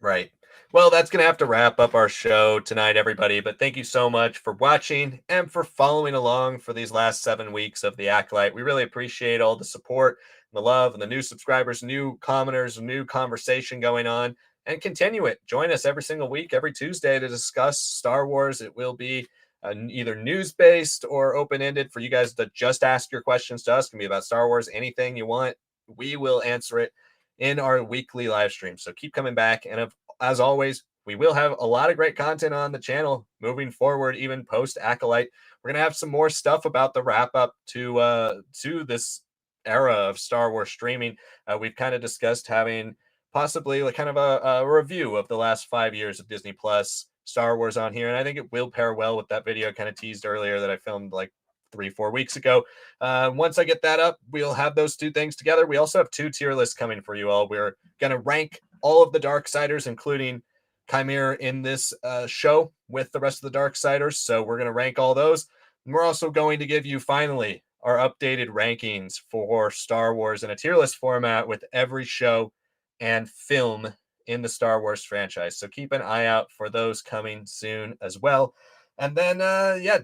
Right. Well, that's going to have to wrap up our show tonight, everybody. But thank you so much for watching and for following along for these last 7 weeks of the Acolyte. We really appreciate all the support, the love, and the new subscribers, new commenters, new conversation going on. And continue it. Join us every single week, every Tuesday, to discuss Star Wars. It will be either news based or open ended for you guys to just ask your questions to us. It can be about Star Wars, anything you want. We will answer it in our weekly live stream. So keep coming back. And as always, we will have a lot of great content on the channel moving forward, even post Acolyte. We're gonna have some more stuff about the wrap up to this era of Star Wars streaming. We've kind of discussed having possibly like kind of a review of the last 5 years of Disney Plus Star Wars on here, and I think it will pair well with that video kind of teased earlier that I filmed like 3-4 weeks ago. Once I get that up, we'll have those two things together. We also have two tier lists coming for you all. We're going to rank all of the Darksiders, including Chimera, in this show with the rest of the Darksiders. So we're going to rank all those. And we're also going to give you finally our updated rankings for Star Wars in a tier list format with every show and film in the Star Wars franchise. So keep an eye out for those coming soon as well. And then,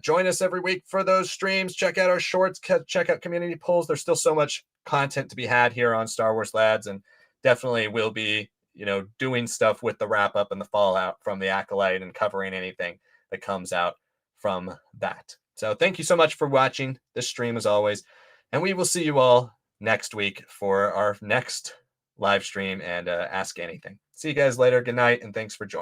join us every week for those streams. Check out our shorts, check out community polls. There's still so much content to be had here on Star Wars Lads, and definitely will be, doing stuff with the wrap up and the fallout from the Acolyte and covering anything that comes out from that. So thank you so much for watching this stream as always. And we will see you all next week for our next live stream and Ask Anything. See you guys later. Good night, and thanks for joining.